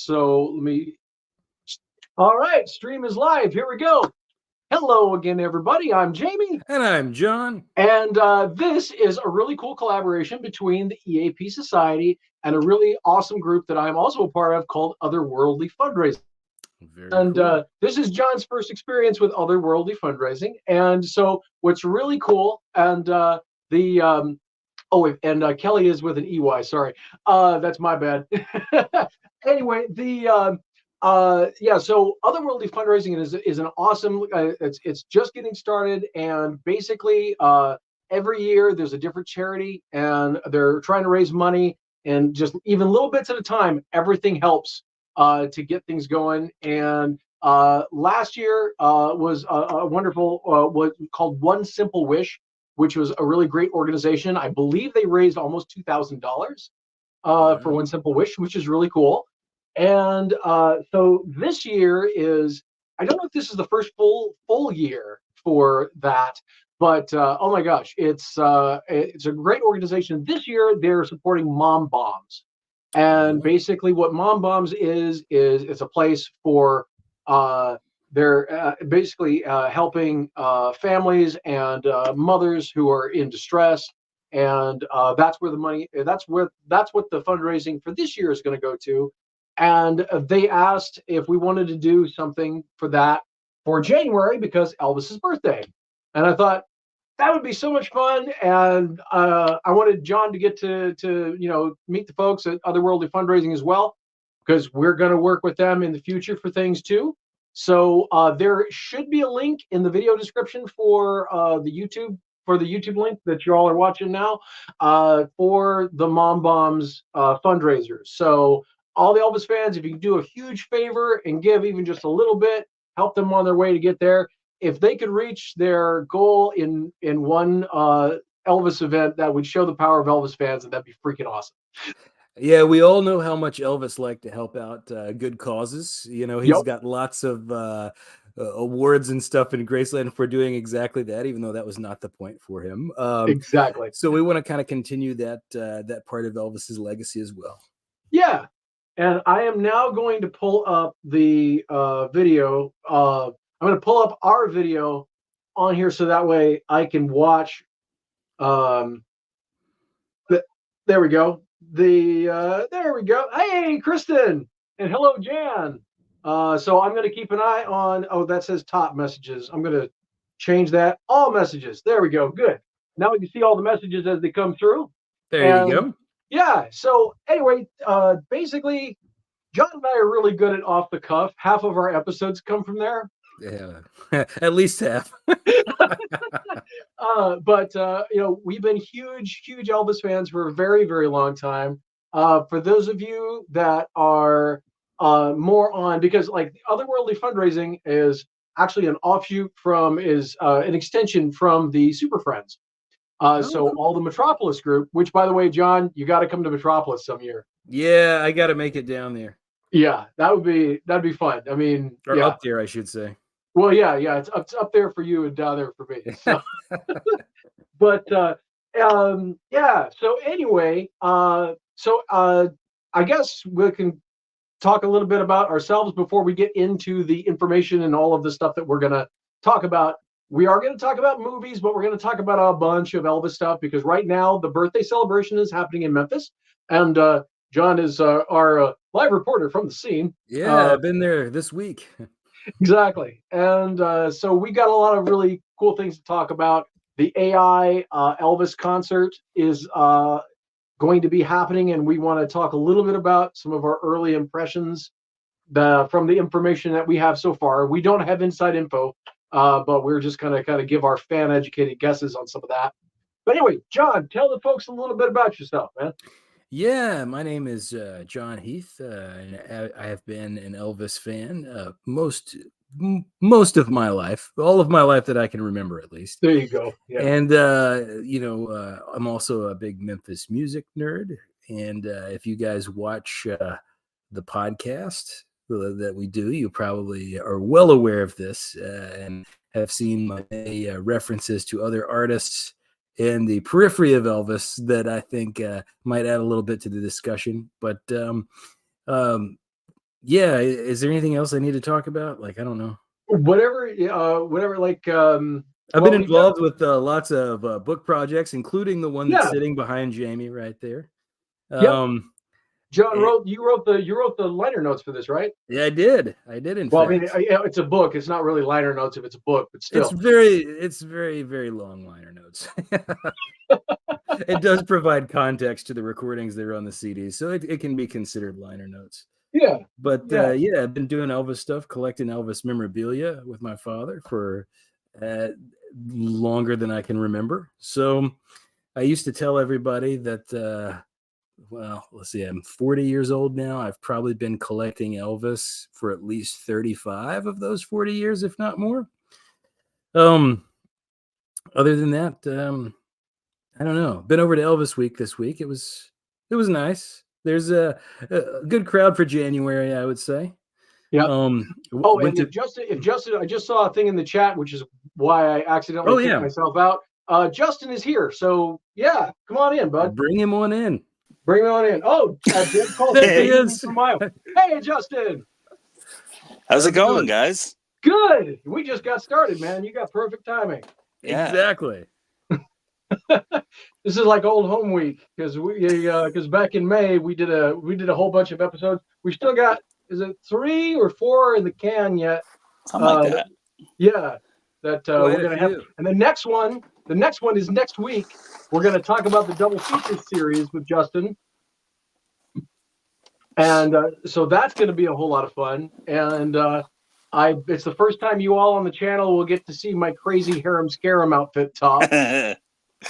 So let me. All right, stream is live. Here we go. Hello again, everybody. I'm Jamie, And I'm John. and this is a really cool collaboration between the EAP Society and a really awesome group that I'm also a part of called Otherworldly Fundraising. Very And cool. this is John's first experience with Otherworldly Fundraising. And so, what's really cool, and the oh, and Kelly is with an EY. Sorry, that's my bad. Anyway, yeah. So otherworldly fundraising is an awesome. It's just getting started, and basically, every year there's a different charity, and they're trying to raise money, and just even little bits at a time. Everything helps to get things going. And last year was a wonderful what called One Simple Wish, which was a really great organization. I believe they raised almost $2,000 for Wow. One Simple Wish, which is really cool. And so this year is, I don't know if this is the first full year for that, but oh my gosh, it's a great organization. This year they're supporting Mom Bombs, and Oh, basically what Mom Bombs is it's a place for uh, they're basically helping families and mothers who are in distress, and that's where the money that's what the fundraising for this year is going to go to. And they asked if we wanted to do something for that for January because Elvis's birthday, and I thought that would be so much fun. And I wanted John to get to meet the folks at Otherworldly Fundraising as well, because we're going to work with them in the future for things too. So there should be a link in the video description for the YouTube link that you all are watching now for the Mom Bombs fundraisers. So all the Elvis fans, if you can do a huge favor and give even just a little bit, help them on their way to get there. If they could reach their goal in one Elvis event, that would show the power of Elvis fans, and that'd be freaking awesome. yeah, we all know how much Elvis liked to help out good causes. He's Yep, got lots of awards and stuff in Graceland for doing exactly that, even though that was not the point for him. exactly. So we want to kind of continue that part of Elvis's legacy as well. Yeah, and I am now going to pull up the video. I'm going to pull up our video on here so that way I can watch. Um, there we go. There we go. Hey, Kristen, and hello, Jan. So I'm going to keep an eye on. Oh, that says top messages. I'm going to change that all messages. There we go. Good. Now we can see all the messages as they come through. There you And go. yeah. So anyway, basically, John and I are really good at off the cuff. Half of our episodes come from there. Yeah, at least half. But we've been huge Elvis fans for a very, very long time. For those of you that are more on, because like Otherworldly Fundraising is actually an offshoot from, is an extension from the Super Friends. Oh, So all cool. the Metropolis group, which by the way, John, you got to come to Metropolis some year. Yeah, I got to make it down there, Yeah, that'd be fun. I mean, or yeah. up there, I should say. Well, yeah, it's up there for you and down there for me. So but yeah. So anyway, I guess we can talk a little bit about ourselves before we get into the information and all of the stuff that we're gonna talk about. We are going to talk about movies, but we're going to talk about a bunch of Elvis stuff because right now the birthday celebration is happening in Memphis, and John is our live reporter from the scene. Yeah, I've been there this week. Exactly. And so we got a lot of really cool things to talk about. The AI Elvis concert is going to be happening, and we want to talk a little bit about some of our early impressions from the information that we have so far. We don't have inside info, but we're just going to kind of give our fan educated guesses on some of that. But anyway, John, tell the folks a little bit about yourself, man. Yeah, my name is John Heath, and I have been an Elvis fan most of my life, all of my life that I can remember, at least. There you go. Yeah. And I'm also a big Memphis music nerd. And if you guys watch the podcast that we do, you probably are well aware of this and have seen my references to other artists in the periphery of Elvis that I think might add a little bit to the discussion. But Yeah, is there anything else I need to talk about? Like, I don't know. Whatever. Like, I've been well, we've got, involved with lots of book projects, including the one that's yeah, sitting behind Jamie right there. yep. Um, John it- you wrote the liner notes for this, right? yeah, I did. I did, in Well, I mean, fact. it's a book. It's not really liner notes if it's a book, but It's still. very, very long liner notes. It does provide context to the recordings that are on the CDs, so it can be considered liner notes. Yeah, But yeah, yeah, I've been doing Elvis stuff, collecting Elvis memorabilia with my father for uh, longer than I can remember. So I used to tell everybody that, well, let's see, I'm 40 years old now. I've probably been collecting Elvis for at least 35 of those 40 years, if not more. Um, Other than that, I don't know. Been over to Elvis Week this week. It was nice. There's a good crowd for January, I would say. yeah. Oh, Went and to if Justin, I just saw a thing in the chat, which is why I accidentally oh kicked yeah, myself out. Justin is here, so yeah, come on in, bud. bring him on in. Bring him on in. Oh, Dave Cole said There he good evening is. from Iowa. Hey, Justin. How's it going, guys? Good. We just got started, man. You got perfect timing. Yeah. Exactly. This is like old home week because back in May we did a whole bunch of episodes. We still got, is it 3 or 4 in the can yet? Something like that. Yeah, that we're gonna have. And the next one is next week. We're gonna talk about the double feature series with Justin, and so that's gonna be a whole lot of fun. And it's the first time you all on the channel will get to see my crazy harem scarum outfit top.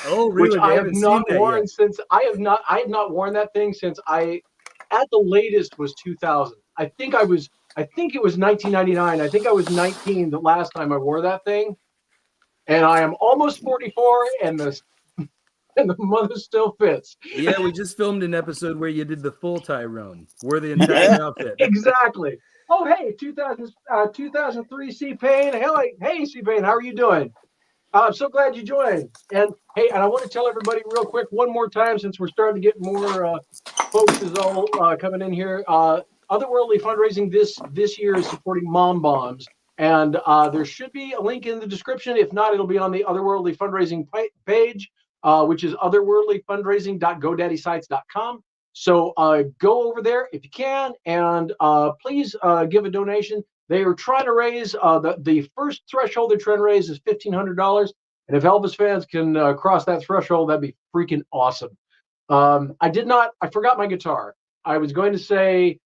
Oh, really? Which I have not worn since I have not worn that thing since I, at the latest, was 2000. I think it was 1999. I think I was 19 the last time I wore that thing, and I am almost 44, and the mother still fits. Yeah, we just filmed an episode where you did the full Tyrone, wore the entire outfit. Exactly. Oh, hey, 2003 C-Pain. Hey, C-Pain, how are you doing? I'm so glad you joined. And hey, and I want to tell everybody real quick one more time, since we're starting to get more folks is all coming in here. Otherworldly Fundraising this year is supporting Mom Bombs, and there should be a link in the description. If not, it'll be on the Otherworldly Fundraising page, which is otherworldlyfundraising.godaddyscites.com. So go over there if you can, and please give a donation. They are trying to raise the first threshold they're trying to raise is $1,500, and if Elvis fans can cross that threshold, that'd be freaking awesome. I forgot my guitar. I was going to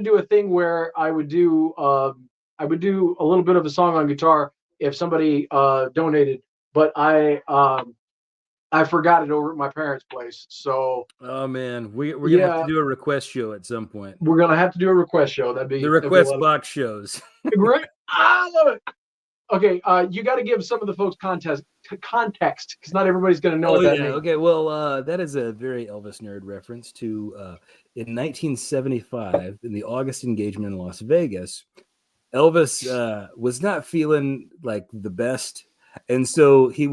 do a thing where I would do a little bit of a song on guitar if somebody donated, but I forgot it over at my parents' place. So oh man, we're gonna have to do a request show at some point. We're gonna have to do a request show. That'd be the request box shows. Great. I love it. Okay, you got to give some of the folks context because not everybody's going to know what that means. Okay, well, that is a very Elvis nerd reference to in 1975 in the August engagement in Las Vegas. Elvis was not feeling like the best, and so he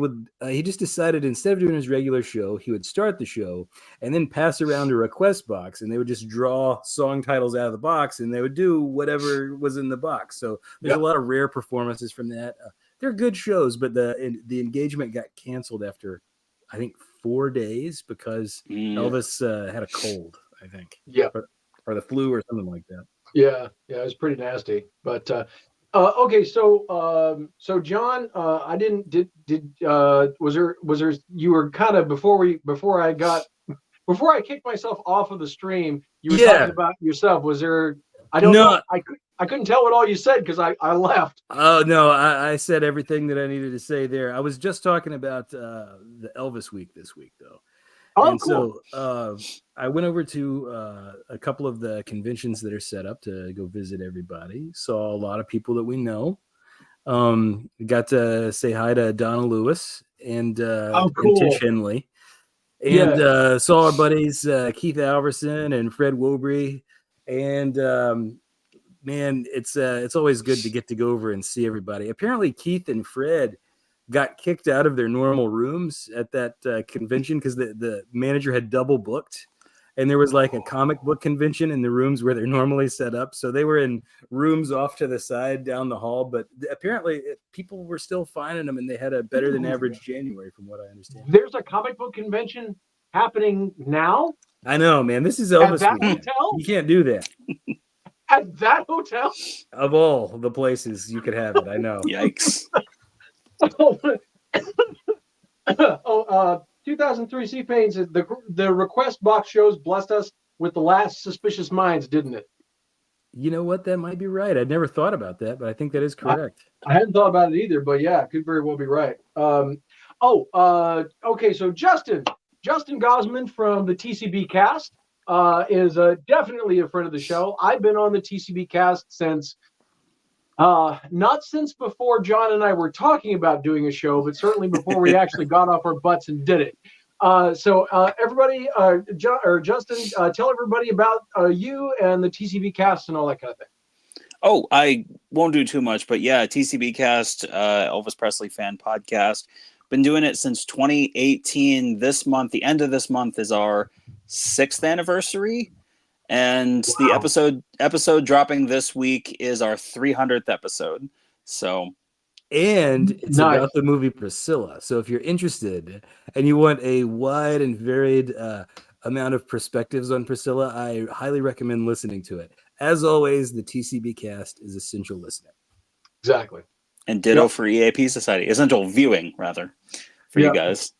just decided instead of doing his regular show, he would start the show and then pass around a request box, and they would just draw song titles out of the box, and they would do whatever was in the box. So there's a lot of rare performances from that. They're good shows, but the engagement got canceled after, I think, 4 days because Elvis had a cold, I think. Yeah, or the flu or something like that. Yeah, it was pretty nasty. But okay, so John, I didn't was there you were kind of before I kicked myself off of the stream, you were talking about yourself. Was there? I don't know. I couldn't tell what all you said because I left. Oh no, I said everything that I needed to say there. I was just talking about the Elvis week this week, though. Oh, cool. So I went over to a couple of the conventions that are set up to go visit everybody. Saw a lot of people that we know. Got to say hi to Donna Lewis and Tish Henley. And saw our buddies Keith Alverson and Fred Wobry. And man, it's always good to get to go over and see everybody. Apparently Keith and Fred got kicked out of their normal rooms at that convention because the manager had double booked, and there was like a comic book convention in the rooms where they're normally set up. So they were in rooms off to the side down the hall, but apparently people were still finding them, and they had a better than average January, from what I understand. There's a comic book convention happening now I know, man. This is at Elvis that weekend. hotel. You can't do that. At that hotel. Of all the places you could have it, I know. Yikes. 2003 C-Pains, the request box shows blessed us with the last Suspicious Minds, didn't it? You know what? That might be right. I'd never thought about that, but I think that is correct. I hadn't thought about it either, but yeah, it could very well be right. Okay, so Justin Gosman from the TCB cast is definitely a friend of the show. I've been on the TCB cast since, not since before John and I were talking about doing a show, but certainly before we actually got off our butts and did it. So everybody, Justin, tell everybody about you and the TCB cast and all that kind of thing. Oh, I won't do too much, but yeah, TCB Cast, Elvis Presley fan podcast. Been doing it since 2018. This month, the end of this month, is our 6th anniversary, and the episode dropping this week is our 300th episode. So, and it's Nice. about the movie Priscilla. So if you're interested and you want a wide and varied amount of perspectives on Priscilla, I highly recommend listening to it. As always, the TCB cast is essential listening. Exactly. and ditto for EAP Society, essential viewing rather for you guys.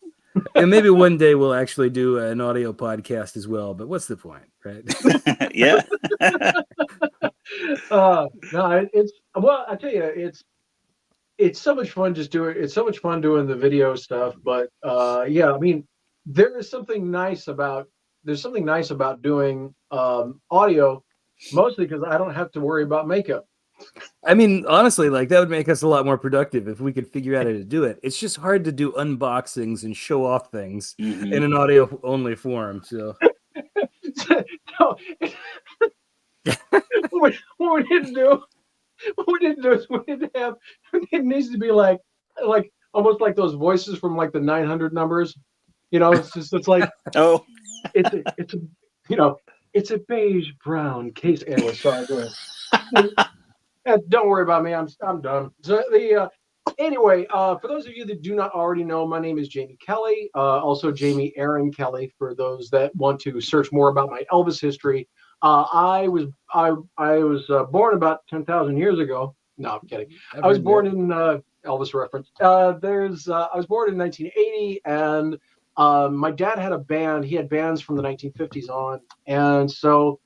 And maybe one day we'll actually do an audio podcast as well, but what's the point, right? Yeah. No, it's, well, I tell you, it's so much fun just doing, it's so much fun doing the video stuff, but yeah, I mean, there's something nice about doing audio, mostly because I don't have to worry about makeup. I mean, honestly, like that would make us a lot more productive if we could figure out how to do it. It's just hard to do unboxings and show off things in an audio only form. So So, what we didn't do is we didn't have, it needs to be like almost like those voices from like the 900 numbers, you know, it's like, Oh, it's a, you know, it's a beige brown case. Anyway, sorry, go ahead. Don't worry about me. I'm done. So anyway, for those of you that do not already know, my name is Jamie Kelly. Also Jamie Aaron Kelly. For those that want to search more about my Elvis history, I was born about 10,000 years ago. No, I'm kidding. I was born in Elvis reference. I was born in 1980, and my dad had a band. He had bands from the 1950s on, and so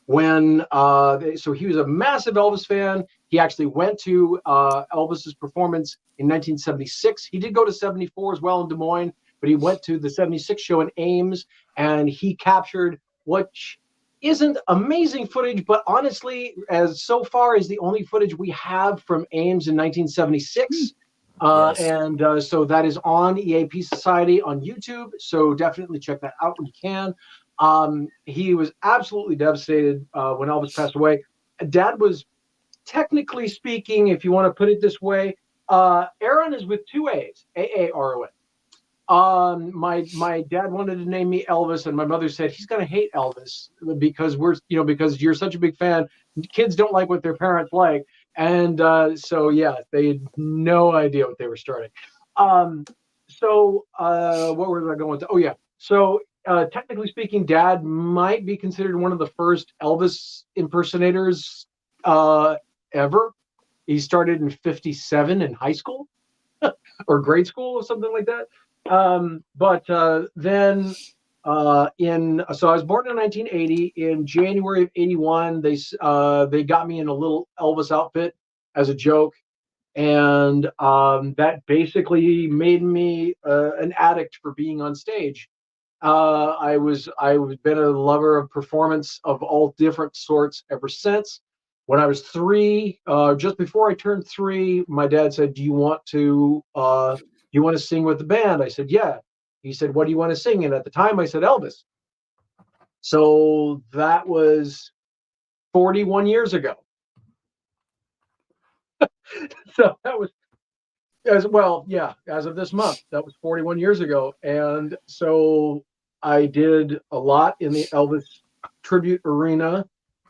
when so he was a massive Elvis fan. He actually went to Elvis's performance in 1976. He did go to 74 as well in Des Moines, but he went to the 76 show in Ames, and he captured what isn't amazing footage, but honestly, as so far is the only footage we have from Ames in 1976. Yes. And so that is on EAP Society on YouTube. So definitely check that out when you can. He was absolutely devastated when Elvis passed away. Dad was, technically speaking, if you want to put it this way, Aaron is with two A's, Aaron. My dad wanted to name me Elvis, and my mother said he's gonna hate Elvis because because you're such a big fan. Kids don't like what their parents like, and so yeah, they had no idea what they were starting. So what was I going to? Oh yeah, so. Technically speaking, Dad might be considered one of the first Elvis impersonators ever. He started in '57 in high school or grade school or something like that. Then so I was born in 1980. In January of '81, they got me in a little Elvis outfit as a joke, and that basically made me an addict for being on stage. I've been a lover of performance of all different sorts ever since. When I was 3, just before I turned 3, my dad said, "Do you want to sing with the band?" I said, "Yeah." He said, "What do you want to sing?" And at the time, I said Elvis. So that was 41 years ago. So that was as well, yeah, as of this month, that was 41 years ago. And so I did a lot in the Elvis tribute arena.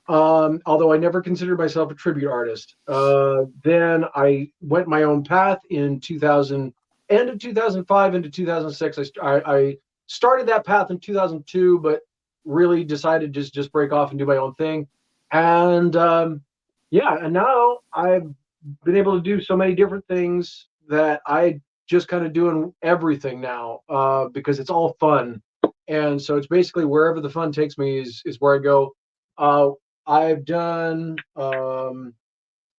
Although I never considered myself a tribute artist. Then I went my own path in 2000, end of 2005 into 2006. I started that path in 2002, but really decided to just break off and do my own thing. And yeah, and now I've been able to do so many different things that I just kind of doing everything now because it's all fun. And so it's basically wherever the fun takes me is where I go. I've done, let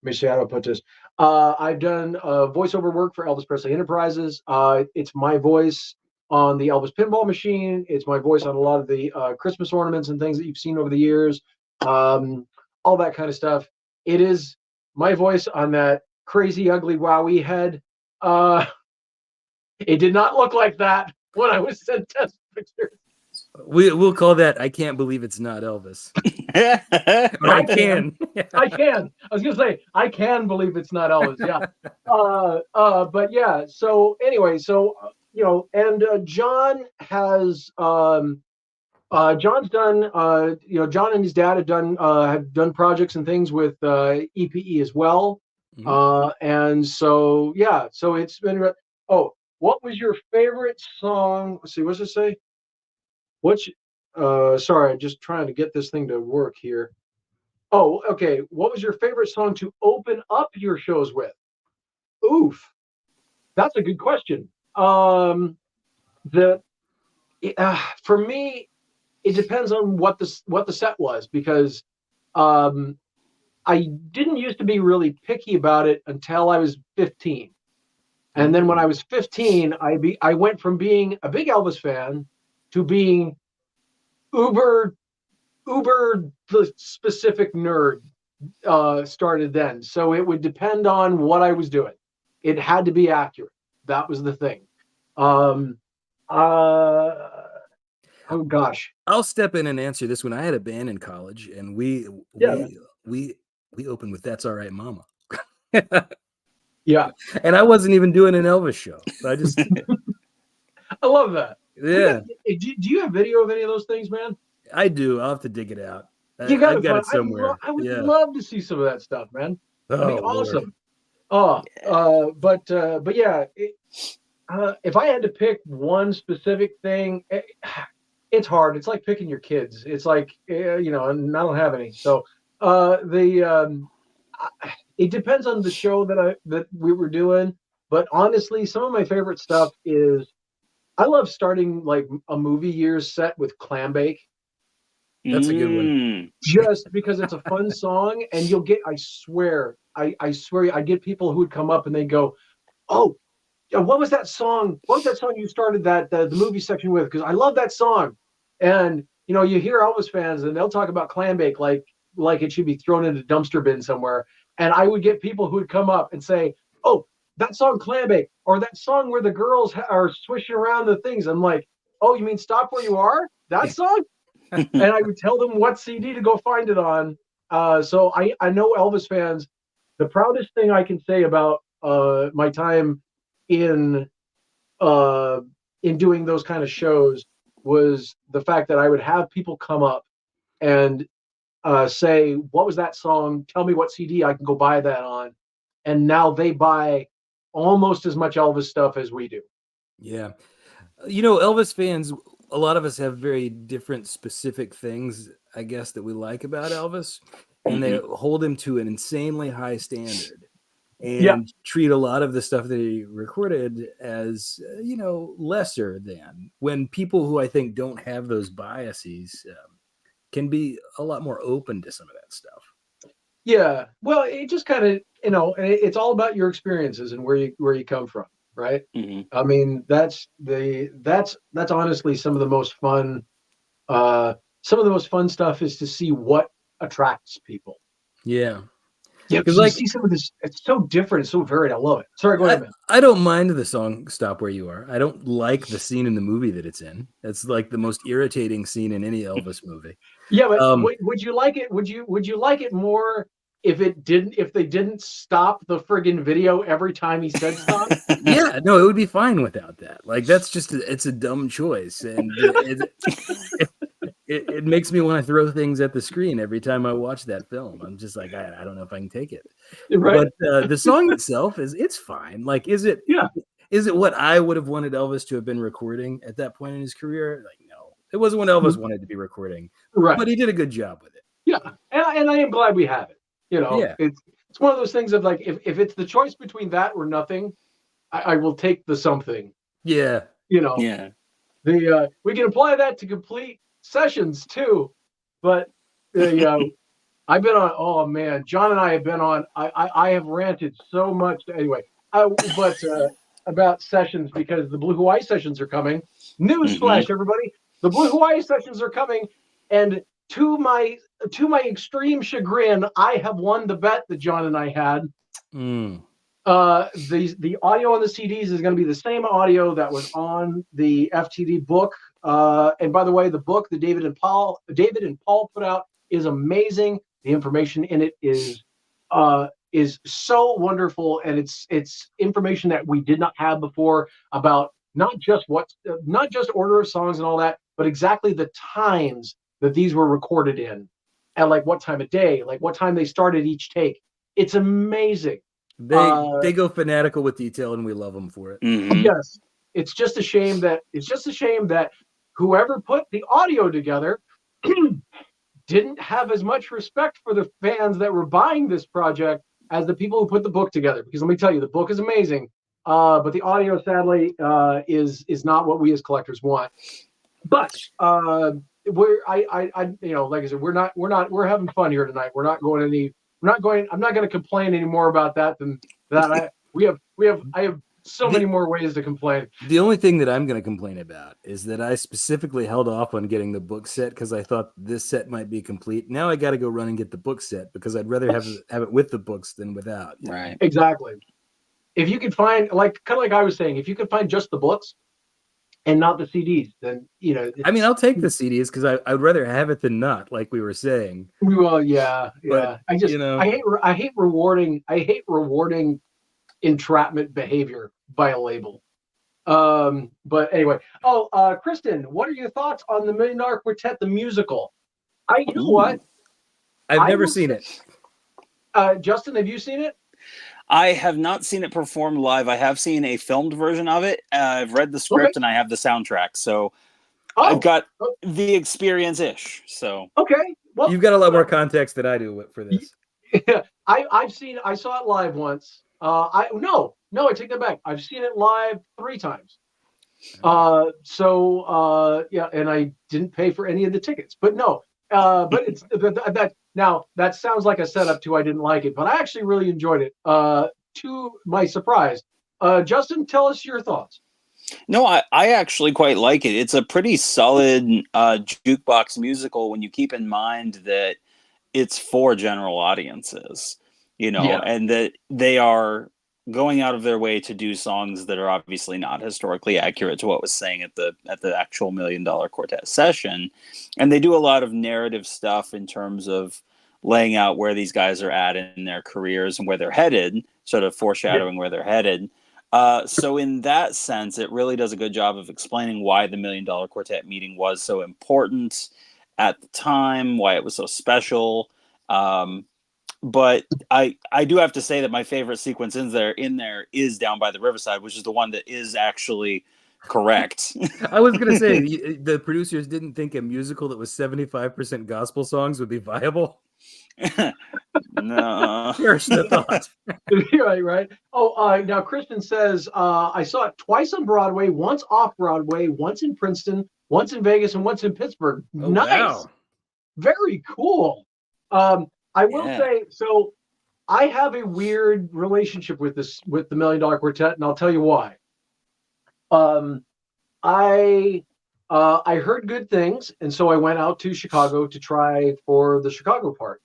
me see how to put this. I've done voiceover work for Elvis Presley Enterprises. It's my voice on the Elvis pinball machine. It's my voice on a lot of the Christmas ornaments and things that you've seen over the years. All that kind of stuff. It is my voice on that crazy, ugly Wowie head. It did not look like that when I was sent test pictures. We'll call that "I can't believe it's not Elvis." Or I can. I can. I was gonna say I can believe it's not Elvis. Yeah. But yeah. So anyway, so you know, and John has John's done. You know, John and his dad have done projects and things with EPE as well. Mhm. And so yeah. So it's been. Oh, what was your favorite song? Let's see. What's it say? What's sorry, I'm just trying to get this thing to work here. Oh, okay. What was your favorite song to open up your shows with? Oof, that's a good question. The For me, it depends on what the set was because I didn't used to be really picky about it until I was 15, and then when I was 15, I went from being a big Elvis fan to being uber the specific nerd started then. So it would depend on what I was doing. It had to be accurate. That was the thing. Oh gosh. I'll step in and answer this one. I had a band in college, and we Yeah. opened with "That's All Right, Mama," Yeah. and I wasn't even doing an Elvis show. I just I love that. yeah, Do you have video of any of those things, man? I do. I'll have to dig it out. You got I've to got find. it somewhere. I would Yeah. love to see some of that stuff, man. That'd be Oh Lord. awesome. But yeah, if I had to pick one specific thing, it's hard. It's like picking your kids. It's like you know, and I don't have any. So it depends on the show that we were doing. But honestly, some of my favorite stuff is I love starting like a movie year's set with Clambake. That's a good one. Just because it's a fun song, and you'll get. I swear, I swear, I get people who would come up and they go, "Oh, what was that song? What was that song you started the movie section with? Because I love that song." And you know, you hear Elvis fans, and they'll talk about Clambake like it should be thrown in a dumpster bin somewhere. And I would get people who would come up and say, "Oh, that song Clambake, or that song where the girls are swishing around the things." I'm like, "Oh, you mean Stop Where You Are? That song?" And I would tell them what CD to go find it on. So I know Elvis fans. The proudest thing I can say about my time in doing those kind of shows was the fact that I would have people come up and say, "What was that song? Tell me what CD I can go buy that on." And now they buy almost as much Elvis stuff as we do. Yeah. You know, Elvis fans, a lot of us have very different specific things, I guess, that we like about Elvis, and they hold him to an insanely high standard and treat a lot of the stuff that he recorded as, you know, lesser than, when people who I think don't have those biases can be a lot more open to some of that stuff. Yeah. Well, it just kind of, you know, it's all about your experiences and where you come from. Right. I mean, that's honestly some of the most fun. Some of the most fun stuff is to see what attracts people. Yeah. Yeah, because you see some of this. It's so different. It's so varied. I love it. Sorry, go ahead, man. I don't mind the song "Stop Where You Are." I don't like the scene in the movie that it's in. It's like the most irritating scene in any Elvis movie. Yeah, but would you like it? Would you like it more if they didn't stop the friggin' video every time he said stop. Yeah, no, it would be fine without that. Like that's just it's a dumb choice, and it makes me want to throw things at the screen every time I watch that film. I'm just like, I don't know if I can take it. Right. But the song itself it's fine. Like, is it what I would have wanted Elvis to have been recording at that point in his career? Like, no, it wasn't what Elvis wanted to be recording. Right. But he did a good job with it. Yeah, and I am glad we have it. You know, Yeah. It's one of those things of like, if it's the choice between that or nothing, I will take the something. Yeah. You know. Yeah. We can apply that to complete sessions too, but I've been on. Oh man, John and I have been on. I have ranted so much. Anyway, but about sessions, because the Blue Hawaii sessions are coming. Newsflash, everybody! The Blue Hawaii sessions are coming, and to my extreme chagrin, I have won the bet that John and I had. Mm. The audio on the CDs is going to be the same audio that was on the FTD book. And by the way, the book that David and Paul put out is amazing. The information in it is so wonderful, and it's information that we did not have before about not just order of songs and all that, but exactly the times that these were recorded in, and like what time of day, like what time they started each take. It's amazing. They go fanatical with detail, and we love them for it. Yes, it's just a shame that whoever put the audio together didn't have as much respect for the fans that were buying this project as the people who put the book together. Because let me tell you, the book is amazing, but the audio, sadly, is not what we as collectors want. But like I said, we're having fun here tonight. I'm not going to complain any more about that than that. I have so many more ways to complain. The only thing that I'm going to complain about is that I specifically held off on getting the book set because I thought this set might be complete. Now I got to go run and get the book set because I'd rather have it with the books than without. Right. Exactly. If you could find, kind of like I was saying, if you could find just the books and not the CDs, then I mean, I'll take the CDs because I'd rather have it than not, like we were saying. Well, yeah. But, I hate rewarding entrapment behavior by a label. But anyway, Kristen, what are your thoughts on the $1 Million Quartet, the musical? You know what? I've never seen it. Justin, have you seen it? I have not seen it performed live. I have seen a filmed version of it. I've read the script and I have the soundtrack. So I've got the experience-ish. So okay. Well, you've got a lot more context than I do for this. I saw it live once. I take that back. I've seen it live 3 times. And I didn't pay for any of the tickets. But no. But it's that sounds like a setup to I didn't like it, but I actually really enjoyed it. To my surprise. Justin, tell us your thoughts. No, I actually quite like it. It's a pretty solid jukebox musical when you keep in mind that it's for general audiences, and that they are going out of their way to do songs that are obviously not historically accurate to what was saying at the actual $1 Million Quartet session. And they do a lot of narrative stuff in terms of laying out where these guys are at in their careers and where they're headed, sort of foreshadowing where they're headed. So in that sense, it really does a good job of explaining why the $1 Million Quartet meeting was so important at the time, why it was so special. But I do have to say that my favorite sequence in there is Down by the Riverside, which is the one that is actually correct. I was going to say, the producers didn't think a musical that was 75% gospel songs would be viable. No. Perish the thought. right. Now Kristen says, I saw it twice on Broadway, once off Broadway, once in Princeton, once in Vegas, and once in Pittsburgh. Oh, nice. Wow. Very cool. I will say, so I have a weird relationship with the $1 Million Quartet, and I'll tell you why. I heard good things, and so I went out to Chicago to try for the Chicago part,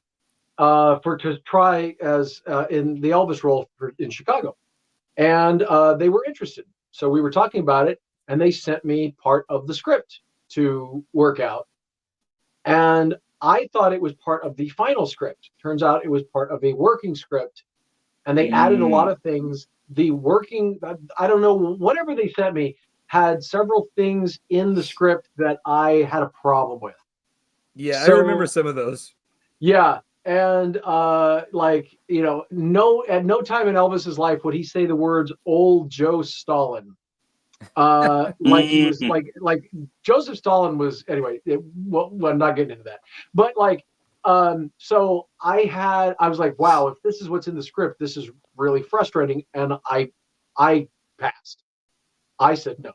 to try as in the Elvis role in Chicago, and they were interested. So we were talking about it, and they sent me part of the script to work out, and I thought it was part of the final script. Turns out it was part of a working script, and they added a lot of things. The working, I don't know, whatever they sent me had several things in the script that I had a problem with. Yeah, So, I remember some of those. Yeah, and like, you know, at no time in Elvis's life would he say the words "old Joe Stalin." Like he was like Joseph Stalin was anyway. Well, I'm not getting into that, but like, so I was like, wow, if this is what's in the script, this is really frustrating, and I passed. I said no.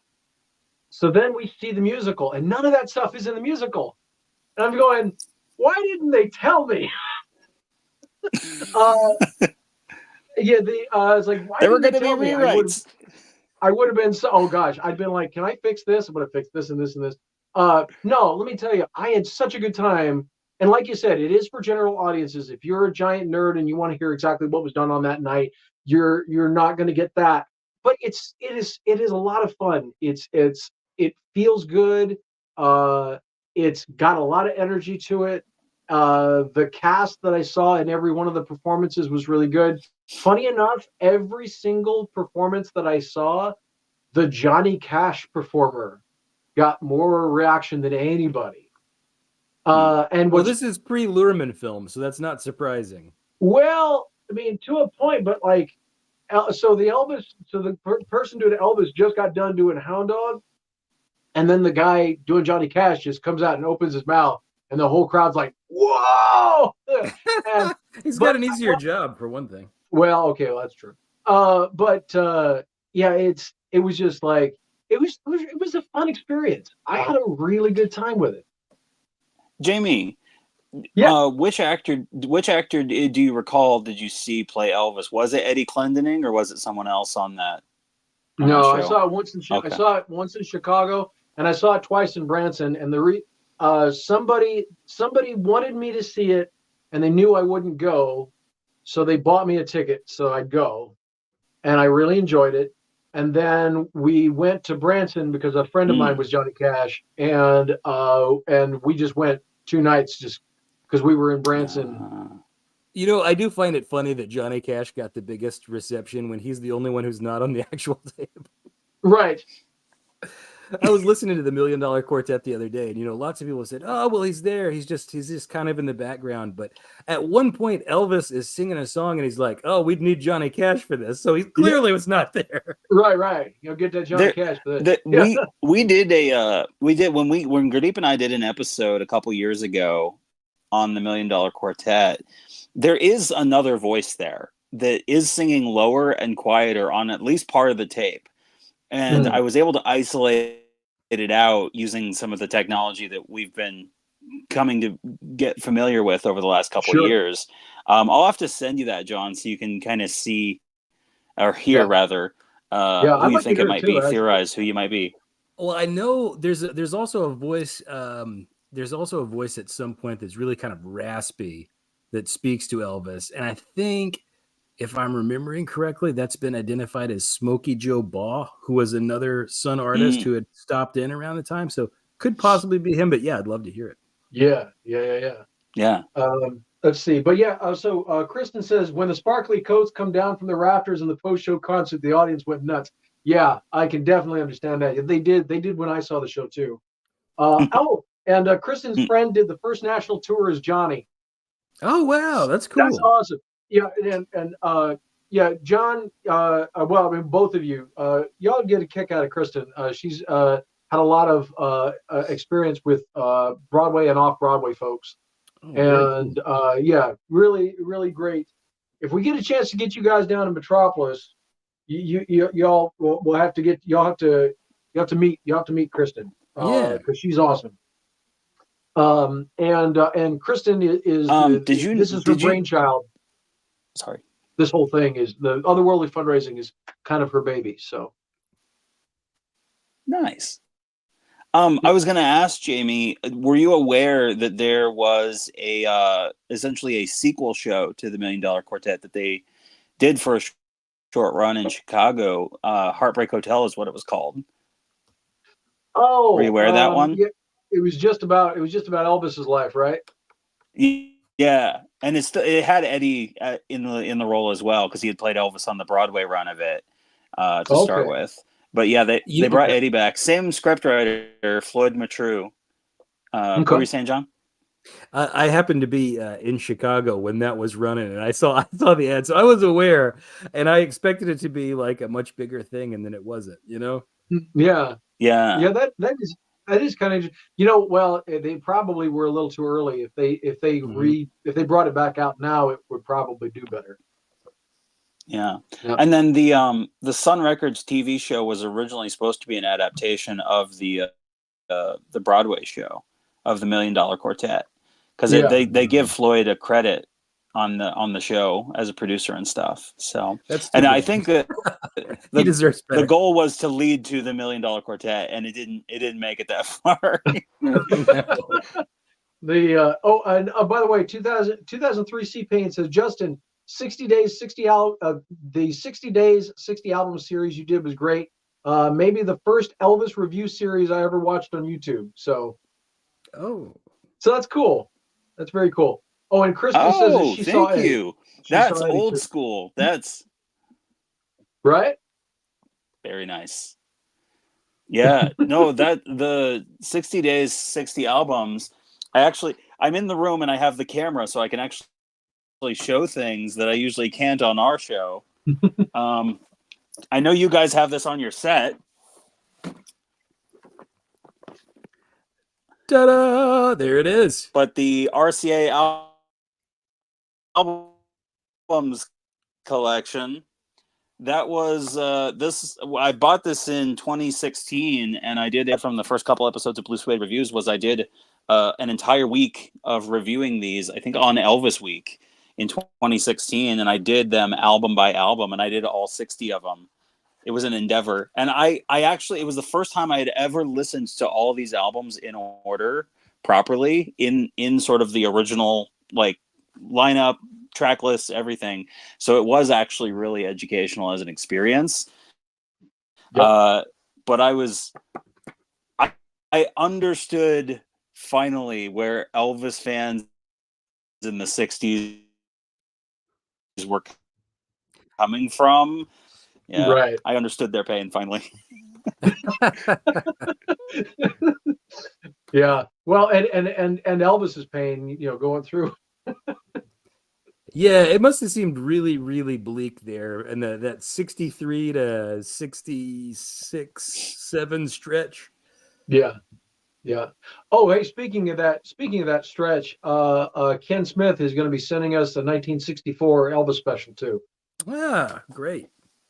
So then we see the musical, and none of that stuff is in the musical, and I'm going, why didn't they tell me? Yeah, I was like, why there were didn't going they to be tell me? rewrites. I would have been so. Oh gosh, I'd been like, can I fix this? I'm gonna fix this and this and this. No, let me tell you, I had such a good time. And like you said, it is for general audiences. If you're a giant nerd and you want to hear exactly what was done on that night, you're not going to get that. But it is a lot of fun. It feels good. It's got a lot of energy to it. The cast that I saw in every one of the performances was really good. Funny enough, every single performance that I saw, the Johnny Cash performer got more reaction than anybody. And well, this is pre-Luhrmann film, so that's not surprising. Well, I mean, to a point, but like, so the person doing Elvis just got done doing Hound Dog, and then the guy doing Johnny Cash just comes out and opens his mouth, and the whole crowd's like, "Whoa!" And, he's got an easier job for one thing. Well, okay, well, that's true. Yeah, it was just like it was a fun experience. I had a really good time with it. Jamie, Yeah. which actor do you recall did you see play Elvis? Was it Eddie Clendening or was it someone else on that? No, I saw it once in I saw it once in Chicago, and I saw it twice in Branson. And somebody wanted me to see it, and they knew I wouldn't go, so they bought me a ticket so I'd go, and I really enjoyed it. And then we went to Branson because a friend of mine was Johnny Cash, and we just went 2 nights just because we were in Branson. You know, I do find it funny that Johnny Cash got the biggest reception when he's the only one who's not on the actual tape. Right. I was listening to the $1 Million Quartet the other day, and lots of people said, "Oh, well, he's there. He's just kind of in the background." But at one point, Elvis is singing a song, and he's like, "Oh, we'd need Johnny Cash for this," so he clearly was not there. Right. Get that Johnny Cash for this. We did when Gurdeep and I did an episode a couple years ago on the $1 Million Quartet. There is another voice there that is singing lower and quieter on at least part of the tape. And I was able to isolate it out using some of the technology that we've been coming to get familiar with over the last couple of years. I'll have to send you that, John, so you can kind of see or hear rather who you think it might be. Theorize who you might be. Well, I know there's also a voice. There's also a voice at some point that's really kind of raspy that speaks to Elvis, and I think, if I'm remembering correctly, that's been identified as Smokey Joe Baugh, who was another Sun artist who had stopped in around the time. So could possibly be him, but yeah, I'd love to hear it. Yeah. Let's see. But yeah, so Kristen says, when the sparkly coats come down from the rafters in the post-show concert, the audience went nuts. Yeah, I can definitely understand that. They did when I saw the show too. And Kristen's friend did the first national tour as Johnny. Oh, wow. That's cool. That's awesome. Yeah, and John, well, I mean, both of you, y'all get a kick out of Kristen. She's had a lot of experience with Broadway and off-Broadway folks. And really, really great. If we get a chance to get you guys down to Metropolis, y'all will have to meet Kristen. Because she's awesome. And Kristen is this is her brainchild. Sorry. This whole thing is the Otherworldly fundraising is kind of her baby. So nice. I was going to ask Jamie, were you aware that there was essentially a sequel show to the $1 Million Quartet that they did for a short run in Chicago? Heartbreak Hotel is what it was called. Oh, were you aware of that one? Yeah, it was just about Elvis's life, right? Yeah, and it had Eddie in the role as well, because he had played Elvis on the Broadway run of it to start Okay. with. But yeah, they brought Eddie back. Same scriptwriter, Floyd Matrew. What were Okay. you saying, John? I happened to be in Chicago when that was running, and I saw the ad, so I was aware, and I expected it to be like a much bigger thing, and then it wasn't. Yeah. Yeah. Yeah. That is kind of, well, they probably were a little too early. Mhm. If they brought it back out now, it would probably do better. Yeah. Yeah. And then the Sun Records TV show was originally supposed to be an adaptation of the Broadway show of the $1 Million Quartet, because Yeah. they give Floyd a credit on the show as a producer and stuff. So, That's too and I bad. think that He deserves the better. goal was to lead to the $1 Million Quartet, and it didn't make it that far. No. And by the way, 2003 C-Pain says, Justin, 60 days, 60 days, 60 album series you did was great. Maybe the first Elvis review series I ever watched on YouTube. So Oh, that's cool. That's very cool. Oh, and Kristen says that Oh, she saw thank Eddie. you. She That's saw Eddie old too. school. That's Right? very nice. Yeah, no, that the 60 days, 60 albums. I'm in the room and I have the camera, so I can actually show things that I usually can't on our show. I know you guys have this on your set. ta-da! There it is. But the RCA albums collection, that was this. I bought this in 2016, and I did it from the first couple episodes of Blue Suede Reviews. Was I did an entire week of reviewing these, I think on Elvis Week in 2016, and I did them album by album, and I did all 60 of them. It was an endeavor, and I actually, it was the first time I had ever listened to all these albums in order properly, in sort of the original like lineup, track lists, everything. So it was actually really educational as an experience. Yep. But I understood finally where Elvis fans in the 60s were coming from. Yeah, Right. I understood their pain finally. Yeah. Well, and Elvis's pain, going through. Yeah, it must have seemed really, really bleak there, and that 63 to 66, 7 stretch. Yeah. Yeah. Oh, hey, speaking of that stretch, Ken Smith is going to be sending us the 1964 Elvis special too. Ah, great.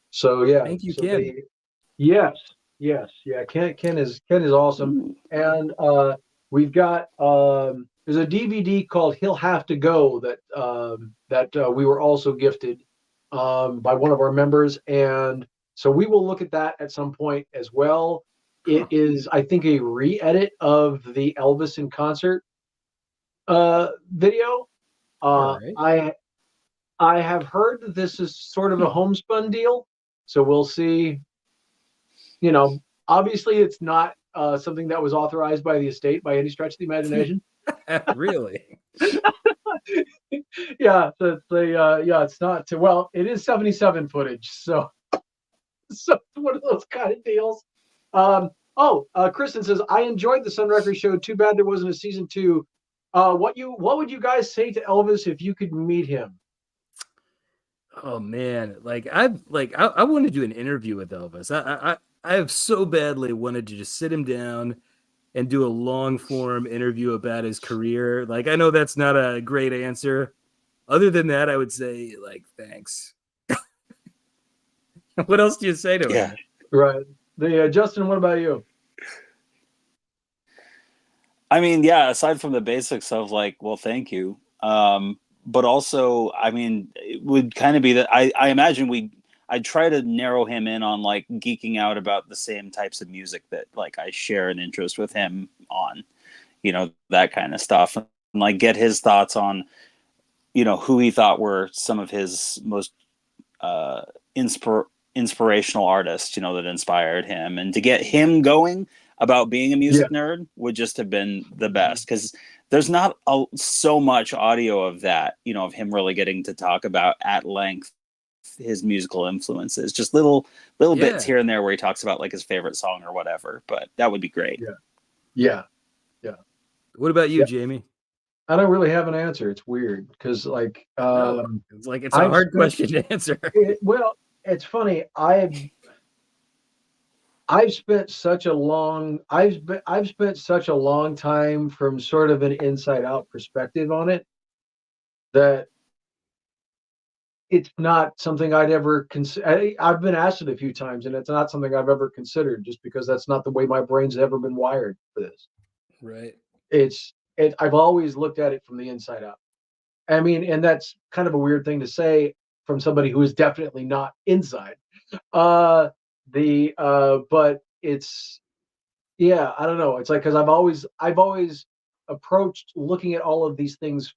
So yeah. Thank you, So Ken. yes, yeah. Ken is awesome, and we've got there's a DVD called "He'll Have to Go" that we were also gifted by one of our members, and so we will look at that at some point as well. It is, I think, a re-edit of the Elvis in concert video. All right. I have heard that this is sort of a homespun deal, so we'll see. Obviously, it's not something that was authorized by the estate by any stretch of the imagination. Really? Yeah, it's not. Well, it is 77 footage, so it's one of those kind of deals. Kristen says, I enjoyed the Sun Records show. Too bad there wasn't a season 2. What would you guys say to Elvis if you could meet him? Oh man, I want to do an interview with Elvis. I have so badly wanted to just sit him down and do a long form interview about his career. Like, I know that's not a great answer. Other than that, I would say thanks. What else do you say to him? Right. Justin, what about you? I mean, yeah, aside from the basics of well, thank you. But also, I mean, it would kind of be that I imagine I'd try to narrow him in on geeking out about the same types of music that I share an interest with him on, that kind of stuff, and get his thoughts on, who he thought were some of his most inspirational artists, that inspired him, and to get him going about being a music nerd would just have been the best, because there's not so much audio of that, of him really getting to talk about at length his musical influences. Just little bits here and there where he talks about like his favorite song or whatever. But that would be great. Yeah. What about you, Jamie? I don't really have an answer. It's weird because like it's a hard question to answer. Well, it's funny. I've spent such a long time from sort of an inside out perspective on it that it's not something I'd ever consider. I've been asked it a few times, and it's not something I've ever considered, just because that's not the way my brain's ever been wired for this. Right. I've always looked at it from the inside out. I mean, and that's kind of a weird thing to say from somebody who is definitely not inside. But it's, I don't know. It's like, because I've always approached looking at all of these things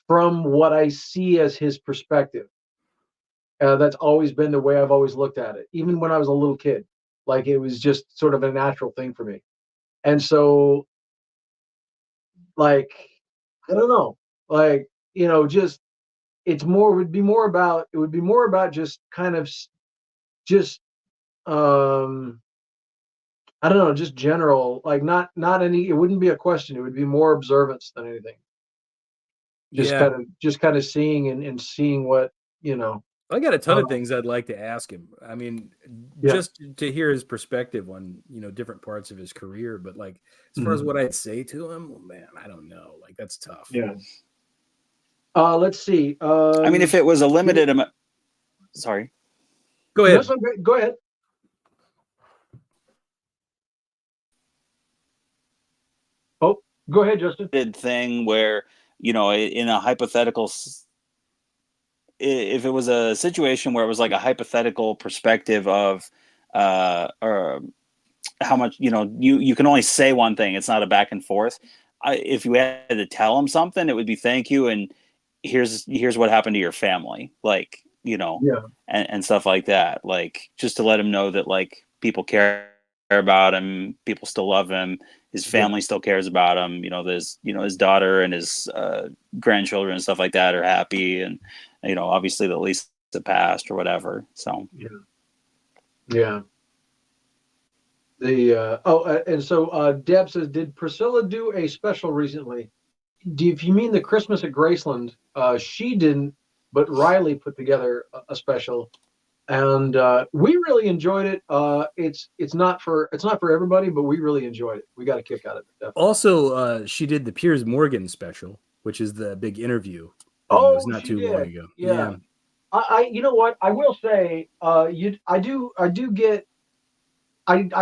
from what I see as his perspective. That's always been the way I've always looked at it, even when I was a little kid. Like, it was just sort of a natural thing for me. And so, like, I don't know, like, just it would be more about just kind of just I don't know, just general, like, not any, it wouldn't be a question, it would be more observance than anything. Just kind of seeing and seeing what, I got a ton of things I'd like to ask him. I mean, just to hear his perspective on, different parts of his career. But like, as far as what I'd say to him, well, man, I don't know. Like, that's tough. Yeah. Let's see. I mean, if it was a limited amount, sorry. Go ahead. Go ahead. Oh, go ahead, Justin. Thing where, in a hypothetical, if it was a situation where it was like a hypothetical perspective of or how much, you can only say one thing, it's not a back and forth. If you had to tell him something, it would be thank you, and here's what happened to your family, like, and stuff like that, like, just to let him know that, like, people care about him, people still love him, his family still cares about him, there's, his daughter and his grandchildren and stuff like that are happy, and obviously the least the past or whatever. So and so Deb says, did Priscilla do a special recently? If you mean the Christmas at Graceland, she didn't, but Riley put together a special, and we really enjoyed it. It's not for everybody, but we really enjoyed it. We got a kick out of it. Definitely. Also, she did the Piers Morgan special, which is the big interview. It was not too long ago. Yeah. I you know what, I will say, I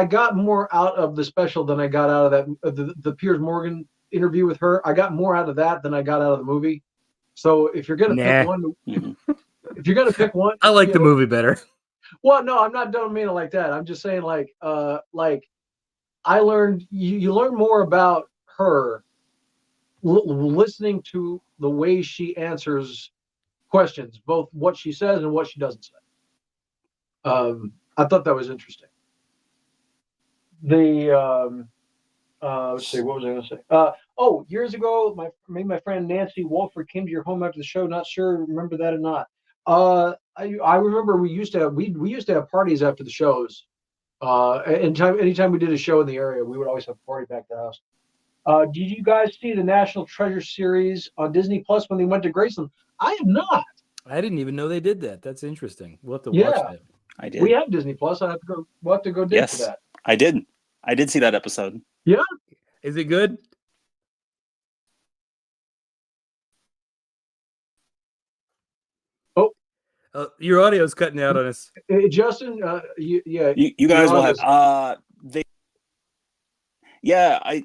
got more out of the special than I got out of that the Piers Morgan interview with her. I got more out of that than I got out of the movie. So if you're gonna pick one, I like the movie better. Well, no, I'm not, don't mean it like that. I'm just saying, like I learned, you learn more about her listening to the way she answers questions, both what she says and what she doesn't say. I thought that was interesting. Let's see, what was I going to say? Years ago, my friend Nancy Wolford came to your home after the show. Not sure, remember that or not. I remember we used to have parties after the shows. Anytime we did a show in the area, we would always have a party back at the house. Did you guys see the National Treasure series on Disney Plus when they went to Graceland? I have not. I didn't even know they did that. That's interesting. We'll have to watch that. I did. We have Disney Plus. We'll have to go dig for that. I did see that episode. Yeah. Is it good? Oh, your audio's cutting out on us. Justin, you guys will have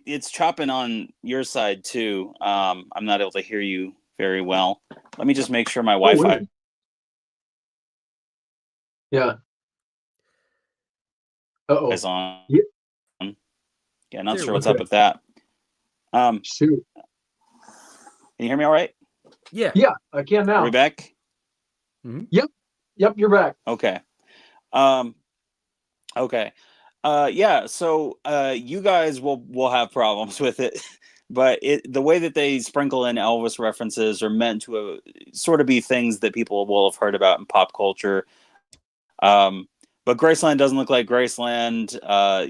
it's chopping on your side too. I'm not able to hear you very well. Let me just make sure my Wi-Fi. Yeah. Is on. Yeah. Yeah, not sure what's up with that. Shoot. Can you hear me all right? Yeah, I can now. Are we back? Mm-hmm. Yep, you're back. Okay. Okay. So you guys will have problems with it but the way that they sprinkle in Elvis references are meant to sort of be things that people will have heard about in pop culture. But Graceland doesn't look like Graceland.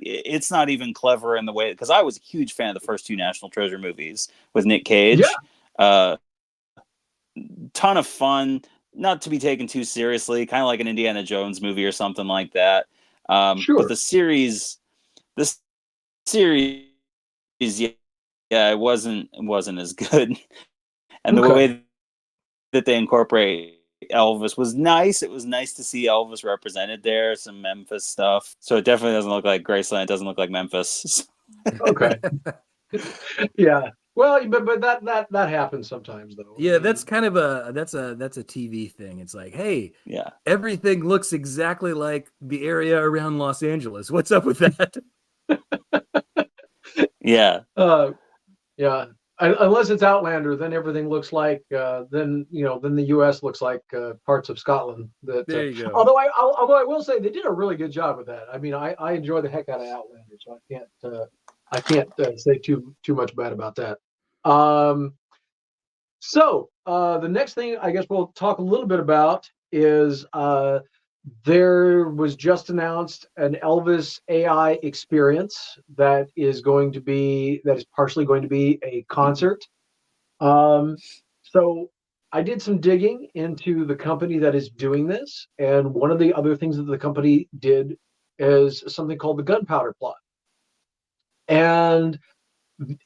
It's not even clever in the way, because I was a huge fan of the first two National Treasure movies with Nick Cage. Yeah. Ton of fun, not to be taken too seriously, kind of like an Indiana Jones movie or something like that. Sure. But the series, yeah, it wasn't as good. And the way that they incorporate Elvis was nice. It was nice to see Elvis represented there, some Memphis stuff. So it definitely doesn't look like Graceland. It doesn't look like Memphis. Okay. Yeah. Well, but that happens sometimes, though. Yeah, that's kind of that's a TV thing. It's like, hey, yeah, everything looks exactly like the area around Los Angeles. What's up with that? Yeah. Yeah. Unless it's Outlander, then everything looks like then the U.S. looks like parts of Scotland. There you go. Although I will say they did a really good job with that. I mean, I enjoy the heck out of Outlander, so I can't say too much bad about that. So the next thing I guess we'll talk a little bit about is there was just announced an Elvis AI experience that is partially going to be a concert. So I did some digging into the company that is doing this, and one of the other things that the company did is something called the Gunpowder Plot. And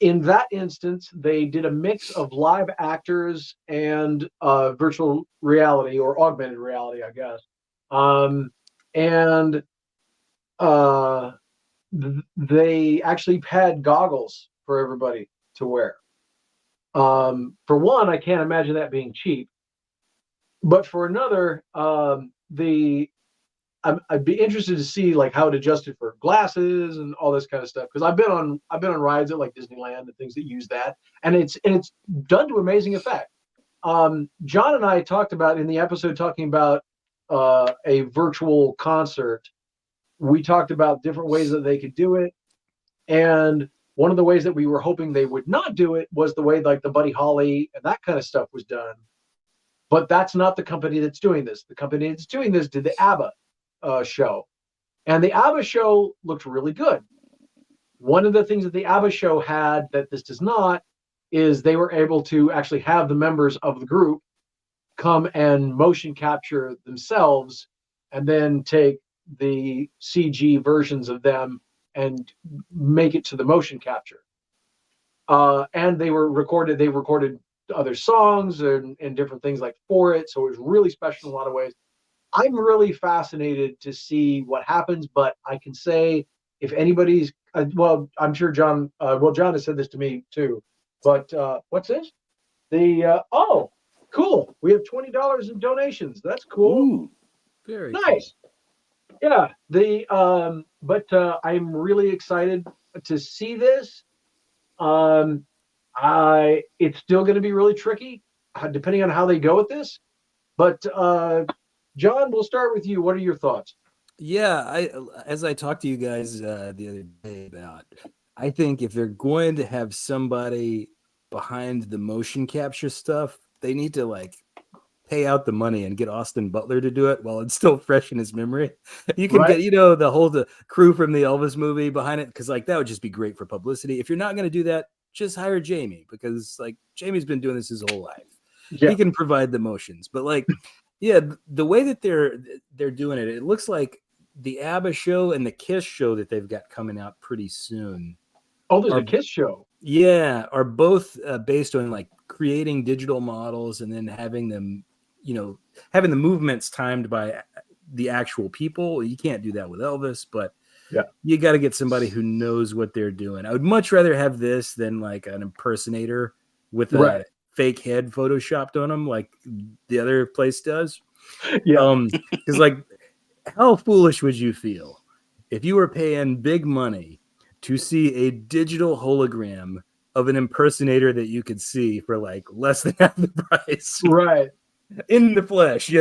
in that instance, they did a mix of live actors and virtual reality or augmented reality, I guess. And they actually had goggles for everybody to wear. For one, I can't imagine that being cheap. But for another, I'd be interested to see like how it adjusted for glasses and all this kind of stuff, because I've been on rides at like Disneyland and things that use that, and it's done to amazing effect. John and I talked about in the episode talking about a virtual concert. We talked about different ways that they could do it, and one of the ways that we were hoping they would not do it was the way like the Buddy Holly and that kind of stuff was done. But that's not the company that's doing this. The company that's doing this did the ABBA show, and the ABBA show looked really good. One of the things that the ABBA show had that this does not is they were able to actually have the members of the group come and motion capture themselves and then take the CG versions of them and make it to the motion capture. And they recorded other songs and different things like for it. So it was really special in a lot of ways. I'm really fascinated to see what happens, but I can say if anybody's, I'm sure John, John has said this to me too, but what's this? Oh, cool. We have $20 in donations. That's cool. Ooh, very nice. Cool. Yeah. But I'm really excited to see this. It's still going to be really tricky depending on how they go with this, but John, we'll start with you. What are your thoughts? Yeah, as I talked to you guys the other day about, I think if they're going to have somebody behind the motion capture stuff, they need to like pay out the money and get Austin Butler to do it while it's still fresh in his memory. You can get, the crew from the Elvis movie behind it, because like that would just be great for publicity. If you're not going to do that, just hire Jamie, because like Jamie's been doing this his whole life. Yeah. He can provide the motions, but like. Yeah, the way that they're doing it, it looks like the ABBA show and the Kiss show that they've got coming out pretty soon. Oh, there's a Kiss show. Yeah, are both based on like creating digital models and then having them, having the movements timed by the actual people. You can't do that with Elvis, but yeah, you got to get somebody who knows what they're doing. I would much rather have this than like an impersonator with a fake head photoshopped on them like the other place does. Yeah. Because like, how foolish would you feel if you were paying big money to see a digital hologram of an impersonator that you could see for like less than half the price? Right. In the flesh,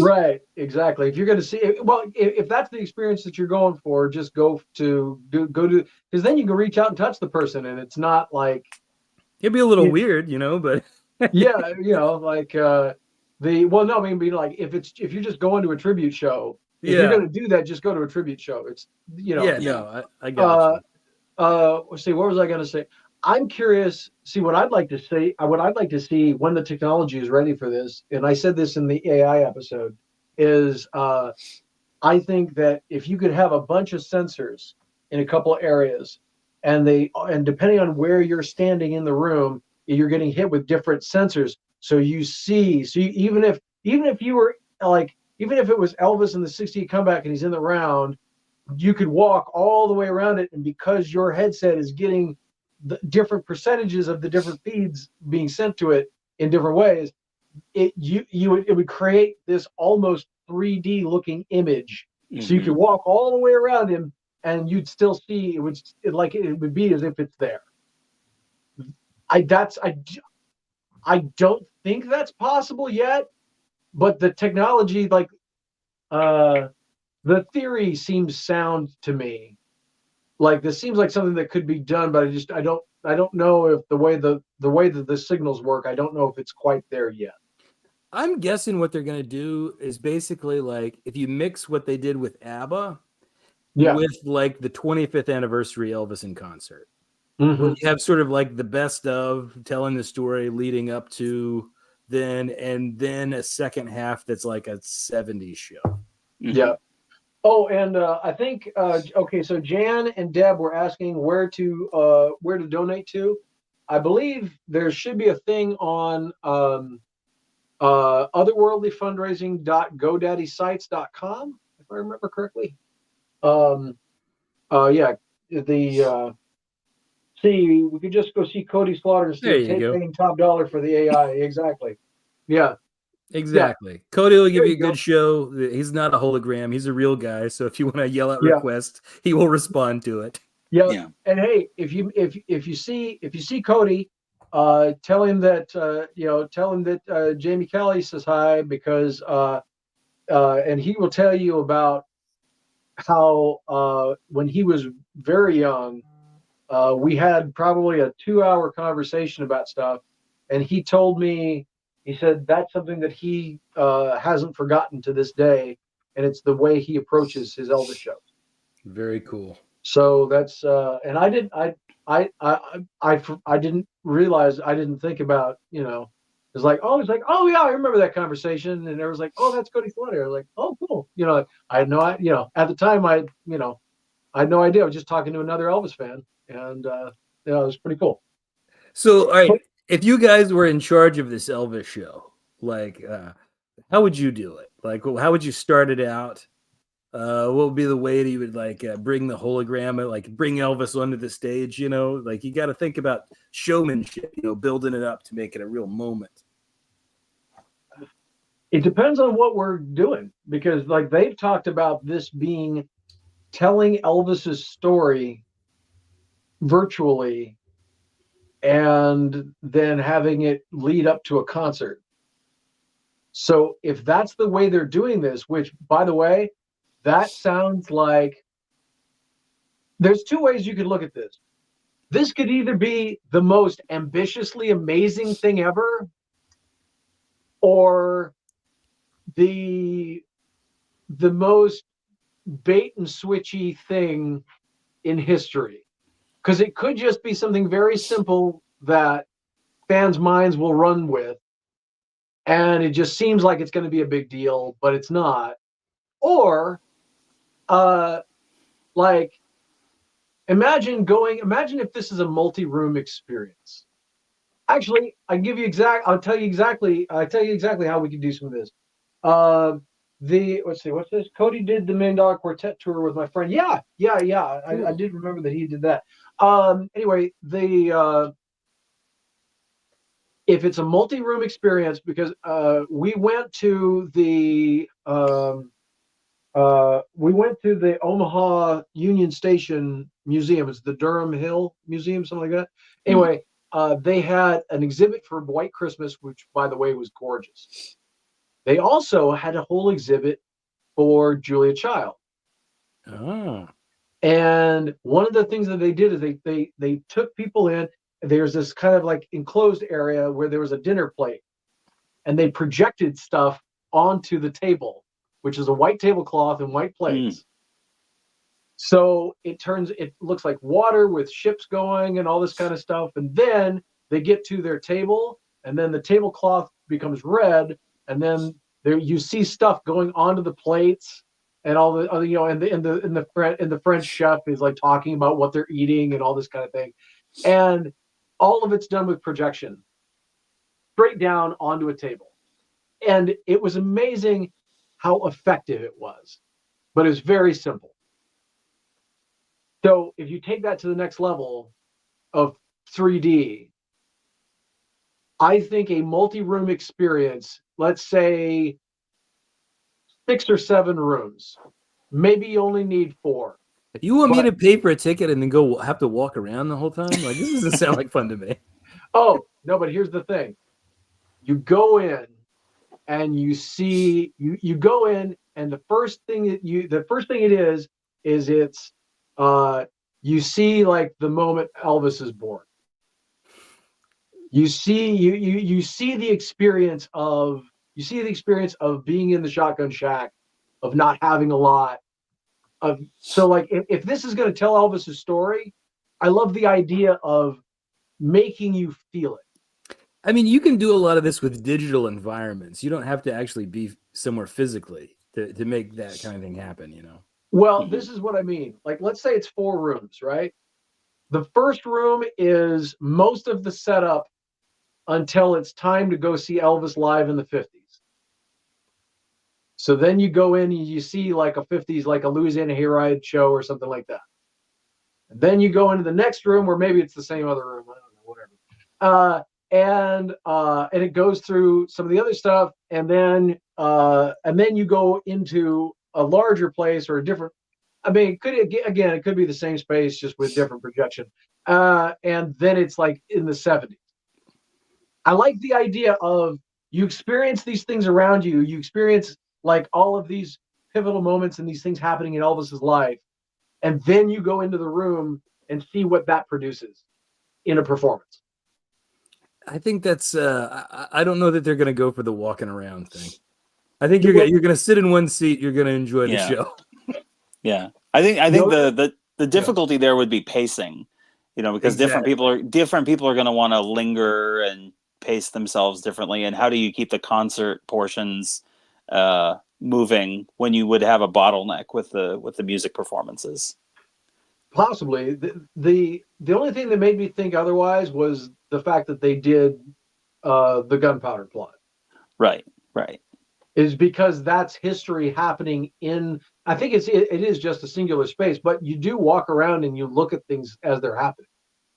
Right. Exactly. If you're going to see, if that's the experience that you're going for, just go to, because then you can reach out and touch the person, and it's not like, It'd be a little weird, but yeah, like no, I mean like if you're just going to a tribute show, if you're yeah, going to do that, just go to a tribute show. It's yeah, Yeah. no, I got you. let's see, what was I going to say? I'm curious. See, what I'd like to see, what I'd like to see when the technology is ready for this, and I said this in the AI episode, is I think that if you could have a bunch of sensors in a couple of areas, and depending on where you're standing in the room, you're getting hit with different sensors. So even if you were like, even if it was Elvis in the 60 comeback and he's in the round, you could walk all the way around it, and because your headset is getting the different percentages of the different feeds being sent to it in different ways, it would create this almost 3D looking image. So you could walk all the way around him, and you'd still see it would be as if it's there. I don't think that's possible yet, but the technology, like the theory seems sound to me. Like this seems like something that could be done, but I don't know if the way that the signals work, I don't know if it's quite there yet. I'm guessing what they're going to do is basically like if you mix what they did with ABBA with like the 25th anniversary Elvis in concert. Mm-hmm. Well, you have sort of like the best of telling the story leading up to then, and then a second half that's like a 70s show. Yeah. Oh, and I think okay. So Jan and Deb were asking where to donate to. I believe there should be a thing on otherworldlyfundraising.godaddysite.com, if I remember correctly. Yeah. See, we could just go see Cody Slaughter instead of paying top dollar for the AI. Exactly. Yeah. Exactly. Yeah. Cody will give you a good show. He's not a hologram. He's a real guy. So if you want to yell out requests, he will respond to it. Yeah. And hey, if you see Cody, tell him that Jamie Kelly says hi, because and he will tell you about how when he was very young, we had probably a 2-hour conversation about stuff, and he told me, he said that's something that he hasn't forgotten to this day, and it's the way he approaches his Elvis shows. Very cool. So that's and I didn't realize, I didn't think about, it's like, oh yeah, I remember that conversation, and there was like, oh, that's Cody Slaughter. I was like, oh, cool. I had no, at the time I had no idea. I was just talking to another Elvis fan, and it was pretty cool. So, all right, if you guys were in charge of this Elvis show, like, how would you do it? Like, how would you start it out? What would be the way that you would like bring the hologram, like bring Elvis onto the stage? Like you got to think about showmanship, building it up to make it a real moment. It depends on what we're doing, because like they've talked about this being telling Elvis's story virtually and then having it lead up to a concert. So if that's the way they're doing this, which, by the way, that sounds like, there's two ways you could look at this. This could either be the most ambitiously amazing thing ever, or the most bait and switchy thing in history. Because it could just be something very simple that fans' minds will run with, and it just seems like it's going to be a big deal, but it's not. Or like, imagine if this is a multi-room experience. Actually, I'll tell you exactly how we can do some of this. Let's see, what's this? Cody did the $1 Million Quartet tour with my friend. Yeah. I did remember that he did that. Anyway, if it's a multi-room experience, because we went to the Omaha Union Station Museum. It's the Durham Hill Museum, something like that. Anyway, they had an exhibit for White Christmas, which, by the way, was gorgeous. They also had a whole exhibit for Julia Child. Oh. And one of the things that they did is they took people in, there's this kind of like enclosed area where there was a dinner plate, and they projected stuff onto the table, which is a white tablecloth and white plates. So it looks like water with ships going and all this kind of stuff. And then they get to their table, and then the tablecloth becomes red, and then there you see stuff going onto the plates, and all the other, and the French chef is like talking about what they're eating and all this kind of thing, and all of it's done with projection, straight down onto a table, and it was amazing how effective it was, but it was very simple. So if you take that to the next level of 3D, I think a multi-room experience, let's say 6 or 7 rooms, maybe you only need 4. You want me to pay for a ticket and then go have to walk around the whole time? Like, this doesn't sound like fun to me. Oh, no, but here's the thing. You go in and you see, you go in, and the first thing it is it's, you see like the moment Elvis is born. You see the experience of being in the shotgun shack, of not having a lot of. So like if this is going to tell Elvis's story, I love the idea of making you feel it. I mean, you can do a lot of this with digital environments. You don't have to actually be somewhere physically to make that kind of thing happen, you know? Well, this is what I mean. Like, let's say it's 4 rooms, right? The first room is most of the setup until it's time to go see Elvis live in the 50s. So then you go in and you see like a 50s, like a Louisiana Hayride show or something like that. And then you go into the next room where maybe it's the same other room, I don't know, whatever. And it goes through some of the other stuff, and then you go into a larger place or a different. I mean, it could be the same space just with different projection. And then it's like in the 70s. I like the idea of you experience these things around you. You experience like all of these pivotal moments and these things happening in Elvis's life, and then you go into the room and see what that produces in a performance. I think that's. I don't know that they're going to go for the walking around thing. I think you're going to sit in one seat. You're going to enjoy the show. Yeah, I think the difficulty there would be pacing, because different people are going to want to linger and pace themselves differently. And how do you keep the concert portions moving when you would have a bottleneck with the music performances? Possibly. The only thing that made me think otherwise was the fact that they did the gunpowder plot. Right. Is because that's history happening in. I think it is just a singular space, but you do walk around and you look at things as they're happening.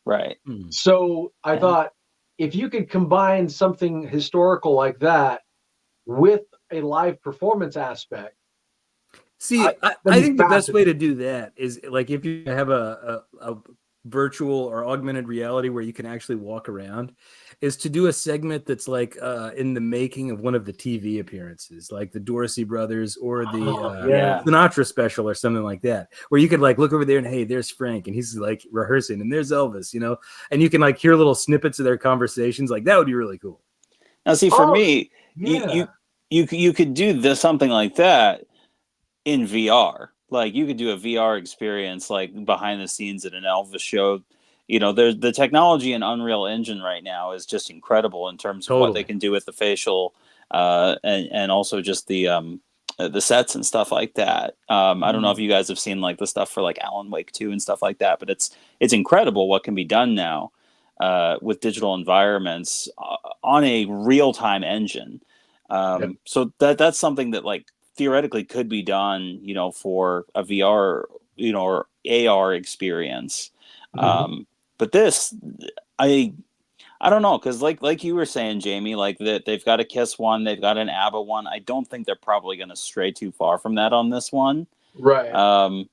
Right. So I thought if you could combine something historical like that with a live performance aspect. See, I think the best way to do that is like if you have a virtual or augmented reality where you can actually walk around, is to do a segment that's like in the making of one of the TV appearances, like the Dorsey Brothers or the Sinatra special or something like that, where you could like look over there and, hey, there's Frank and he's like rehearsing, and there's Elvis, and you can like hear little snippets of their conversations. Like that would be really cool. Now, see, for me, you could do something like that in VR. Like you could do a VR experience, like behind the scenes at an Elvis show. There's the technology in Unreal Engine right now is just incredible in terms of what they can do with the facial, and also just the sets and stuff like that. I don't know if you guys have seen like the stuff for like Alan Wake 2 and stuff like that, but it's incredible what can be done now with digital environments on a real-time engine. So that's something that like theoretically could be done, for a VR, or AR experience. But this, I don't know, because like you were saying, Jamie, like that they've got a Kiss one, they've got an ABBA one. I don't think they're probably going to stray too far from that on this one. Right. I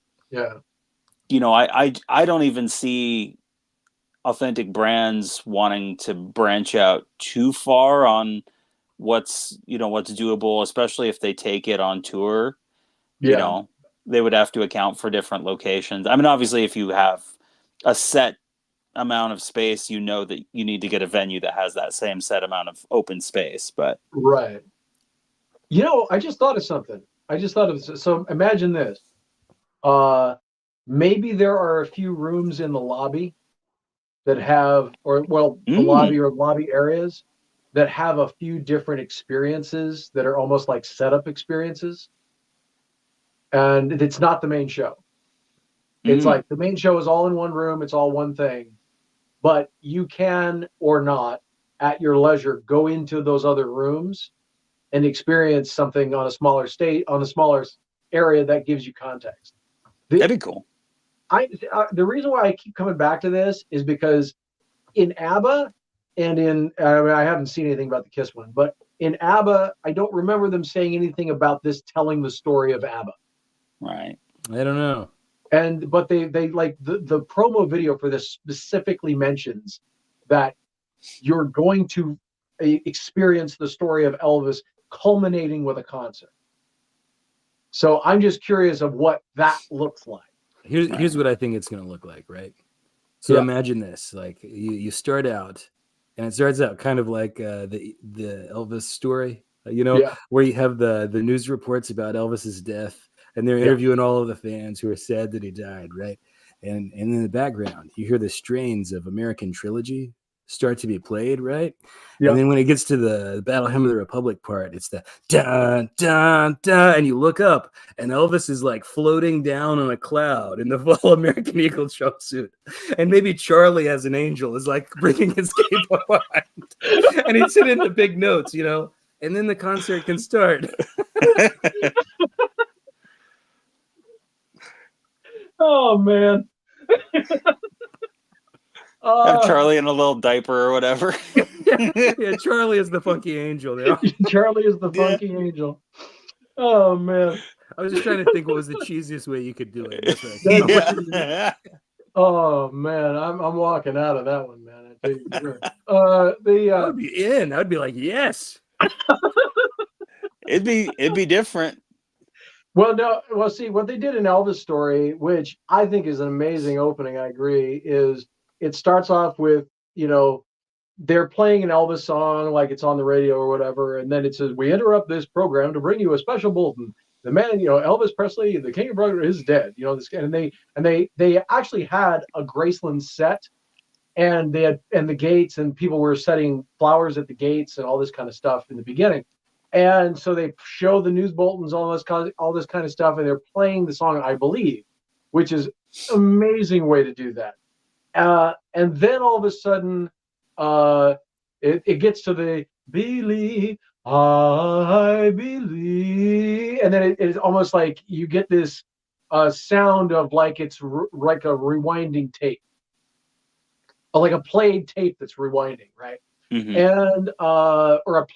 don't even see Authentic Brands wanting to branch out too far on what's doable, especially if they take it on tour. They would have to account for different locations. I mean, obviously if you have a set amount of space, you know that you need to get a venue that has that same set amount of open space. But right. You know, I just thought of something. So imagine this. Maybe there are a few rooms in the lobby that have, the lobby or lobby areas that have a few different experiences that are almost like setup experiences. And it's not the main show. It's like the main show is all in one room. It's all one thing, but you can or not at your leisure go into those other rooms and experience something on a smaller area that gives you context. That'd be cool. The reason why I keep coming back to this is because in ABBA and I haven't seen anything about the Kiss one, but in ABBA, I don't remember them saying anything about this telling the story of ABBA. Right. I don't know. But they like the promo video for this specifically mentions that you're going to experience the story of Elvis culminating with a concert. So I'm just curious of what that looks like. Here's what I think it's going to look like, right? So imagine this: like you start out, and it starts out kind of like the Elvis story, where you have the news reports about Elvis's death, and they're interviewing all of the fans who are sad that he died, right? And in the background, you hear the strains of American Trilogy start to be played, right? Yep. And then when it gets to the Battle Hymn of the Republic part, it's the dun dun dun, and you look up, and Elvis is like floating down on a cloud in the full American Eagle jumpsuit, and maybe Charlie as an angel is like bringing his cape behind, and he's hitting the big notes, and then the concert can start. Oh man. Have Charlie in a little diaper or whatever. Yeah, Charlie is the funky angel there. Charlie is the funky angel. Oh man. I was just trying to think what was the cheesiest way you could do it. That's Oh man, I'm walking out of that one, man. I tell you sure. I would be in. I would be like, yes. It'd be different. Well, see, what they did in Elvis Story, which I think is an amazing opening, I agree, is it starts off with, they're playing an Elvis song like it's on the radio or whatever, and then it says, "We interrupt this program to bring you a special bulletin. The man, Elvis Presley, the King of Rock, is dead." And they actually had a Graceland set, and the gates, and people were setting flowers at the gates and all this kind of stuff in the beginning. And so they show the news bulletins, all this kind of stuff, and they're playing the song "I Believe," which is an amazing way to do that. And then all of a sudden, it gets to the "Believe, I believe," and then it's almost like you get this sound of like it's like a rewinding tape, like a played tape that's rewinding, right? Mm-hmm. And or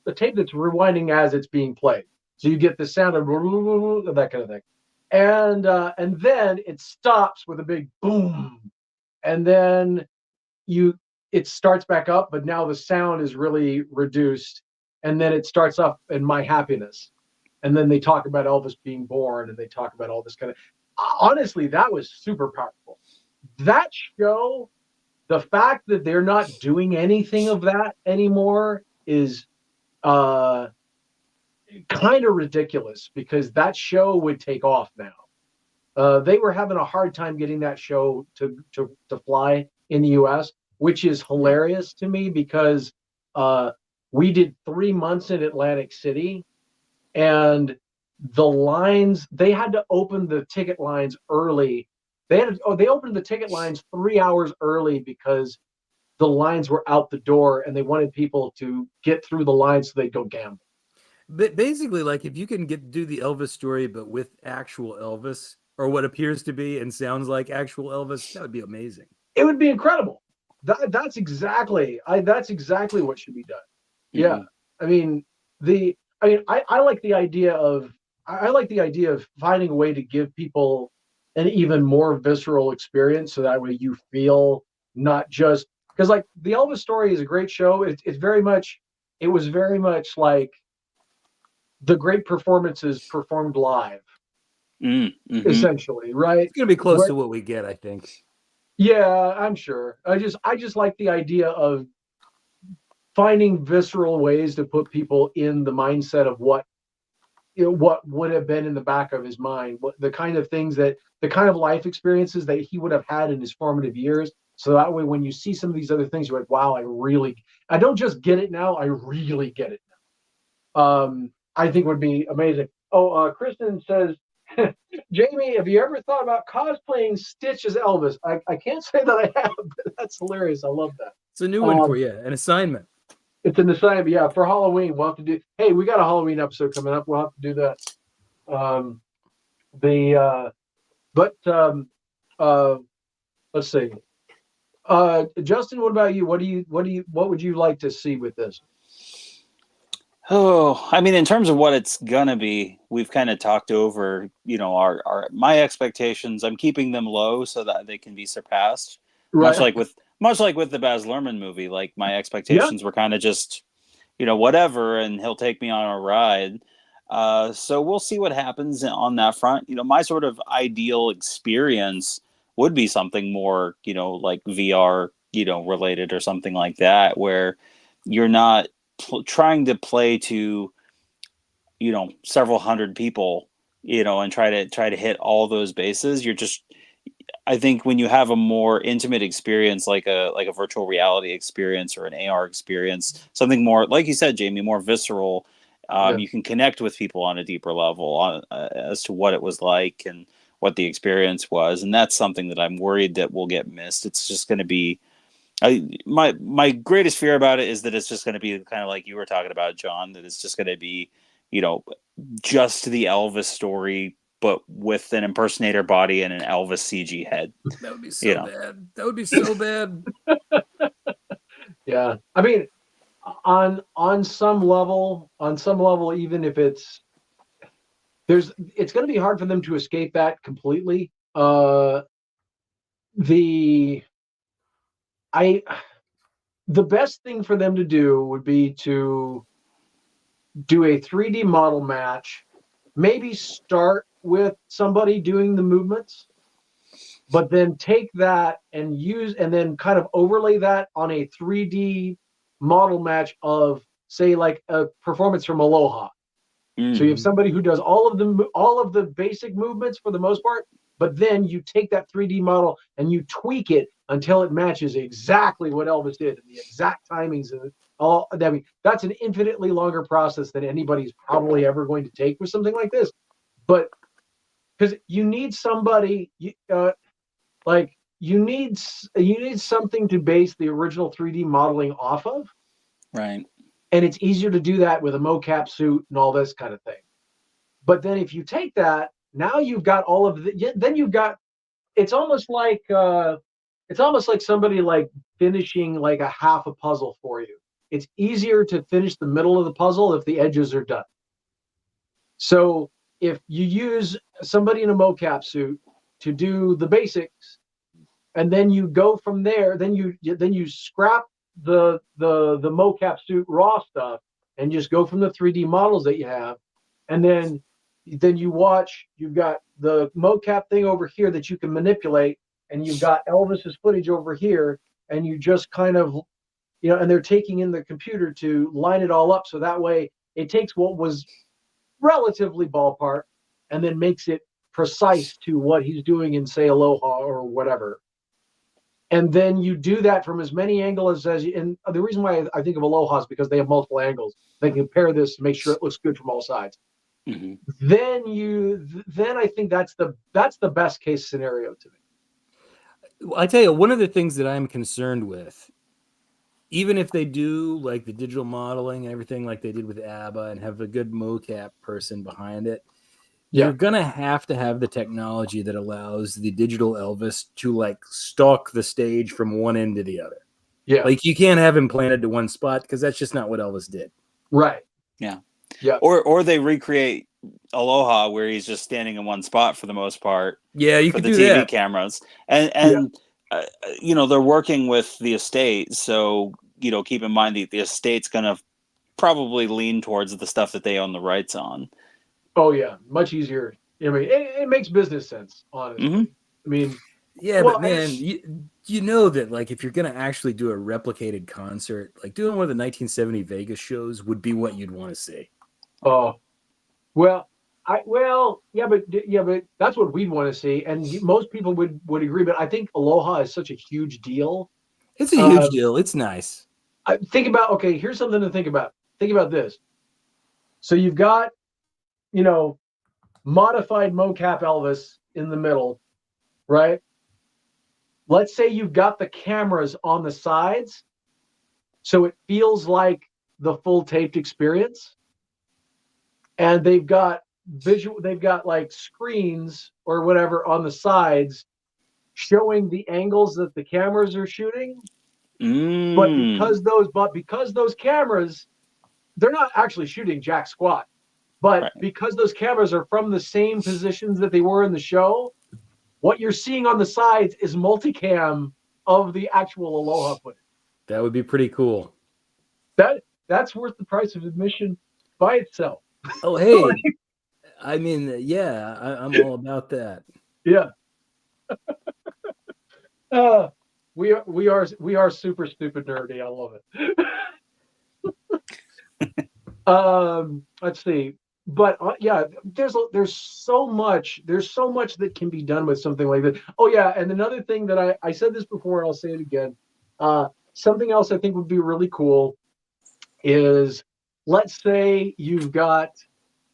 a tape that's rewinding as it's being played. So you get the sound of that kind of thing. And then it stops with a big boom. And then it starts back up, but now the sound is really reduced. And then it starts up in "My Happiness." And then they talk about Elvis being born, and they talk about all this kind of, honestly, that was super powerful. That show, the fact that they're not doing anything of that anymore is kind of ridiculous, because that show would take off now. They were having a hard time getting that show to fly in the US, which is hilarious to me, because we did 3 months in Atlantic City, and the lines, they had to open the ticket lines early. They opened the ticket lines 3 hours early because the lines were out the door, and they wanted people to get through the lines so they'd go gamble. But basically, like, if you can do the Elvis Story, but with actual Elvis, or what appears to be and sounds like actual Elvis, that would be amazing. It would be incredible. That's exactly what should be done. Mm-hmm. Yeah. I mean, I like the idea of finding a way to give people an even more visceral experience, so that way you feel not just, because like the Elvis Story is a great show. It was very much like the great performances performed live, essentially, right? It's gonna be close to what we get, I think. Yeah, I'm sure. I just like the idea of finding visceral ways to put people in the mindset of what what would have been in the back of his mind, what the kind of things that the kind of life experiences that he would have had in his formative years. So that way, when you see some of these other things, you're like, wow, I don't just get it now, I really get it now. I think would be amazing. Oh, Kristen says, Jamie, have you ever thought about cosplaying Stitch as Elvis? I can't say that I have, but that's hilarious. I love that. It's a new one for you, an assignment. It's in the same, yeah. For Halloween, we'll have to do. Hey, we got a Halloween episode coming up. We'll have to do that. Let's see. Justin, what about you? What would you like to see with this? Oh, I mean, in terms of what it's gonna be, we've kind of talked over, our my expectations. I'm keeping them low so that they can be surpassed. Right. Much like with the Baz Luhrmann movie, like my expectations were kind of just, whatever, and he'll take me on a ride. So we'll see what happens on that front. My sort of ideal experience would be something more, like VR, related or something like that, where you're not trying to play to several hundred people and try to hit all those bases. I think when you have a more intimate experience, like a virtual reality experience or an AR experience, something more, like you said, Jamie, more visceral, you can connect with people on a deeper level as to what it was like and what the experience was. And that's something that I'm worried that will get missed. It's just going to be, my greatest fear about it is that it's just going to be kind of like you were talking about, John, that it's just going to be, just the Elvis story, but with an impersonator body and an Elvis CG head. That would be so bad. That would be so bad. Yeah. I mean, on some level, even if it's going to be hard for them to escape that completely. The best thing for them to do would be to do a 3D model match, maybe start with somebody doing the movements, but then take that and then kind of overlay that on a 3D model match of, say, like a performance from Aloha. Mm-hmm. So you have somebody who does all of the basic movements for the most part, but then you take that 3D model and you tweak it until it matches exactly what Elvis did and the exact timings of it. I mean, that's an infinitely longer process than anybody's probably ever going to take with something like this. But because you need somebody, you need something to base the original 3D modeling off of, right? And it's easier to do that with a mocap suit and all this kind of thing. But then if you take that, now you've got all of then you've got, it's almost like somebody like finishing like a half a puzzle for you. It's easier to finish the middle of the puzzle if the edges are done. So if you use somebody in a mocap suit to do the basics, and then you go from there, then you scrap the mocap suit raw stuff and just go from the 3D models that you have, and then you watch. You've got the mocap thing over here that you can manipulate, and you've got Elvis's footage over here, and you just kind of, and they're taking in the computer to line it all up, so that way it takes what was relatively ballpark and then makes it precise to what he's doing in, say, Aloha or whatever. And then you do that from as many angles as you, and the reason why I think of Aloha is because they have multiple angles. They can compare this to make sure it looks good from all sides. Mm-hmm. Then I think that's the best case scenario to me. I tell you, one of the things that I'm concerned with, even if they do like the digital modeling and everything like they did with ABBA and have a good mocap person behind it, you're going to have the technology that allows the digital Elvis to like stalk the stage from one end to the other. Yeah. Like you can't have him planted to one spot because that's just not what Elvis did. Right. Yeah. Yeah. Or they recreate Aloha where he's just standing in one spot for the most part. Yeah, you could do the TV that. cameras. And they're working with the estate, so keep in mind the estate's going to probably lean towards the stuff that they own the rights on. Oh yeah, much easier. I mean, it makes business sense, honestly. Mm-hmm. I mean, yeah, but man, you know that like if you're going to actually do a replicated concert, like doing one of the 1970 Vegas shows would be what you'd want to see. Oh, well, yeah, but that's what we'd want to see, and most people would agree. But I think Aloha is such a huge deal. It's a huge deal. It's nice. Think about, okay, here's something to think about. Think about this. So you've got, you know, modified mocap Elvis in the middle, right? Let's say you've got the cameras on the sides, so it feels like the full taped experience. And they've got like screens or whatever on the sides showing the angles that the cameras are shooting. But because those cameras, they're not actually shooting jack squat. But because those cameras are from the same positions that they were in the show, what you're seeing on the sides is multicam of the actual Aloha footage. That would be pretty cool. That's worth the price of admission by itself. Oh, hey. I mean, yeah, I'm all about that. Yeah. We are super stupid nerdy. I love it. Let's see. But yeah, there's so much that can be done with something like that. Oh yeah, and another thing that I said this before, and I'll say it again. Something else I think would be really cool is, let's say you've got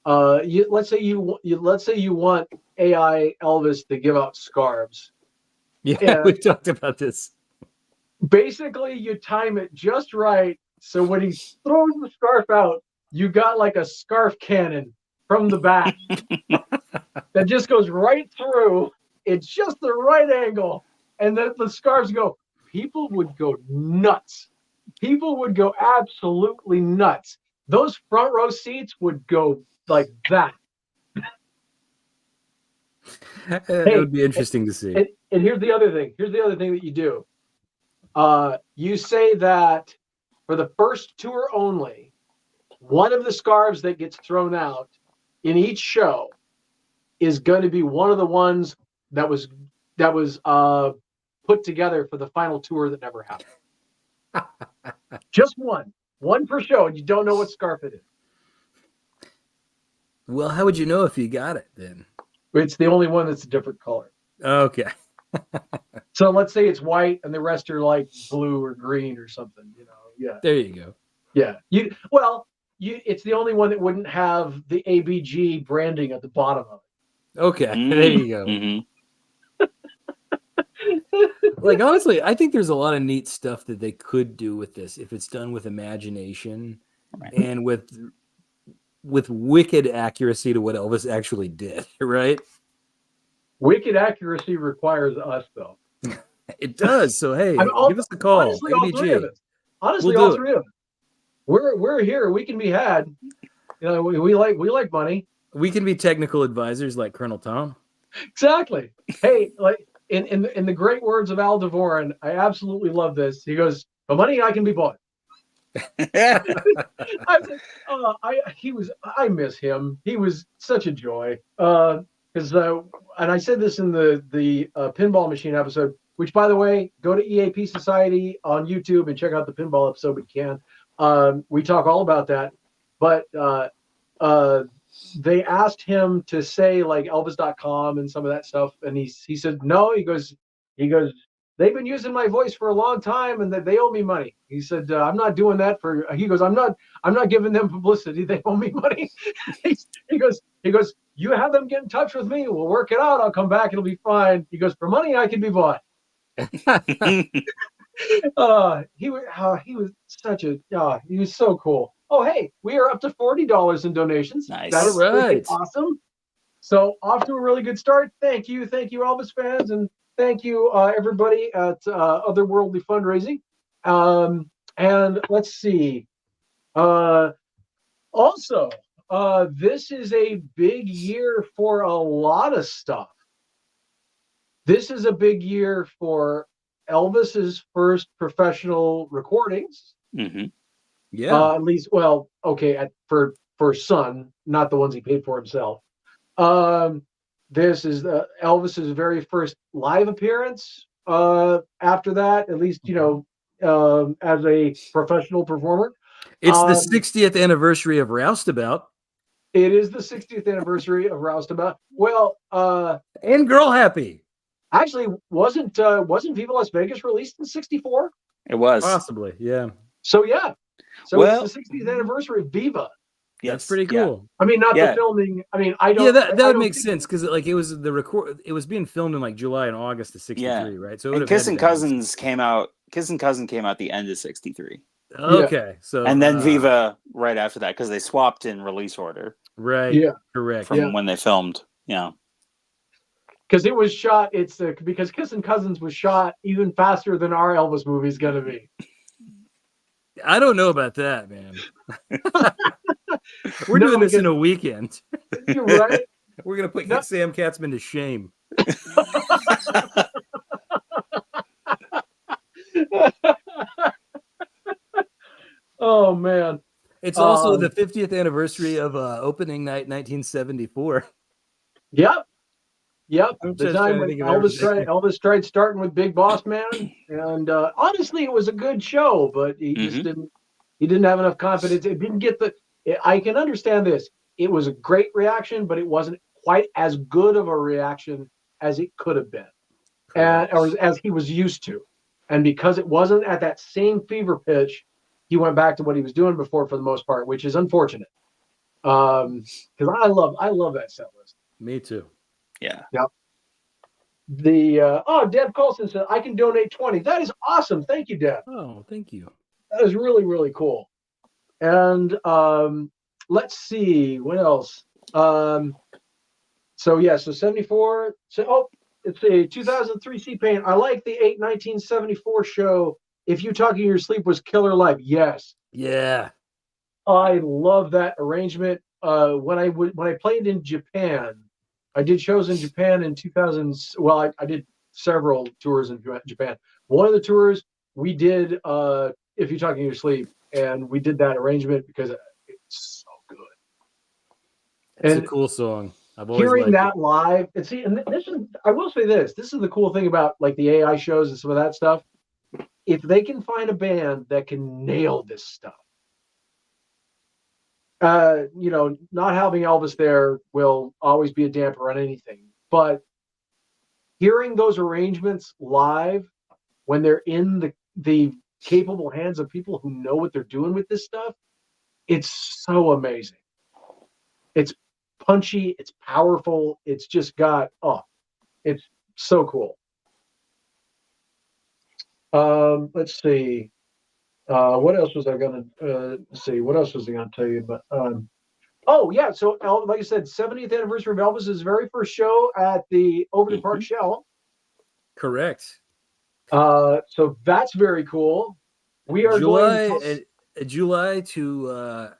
let's say you want AI Elvis to give out scarves. Yeah, we've talked about this. Basically, you time it just right so when he throws the scarf out, you got like a scarf cannon from the back that just goes right through. It's just the right angle, and then the scarves go. People would go nuts. People would go absolutely nuts. Those front row seats would go like that. It would be interesting to see. And here's the other thing. Here's the other thing that you do. You say that for the first tour only, one of the scarves that gets thrown out in each show is going to be one of the ones that was put together for the final tour that never happened. Just one per show, and you don't know what scarf it is. Well, how would you know if you got it then? It's the only one that's a different color. Okay. So let's say it's white and the rest are like blue or green or something, you know. Yeah. There you go. Yeah. It's the only one that wouldn't have the ABG branding at the bottom of it. Okay. There you go. Mm-hmm. Like, honestly, I think there's a lot of neat stuff that they could do with this if it's done with imagination and with wicked accuracy to what Elvis actually did, right? Wicked accuracy requires us, though. It does. So, hey, give us a call. Honestly, all three of us. Honestly, all three of us. We're here. We can be had. You know, we like money. We can be technical advisors like Colonel Tom. Exactly. Hey, like in the great words of Al Dvorin, I absolutely love this. He goes, "For money, I can be bought." I miss him. He was such a joy. Because and I said this in the pinball machine episode, which, by the way, go to EAP Society on YouTube and check out the pinball episode. We can. We talk all about that. But they asked him to say like Elvis.com and some of that stuff, and he said no. He goes. They've been using my voice for a long time, and that they owe me money. He said, "I'm not doing that for." He goes, "I'm not giving them publicity. They owe me money." He goes. "You have them get in touch with me. We'll work it out. I'll come back. It'll be fine." He goes, "For money, I can be bought." He was such a. He was so cool. Oh, hey, we are up to $40 in donations. Nice. That's right. Awesome. So off to a really good start. Thank you, Elvis fans, and thank you, everybody at Otherworldly Fundraising. And let's see. Also, this is a big year for a lot of stuff. This is a big year for Elvis's first professional recordings. Mm-hmm. Yeah. At least, well, okay, for Sun, not the ones he paid for himself. This is Elvis's very first live appearance after that, at least, as a professional performer. It's the Um, 60th anniversary of Roustabout it is the 60th anniversary of Roustabout. Well, and Girl Happy. actually, wasn't Viva Las Vegas released in '64? It was. Possibly, yeah. So yeah, so Well, it's the 60th anniversary of Viva. That's yes, pretty yeah. cool. I mean, not Yeah. the filming. I mean, I don't. Yeah, that I would don't make think- sense because like it was the record. It was being filmed in like July and August of '63, Yeah. right? So it And would have Kissing had to been- Cousins came out. Kissing Cousin came out the end of '63, Okay, so and then Viva right after that because they swapped in release order right? Yeah. Correct. from when they filmed. Yeah. because it was shot. It's because Kissing Cousins was shot even faster than our Elvis movie is gonna be. I don't know about that, man. We're No, doing this in because- a weekend. You're right. We're gonna put No. Sam Katzman to shame. Oh man. It's also Um, the 50th anniversary of opening night 1974. Yep. Yep. I'm The just time trying to when think of Elvis tried starting with Big Boss Man, and honestly, it was a good show, but he just didn't. He didn't have enough confidence. It didn't get the. I can understand this. It was a great reaction, but it wasn't quite as good of a reaction as it could have been, or as he was used to. And because it wasn't at that same fever pitch, he went back to what he was doing before for the most part, which is unfortunate. Because I love that set list. Me too. Yeah. Deb Colson said, I can donate 20. That is awesome. Thank you, Deb. Oh, thank you. That is really, really cool. And let's see, what else? So 74. It's a 2003 C-Pain. I like the 1974 show. If You Talking in Your Sleep was Killer Life. Yes. Yeah. I love that arrangement. When I played in Japan, I did shows in Japan in 2000. Well, I did several tours in Japan. One of the tours we did If You're Talking in Your Sleep, and we did that arrangement because it's so good. It's And a cool song. I've always hearing liked that live, and see, and this is, I will say this is the cool thing about like the AI shows and some of that stuff. If they can find a band that can nail this stuff, not having Elvis there will always be a damper on anything. But hearing those arrangements live when they're in the capable hands of people who know what they're doing with this stuff, it's so amazing. It's punchy, it's powerful, it's just got it's so cool. Let's see. What else was I gonna see? What else was I gonna tell you about? So like I said, 70th anniversary of Elvis's very first show at the Overton Park Shell. Correct. So that's very cool. We are July to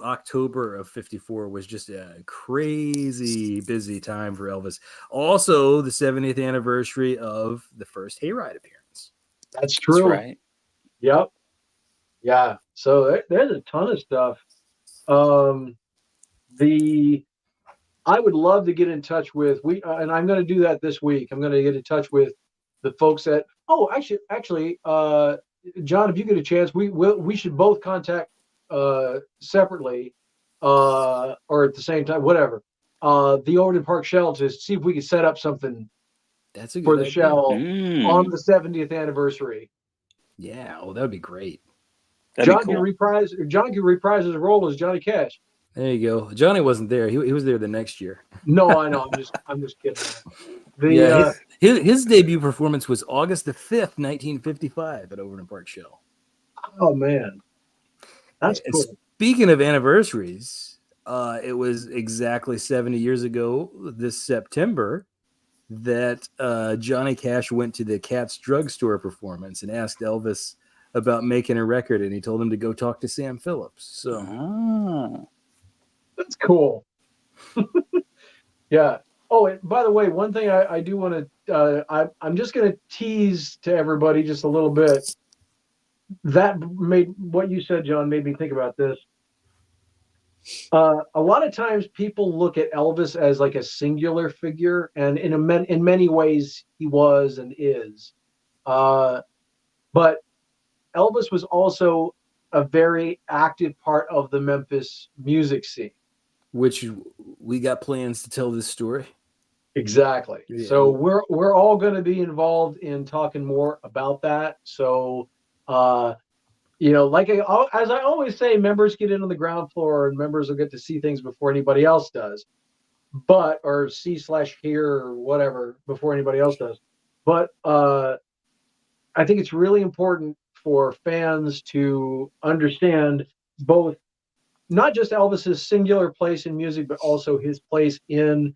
October of '54 was just a crazy busy time for Elvis. Also, the 70th anniversary of the first Hayride appearance. That's true. That's right. Yep. Yeah. So there's a ton of stuff. I would love to get in touch with and I'm going to do that this week. I'm going to get in touch with the folks at. Actually, John, if you get a chance, we should both contact separately or at the same time, whatever. The Overton Park Shell to see if we can set up something. That's a good for the idea. Shell on the 70th anniversary. Yeah, that would be great. John can reprise his role as Johnny Cash. There you go. Johnny wasn't there. He was there the next year. No, I know. I'm just kidding. His debut performance was August the 5th, 1955 at Overton Park Shell. Oh man, that's cool. Speaking of anniversaries, it was exactly 70 years ago this September that Johnny Cash went to the Cat's Drugstore performance and asked Elvis about making a record, and he told him to go talk to Sam Phillips. So that's cool. Yeah. Oh, and by the way, one thing I do want to I'm just going to tease to everybody just a little bit. That made what you said, John, made me think about this. A lot of times people look at Elvis as like a singular figure, and in many ways he was and is. But Elvis was also a very active part of the Memphis music scene. Which we got plans to tell this story. Exactly. Yeah. So we're all going to be involved in talking more about that. So, like as I always say, members get in on the ground floor, and members will get to see things before anybody else does. Or see/hear or whatever before anybody else does. But I think it's really important for fans to understand both, not just Elvis's singular place in music, but also his place in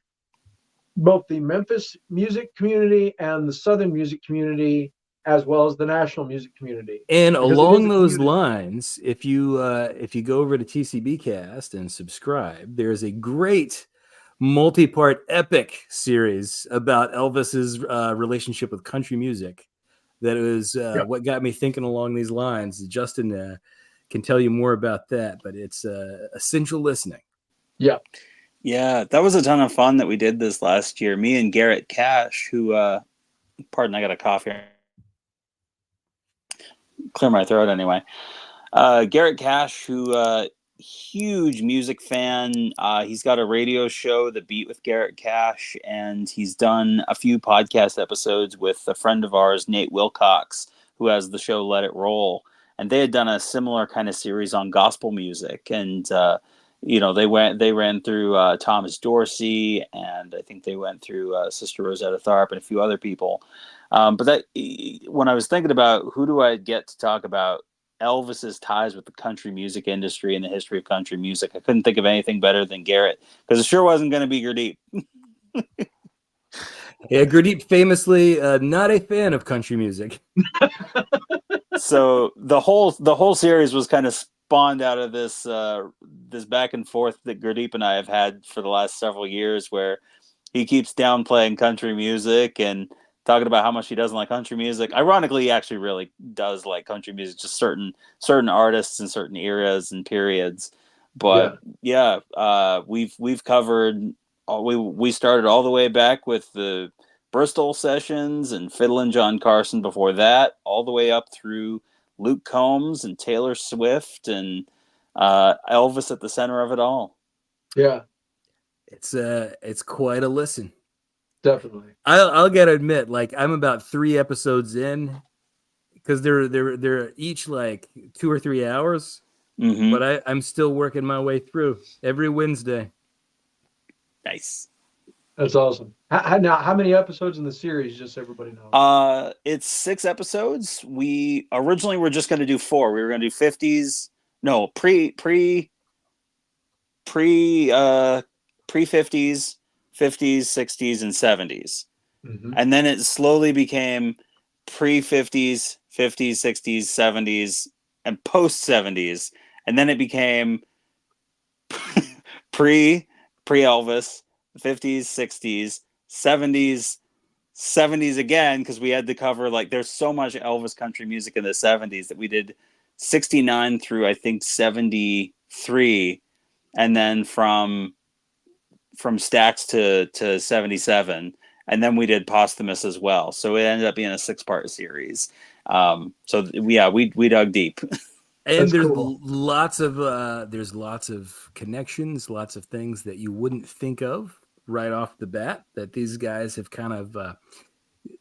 both the Memphis music community and the Southern music community, as well as the national music community. And Because along those lines, if you go over to TCB Cast and subscribe, there's a great multi-part epic series about Elvis's relationship with country music. That was what got me thinking along these lines. Justin can tell you more about that, but it's essential listening. Yeah. Yeah, that was a ton of fun that we did this last year. Me and Garrett Cash, who, pardon, I got a cough here. Clear my throat anyway. Garrett Cash, who, huge music fan. He's got a radio show, The Beat with Garrett Cash, and he's done a few podcast episodes with a friend of ours, Nate Wilcox, who has the show Let It Roll. And they had done a similar kind of series on gospel music. And, they ran through Thomas Dorsey, and I think they went through Sister Rosetta Tharpe and a few other people. But when I was thinking about who do I get to talk about Elvis's ties with the country music industry and the history of country music, I couldn't think of anything better than Garrett, because it sure wasn't going to be Gurdeep. Yeah, Gurdeep famously not a fan of country music. So the whole series was kind of spawned out of this this back and forth that Gurdeep and I have had for the last several years, where he keeps downplaying country music and talking about how much he doesn't like country music. Ironically, he actually really does like country music, just certain artists in certain eras and periods. But we've covered. We started all the way back with the Bristol sessions and Fiddlin' John Carson before that, all the way up through Luke Combs and Taylor Swift and Elvis at the center of it all. Yeah, it's quite a listen. Definitely. I'll gotta admit, like, I'm about 3 episodes in, because they're each like 2 or 3 hours, but I'm still working my way through every Wednesday. Nice. That's awesome. How many episodes in the series, just so everybody knows? It's 6 episodes. We originally were just going to do 4. We were going to do 50s. No, pre 50s, 50s, 60s, and 70s. Mm-hmm. And then it slowly became pre-50s, 50s, 60s, 70s, and post-70s. And then it became pre-Elvis, 50s, 60s, 70s, 70s again, because we had to cover, like, there's so much Elvis country music in the 70s that we did 69 through, I think, 73, and then from Stax to 77, and then we did Posthumous as well. So it ended up being a 6-part series. We dug deep. And That's there's cool. lots of connections, lots of things that you wouldn't think of right off the bat that these guys have kind of,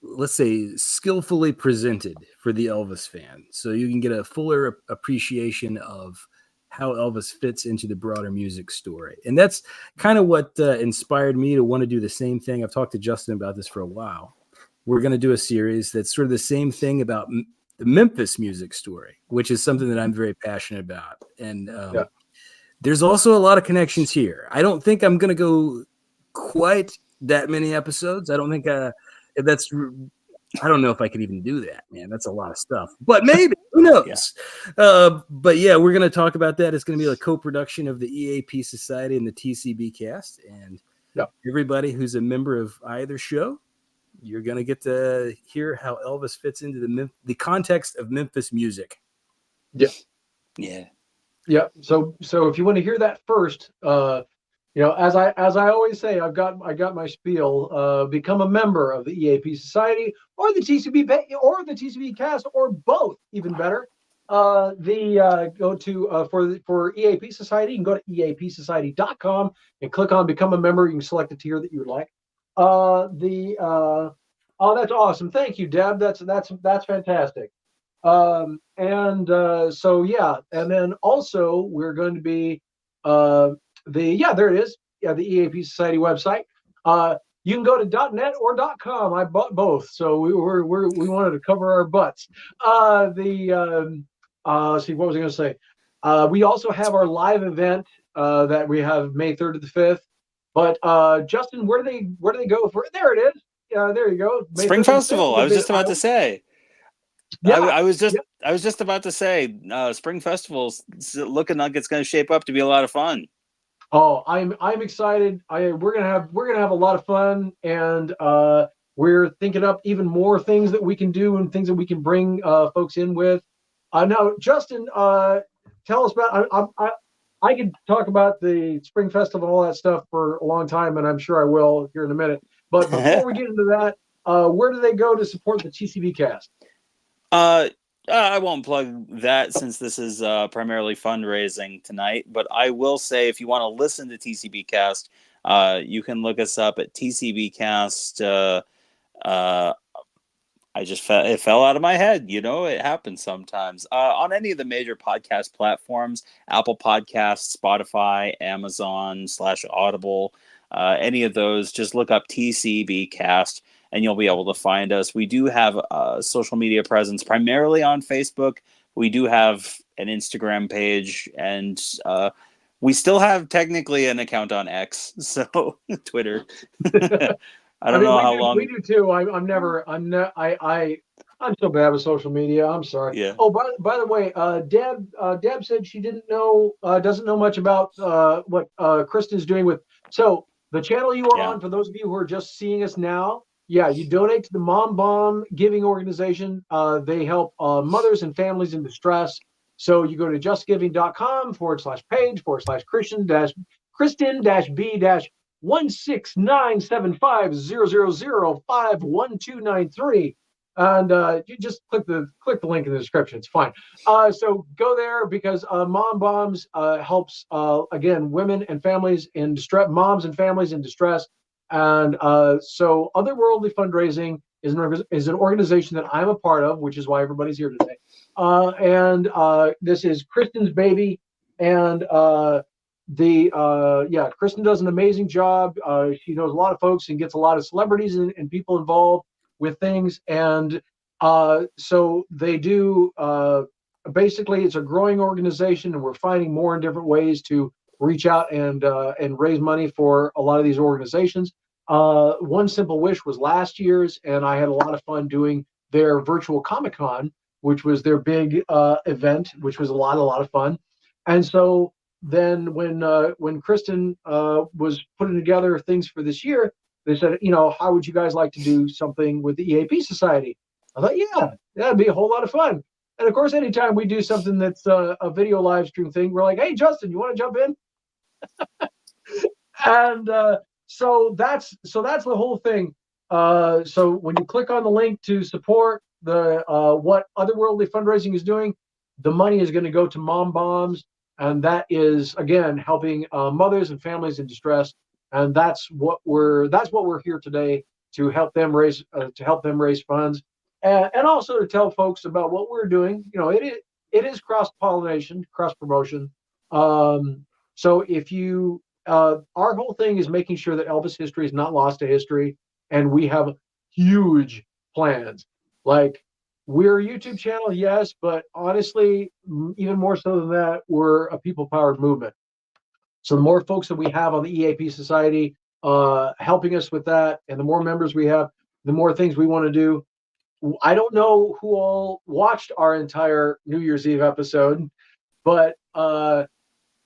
let's say, skillfully presented for the Elvis fan. So you can get a fuller appreciation of how Elvis fits into the broader music story. And that's kind of what inspired me to want to do the same thing. I've talked to Justin about this for a while. We're going to do a series that's sort of the same thing about the Memphis music story, which is something that I'm very passionate about. And there's also a lot of connections here. I don't think I'm going to go quite that many episodes. I don't think I don't know if I could even do that, man. That's a lot of stuff, but maybe, who knows? But yeah, we're going to talk about that. It's going to be a co-production of the EAP Society and the TCB Cast. And everybody who's a member of either show, you're going to get to hear how Elvis fits into the context of Memphis music. Yeah. So if you want to hear that first, as I always say, I got my spiel. Become a member of the EAP Society or the or the TCB Cast or both, even better. Go to for EAP Society, you can go to eapsociety.com and click on become a member. You can select the tier that you would like. Oh, that's awesome. Thank you, Deb. That's fantastic. So yeah, and then also we're going to be there it is. Yeah, the EAP Society website. You can go to .net or .com. I bought both, so we wanted to cover our butts. Let's see, what was I going to say? We also have our live event that we have May 3rd to the 5th. But Justin, where do they go for it? There it is. Yeah, there you go. May Spring 3rd to the 5th. Festival. I was just about to say. Yeah, I was just about to say, Spring Festival's looking like it's going to shape up to be a lot of fun. Oh, I'm excited. We're gonna have a lot of fun, and we're thinking up even more things that we can do and things that we can bring folks in with. Now, Justin, tell us about. I could talk about the Spring Festival and all that stuff for a long time, and I'm sure I will here in a minute. But before we get into that, where do they go to support the TCB Cast? I won't plug that since this is primarily fundraising tonight, but I will say if you want to listen to TCB Cast, you can look us up at TCB Cast. It fell out of my head. It happens sometimes. On any of the major podcast platforms, Apple Podcasts, Spotify, Amazon /Audible, any of those, just look up TCB Cast and you'll be able to find us. We do have a social media presence primarily on Facebook. We do have an Instagram page, and we still have technically an account on X, so Twitter. I don't know how long. We do too. I'm so bad with social media. I'm sorry. Yeah. Oh, by the way, Deb said she doesn't know much about what Kristen's doing with. So the channel you are on, for those of you who are just seeing us now, you donate to the Mom Bomb Giving Organization. They help mothers and families in distress. So you go to justgiving.com/page/Kristen-B- 1697500051293, and you just click the link in the description. It's fine. So go there because Mom Bombs helps again women and families in distress, moms and families in distress, and so Otherworldly Fundraising is an organization that I'm a part of, which is why everybody's here today. And this is Kristen's baby, and Kristen does an amazing job. She knows a lot of folks and gets a lot of celebrities and people involved with things, and so they do. Basically, it's a growing organization, and we're finding more and different ways to reach out and raise money for a lot of these organizations. One Simple Wish was last year's, and I had a lot of fun doing their virtual Comic-Con, which was their big event, which was a lot of fun. And so then when Kristen was putting together things for this year, they said, how would you guys like to do something with the EAP Society? I thought, that'd be a whole lot of fun. And of course, anytime we do something that's a video live stream thing, we're like, hey, Justin, you want to jump in? And so that's the whole thing. So when you click on the link to support the what Otherworldly Fundraising is doing, the money is going to go to Mom Bombs. And that is again helping mothers and families in distress, and that's what we're here today to help them raise funds, and also to tell folks about what we're doing. It is cross pollination, cross promotion. So if you our whole thing is making sure that Elvis history is not lost to history, and we have huge plans like. We're a YouTube channel, yes, but honestly, even more so than that, we're a people-powered movement. So the more folks that we have on the EAP Society helping us with that, and the more members we have, the more things we want to do. I don't know who all watched our entire New Year's Eve episode, but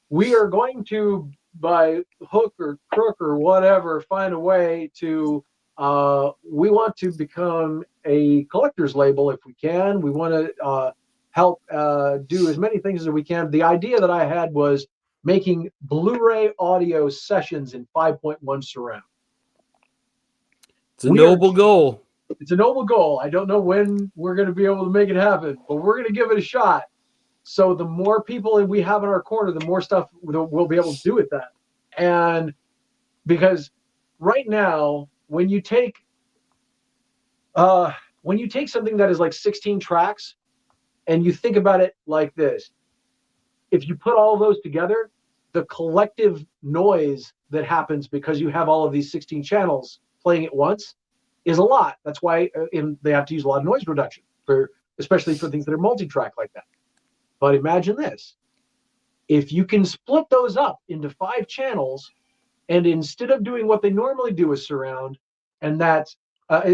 we are going to, by hook or crook or whatever, find a way to we want to become a collector's label if we can. We want to help do as many things as we can. The idea that I had was making Blu-ray audio sessions in 5.1 surround. It's a noble goal. It's a noble goal. I don't know when we're going to be able to make it happen, but we're going to give it a shot. So the more people we have in our corner, the more stuff we'll be able to do with that. And because right now, when you take something that is like 16 tracks and you think about it like this, if you put all of those together, the collective noise that happens because you have all of these 16 channels playing at once is a lot. That's why they have to use a lot of noise reduction, especially for things that are multi-track like that. But imagine this. If you can split those up into 5 channels, and instead of doing what they normally do with surround, and that's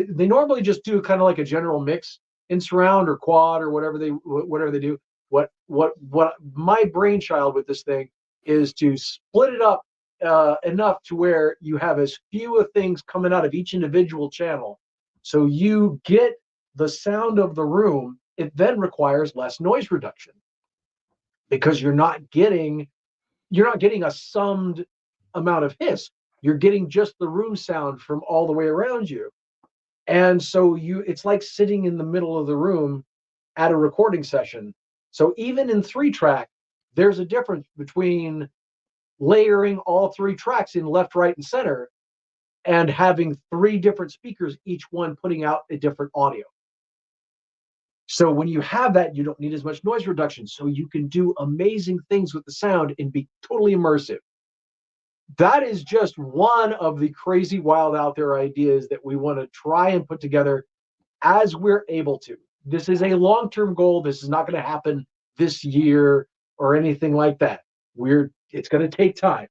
they normally just do kind of like a general mix in surround or quad or whatever they do. What my brainchild with this thing is to split it up enough to where you have as few of things coming out of each individual channel, so you get the sound of the room. It then requires less noise reduction because you're not getting a summed amount of hiss. You're getting just the room sound from all the way around you. And so it's like sitting in the middle of the room at a recording session. So even in 3-track, there's a difference between layering all 3 tracks in left, right, and center and having 3 different speakers, each one putting out a different audio. So when you have that, you don't need as much noise reduction. So you can do amazing things with the sound and be totally immersive. That is just one of the crazy, wild out there ideas that we want to try and put together as we're able to. This is a long-term goal. This is not going to happen this year or anything like that. It's going to take time.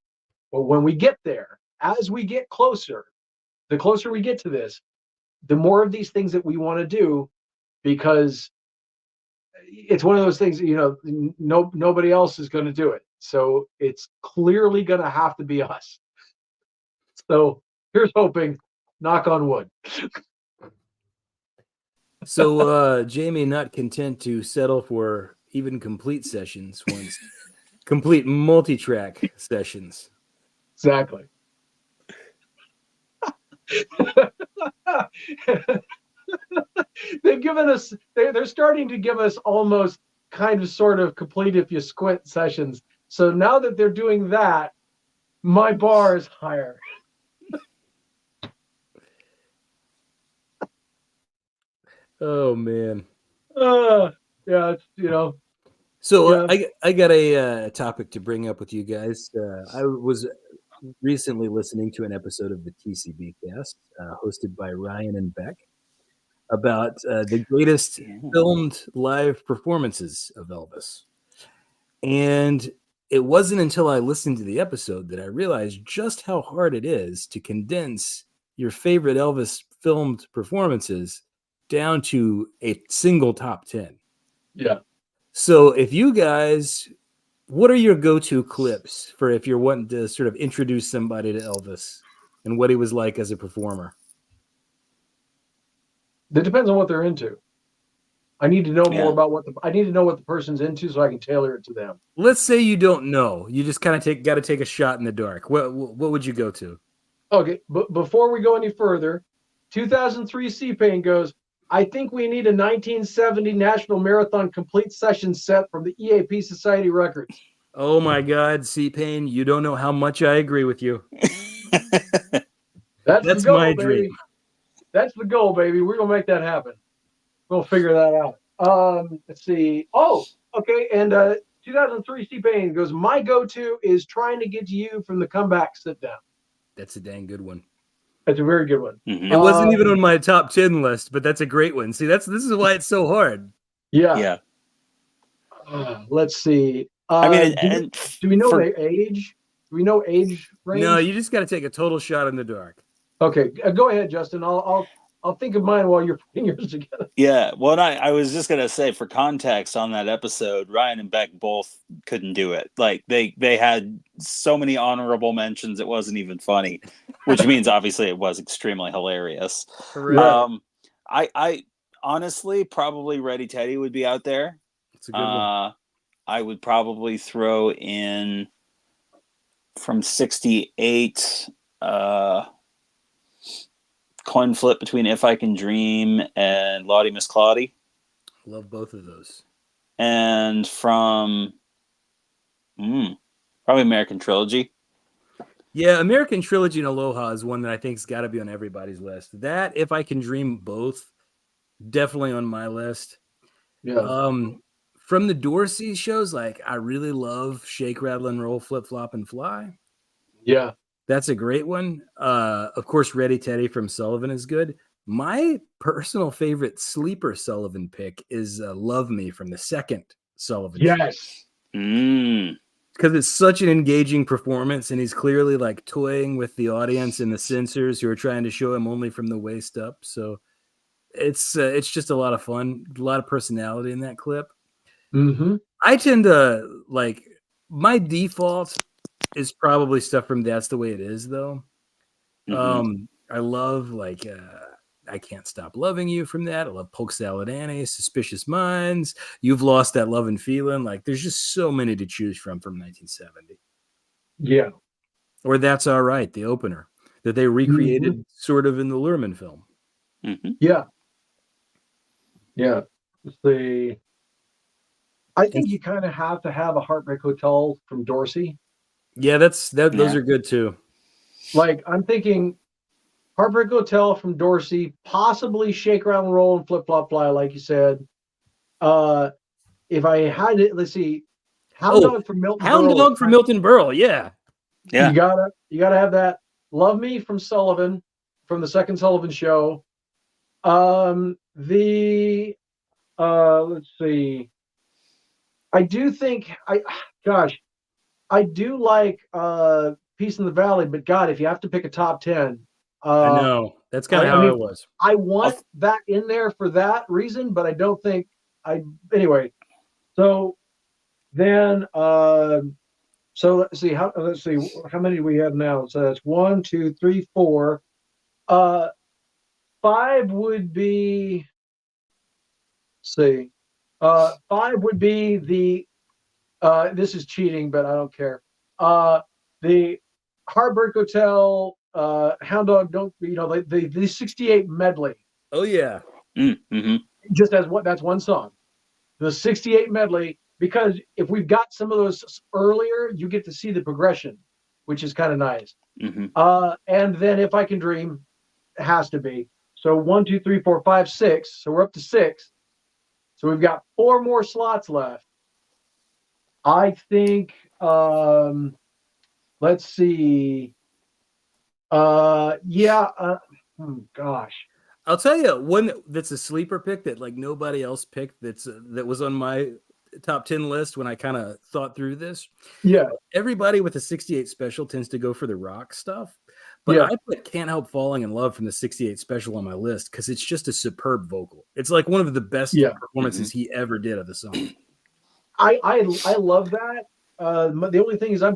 But when we get there, as we get closer, the closer we get to this, the more of these things that we want to do, because it's one of those things, nobody else is going to do it. So it's clearly going to have to be us. So here's hoping, knock on wood. So Jamie, not content to settle for even complete sessions, wants complete multi-track sessions. Exactly. They're starting to give us almost kind of sort of complete if you squint sessions. So now that they're doing that, my bar is higher. Oh man. Yeah, So yeah. I got a topic to bring up with you guys. I was recently listening to an episode of the TCB cast hosted by Ryan and Beck about the greatest filmed live performances of Elvis. And it wasn't until I listened to the episode that I realized just how hard it is to condense your favorite Elvis filmed performances down to a single top 10. Yeah. So if you guys, what are your go-to clips for if you're wanting to sort of introduce somebody to Elvis and what he was like as a performer? It depends on what they're into. I need to know more about what the person's into so I can tailor it to them. Let's say you don't know. You just kind of got to take a shot in the dark. What would you go to? Okay, but before we go any further, 2003 C-Pain goes, I think we need a 1970 National Marathon complete session set from the EAP Society Records. Oh my God, C-Pain, you don't know how much I agree with you. That's the goal, my baby. dream. That's the goal, baby. We're going to make that happen. We'll figure that out. Let's see. Oh, okay. And 2003 C-Pain goes, my go-to is Trying to Get to You from the Comeback Sit Down. That's a dang good one. That's a very good one. Mm-hmm. It wasn't even on my top 10 list, but that's a great one. See, this is why it's so hard. Yeah. Let's see. I mean, do we know age? Do we know age range? No, you just got to take a total shot in the dark. Okay, go ahead, Justin. I'll think of mine while you're putting yours together. Yeah, well, I was just gonna say, for context on that episode, Ryan and Beck both couldn't do it. Like they had so many honorable mentions, it wasn't even funny, which means obviously it was extremely hilarious. Right. I honestly probably Ready Teddy would be out there. It's a good one. I would probably throw in from '68, coin flip between If I Can Dream and Lottie Miss Claudie. Love both of those. And from probably American Trilogy. Yeah, American Trilogy and Aloha is one that I think's got to be on everybody's list. That, If I Can Dream, both definitely on my list. Yeah. From the Dorsey shows, like I really love Shake, Rattle, and Roll, Flip, Flop, and Fly. Yeah. That's a great one. Of course, Ready Teddy from Sullivan is good. My personal favorite sleeper Sullivan pick is Love Me from the second Sullivan show. Yes. Because it's such an engaging performance, and he's clearly like toying with the audience and the censors who are trying to show him only from the waist up. So it's just a lot of fun, a lot of personality in that clip. Mm-hmm. I tend to like, my default is probably stuff from That's the Way It Is, though. I love like I Can't Stop Loving You from that. I love Polk Salad Annie, Suspicious Minds, You've Lost That Love and Feeling. Like there's just so many to choose from 1970. Yeah. Or That's All Right, the opener that they recreated sort of in the Luhrmann film. Yeah. Yeah. Let's see. I think you kind of have to have a Heartbreak Hotel from Dorsey. Yeah, those are good too. Like I'm thinking Heartbreak Hotel from Dorsey, possibly Shake, Rattle, and Roll, and Flip, Flop, Fly, like you said. If I had it, let's see, Hound Dog from Milton Berle. Dog from Milton Berle, yeah. You gotta have that. Love Me from Sullivan, from the second Sullivan show. Let's see. I do think I do like Peace in the Valley, but God, if you have to pick a top 10, I know that's kind of how it was. I want that in there for that reason, but I don't think anyway. So then, so let's see how many do we have now? So that's 1, 2, 3, 4. 5 would be. Let's see. 5 would be the. This is cheating, but I don't care. The Heartbreak Hotel, Hound Dog, the 68 medley. Oh yeah. Just as that's one song. The 68 medley, because if we've got some of those earlier, you get to see the progression, which is kind of nice. And then If I Can Dream, it has to be. So 1, 2, 3, 4, 5, 6. So we're up to 6. So we've got 4 more slots left. I think, let's see. Gosh. I'll tell you one that's a sleeper pick that like nobody else picked. That was on my top 10 list when I kind of thought through this. Yeah. Everybody with a 68 special tends to go for the rock stuff. But I put Can't Help Falling in Love from the 68 special on my list because it's just a superb vocal. It's like one of the best performances he ever did of the song. I love that. The only thing is I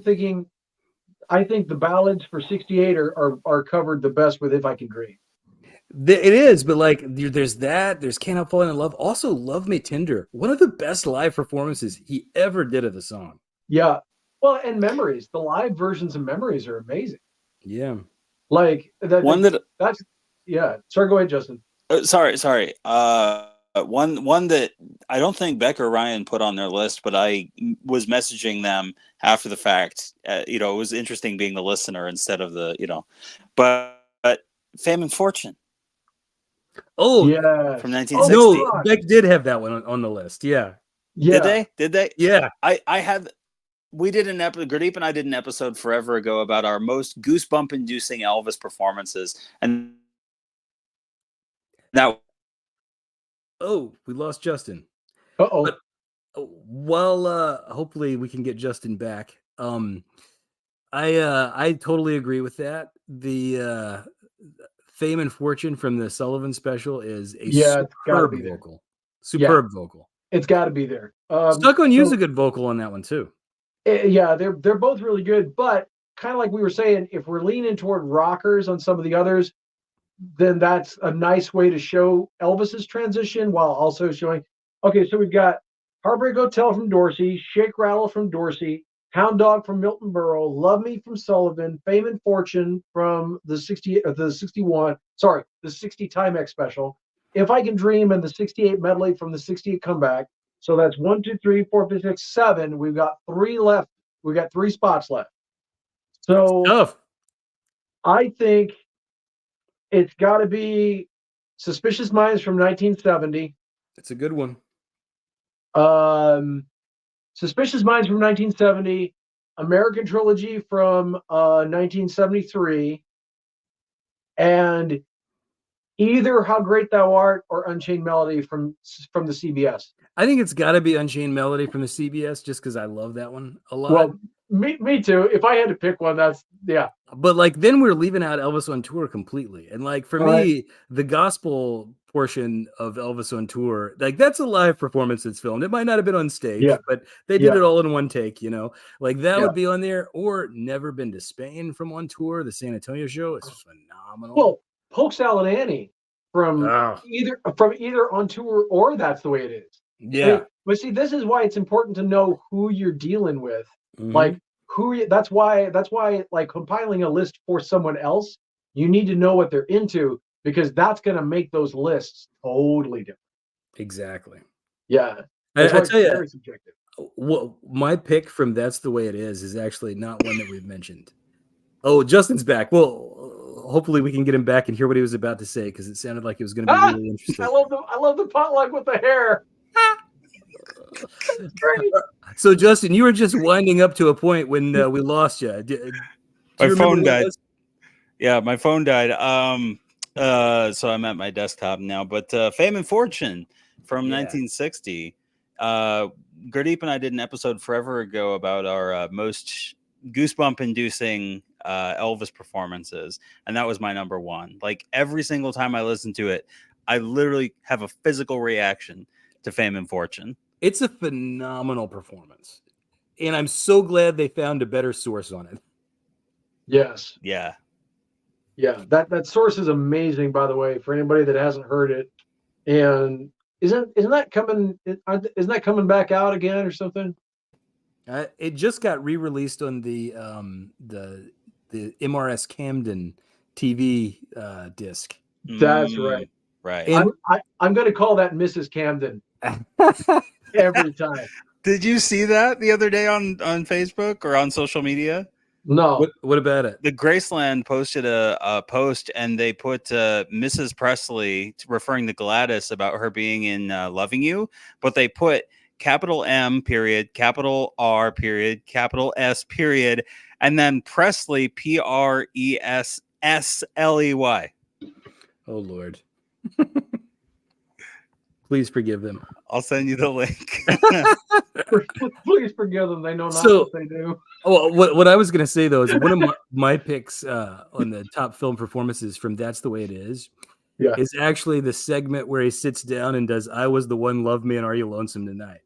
think the ballads for 68 are covered the best with If I Can Dream. It is, but like there's Can't Help Falling in Love. Also, Love Me Tender, one of the best live performances he ever did of the song. Yeah. Well, and Memories, the live versions of Memories are amazing. Yeah. Like that's Sorry, go ahead, Justin. Sorry. One that I don't think Beck or Ryan put on their list, but I was messaging them after the fact. It was interesting being the listener instead of the, but Fame and Fortune. Oh, yeah. From 1960. No, Beck did have that one on the list. Yeah. Did they? Yeah. We did an episode, Gurdeep and I did an episode forever ago about our most goosebump-inducing Elvis performances. And now, we lost Justin. Uh-oh. Well, hopefully we can get Justin back. I totally agree with that. The Fame and Fortune from the Sullivan special is a superb vocal. Superb vocal. It's got to be there. Stuck on You's a good vocal on that one too. Yeah, they're both really good, but kind of like we were saying, if we're leaning toward rockers on some of the others, then that's a nice way to show Elvis's transition while also showing. Okay, so we've got Heartbreak Hotel from Dorsey, Shake Rattle from Dorsey, Hound Dog from Milton Berle, Love Me from Sullivan, Fame and Fortune from the 61, sorry, the 60 Timex special, If I Can Dream, and the 68 medley from the 68 comeback. So that's 1, 2, 3, 4, 5, 6, 7. We've got 3 left. We've got 3 spots left. So Tough. I think it's got to be Suspicious Minds from 1970. It's a good one. Suspicious Minds from 1970, American Trilogy from 1973, and either How Great Thou Art or Unchained Melody from the CBS. I think it's got to be Unchained Melody from the CBS, just because I love that one a lot. Well, me too. If I had to pick one, that's yeah. But like then we're leaving out Elvis on Tour completely, and like for me, the gospel portion of Elvis on Tour, like that's a live performance that's filmed. It might not have been on stage, but they did it all in one take. You know, like that would be on there. Or Never Been to Spain from On Tour, the San Antonio show is phenomenal. Well, Polk Salad Annie from either On Tour or That's the Way It Is. Yeah. But see, this is why it's important to know who you're dealing with. Like that's why like compiling a list for someone else, you need to know what they're into, because that's going to make those lists totally different. Exactly. Yeah. I tell you, very subjective. My pick from That's the Way It Is actually not one that we've mentioned. Oh, Justin's back. Well, hopefully we can get him back and hear what he was about to say, because it sounded like it was going to be really interesting. I love the potluck with the hair. Great. So Justin, you were just winding up to a point when we lost you. My phone died. Yeah, my phone died. So I'm at my desktop now. But Fame and Fortune from 1960. Gurdeep and I did an episode forever ago about our most goosebump-inducing Elvis performances, and that was my number one. Like every single time I listen to it, I literally have a physical reaction to Fame and Fortune. It's a phenomenal performance, and I'm so glad they found a better source on it. Yes. Yeah. Yeah. That source is amazing, by the way, for anybody that hasn't heard it. And isn't that coming back out again or something? It just got re-released on the MRS Camden TV disc. That's right. Right. And I'm going to call that Mrs. Camden every time. Did you see that the other day on Facebook or on social media? No. What about it? The Graceland posted a post, and they put Mrs. Presley, referring to Gladys, about her being in Loving You, but they put capital M period, capital R period, capital S period, and then Presley, Pressley. Oh Lord. Please forgive them. I'll send you the link. Please forgive them. They know not what they do. Oh, what I was going to say, though, is one of my picks on the top film performances from That's the Way It Is is actually the segment where he sits down and does I Was the One, Love Me, and Are You Lonesome Tonight?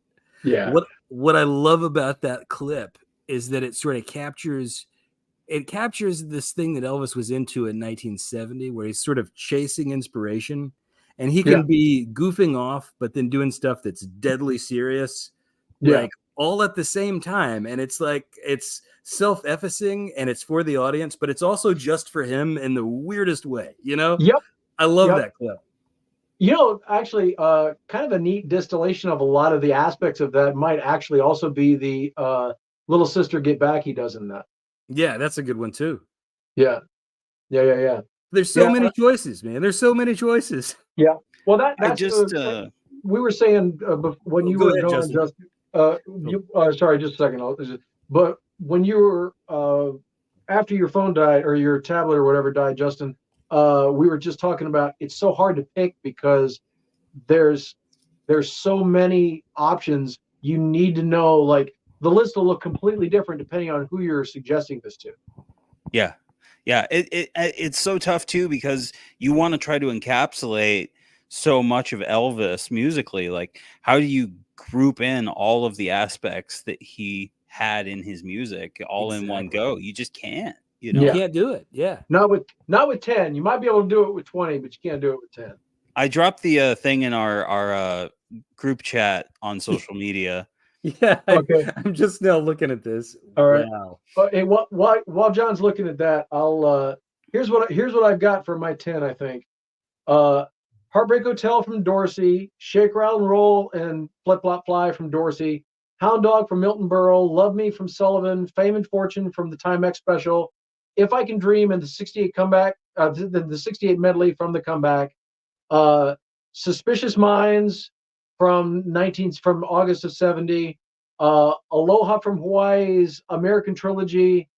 Yeah. What I love about that clip is that it sort of captures this thing that Elvis was into in 1970, where he's sort of chasing inspiration. And he can be goofing off, but then doing stuff that's deadly serious, like all at the same time. And it's like, it's self-effacing and it's for the audience, but it's also just for him in the weirdest way, you know? Yep. I love that clip. You know, actually, kind of a neat distillation of a lot of the aspects of that might actually also be the Little Sister Get Back he does in that. Yeah, that's a good one too. Yeah. There's so many choices, man. There's so many choices. Yeah. Well, that's just we were saying when you were going, Justin. Sorry, just a second. But when you were after your phone died or your tablet or whatever died, Justin, we were just talking about it's so hard to pick because there's so many options. You need to know, like, the list will look completely different depending on who you're suggesting this to. Yeah. Yeah, it's so tough too, because you want to try to encapsulate so much of Elvis musically. Like, how do you group in all of the aspects that he had in his music all in one go? You just can't. You know, you can't do it. Yeah, not with 10. You might be able to do it with 20, but you can't do it with 10. I dropped the thing in our group chat on social media. Yeah, Okay. I'm just now looking at this. All right. Wow. Hey, while John's looking at that, I'll here's what I've got for my 10. I think. Uh, Heartbreak Hotel from Dorsey, Shake, Rattle, and Roll, and Flip, Flop, Fly from Dorsey, Hound Dog from Milton Berle, Love Me from Sullivan, Fame and Fortune from the Timex special, If I Can Dream, and the '68 comeback, the '68 medley from the comeback, uh, Suspicious Minds from August of '70, Aloha from Hawaii's American Trilogy.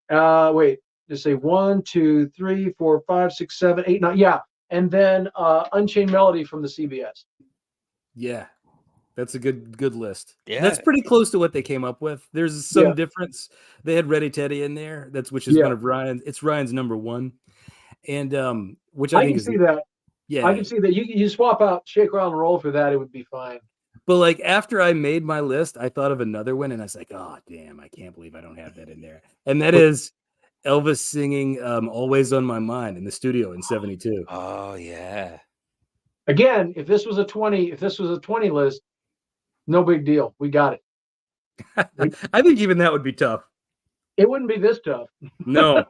Wait, just say 1, 2, 3, 4, 5, 6, 7, 8, 9. Yeah, and then Unchained Melody from the CBS. Yeah, that's a good list. Yeah. That's pretty close to what they came up with. There's some difference. They had Ready Teddy in there. Which is one of Ryan's. It's Ryan's number one, and which I think can is see that. Yeah, I can see that. You swap out Shake, Rattle, and Roll for that, it would be fine. but like after I made my list, I thought of another one, and I was like, oh damn, I can't believe I don't have that in there. And that is Elvis singing "Always on My Mind" in the studio in '72. Oh yeah. Again, if this was a 20 list, no big deal. We got it. I think even that would be tough. It wouldn't be this tough. No.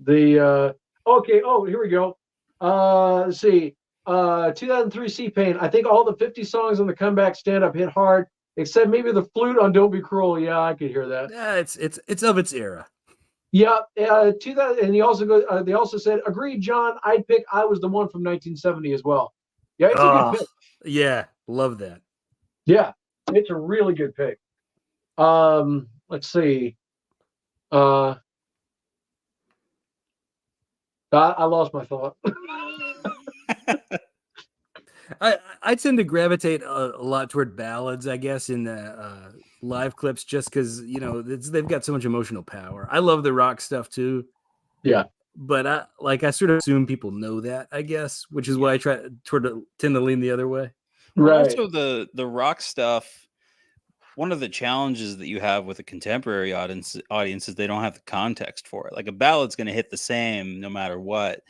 Okay. Oh, here we go. Let's see. 2003 C-Pain. I think all the 50 songs on the comeback stand up hit hard, except maybe the flute on "Don't Be Cruel." Yeah, I could hear that. Yeah, it's of its era. Yeah. 2000, and he also goes. They also said, "Agreed, John. I'd pick I Was the One" from 1970 as well. Yeah, it's a good pick. Yeah, love that. Yeah, it's a really good pick. Let's see. I lost my thought. I tend to gravitate a lot toward ballads, I guess, in the live clips, just because they've got so much emotional power. I love the rock stuff too. Yeah, but I sort of assume people know that, I guess, which is why I tend to lean the other way. right. Also, the rock stuff. One of the challenges that you have with a contemporary audience is they don't have the context for it. Like a ballad's going to hit the same no matter what.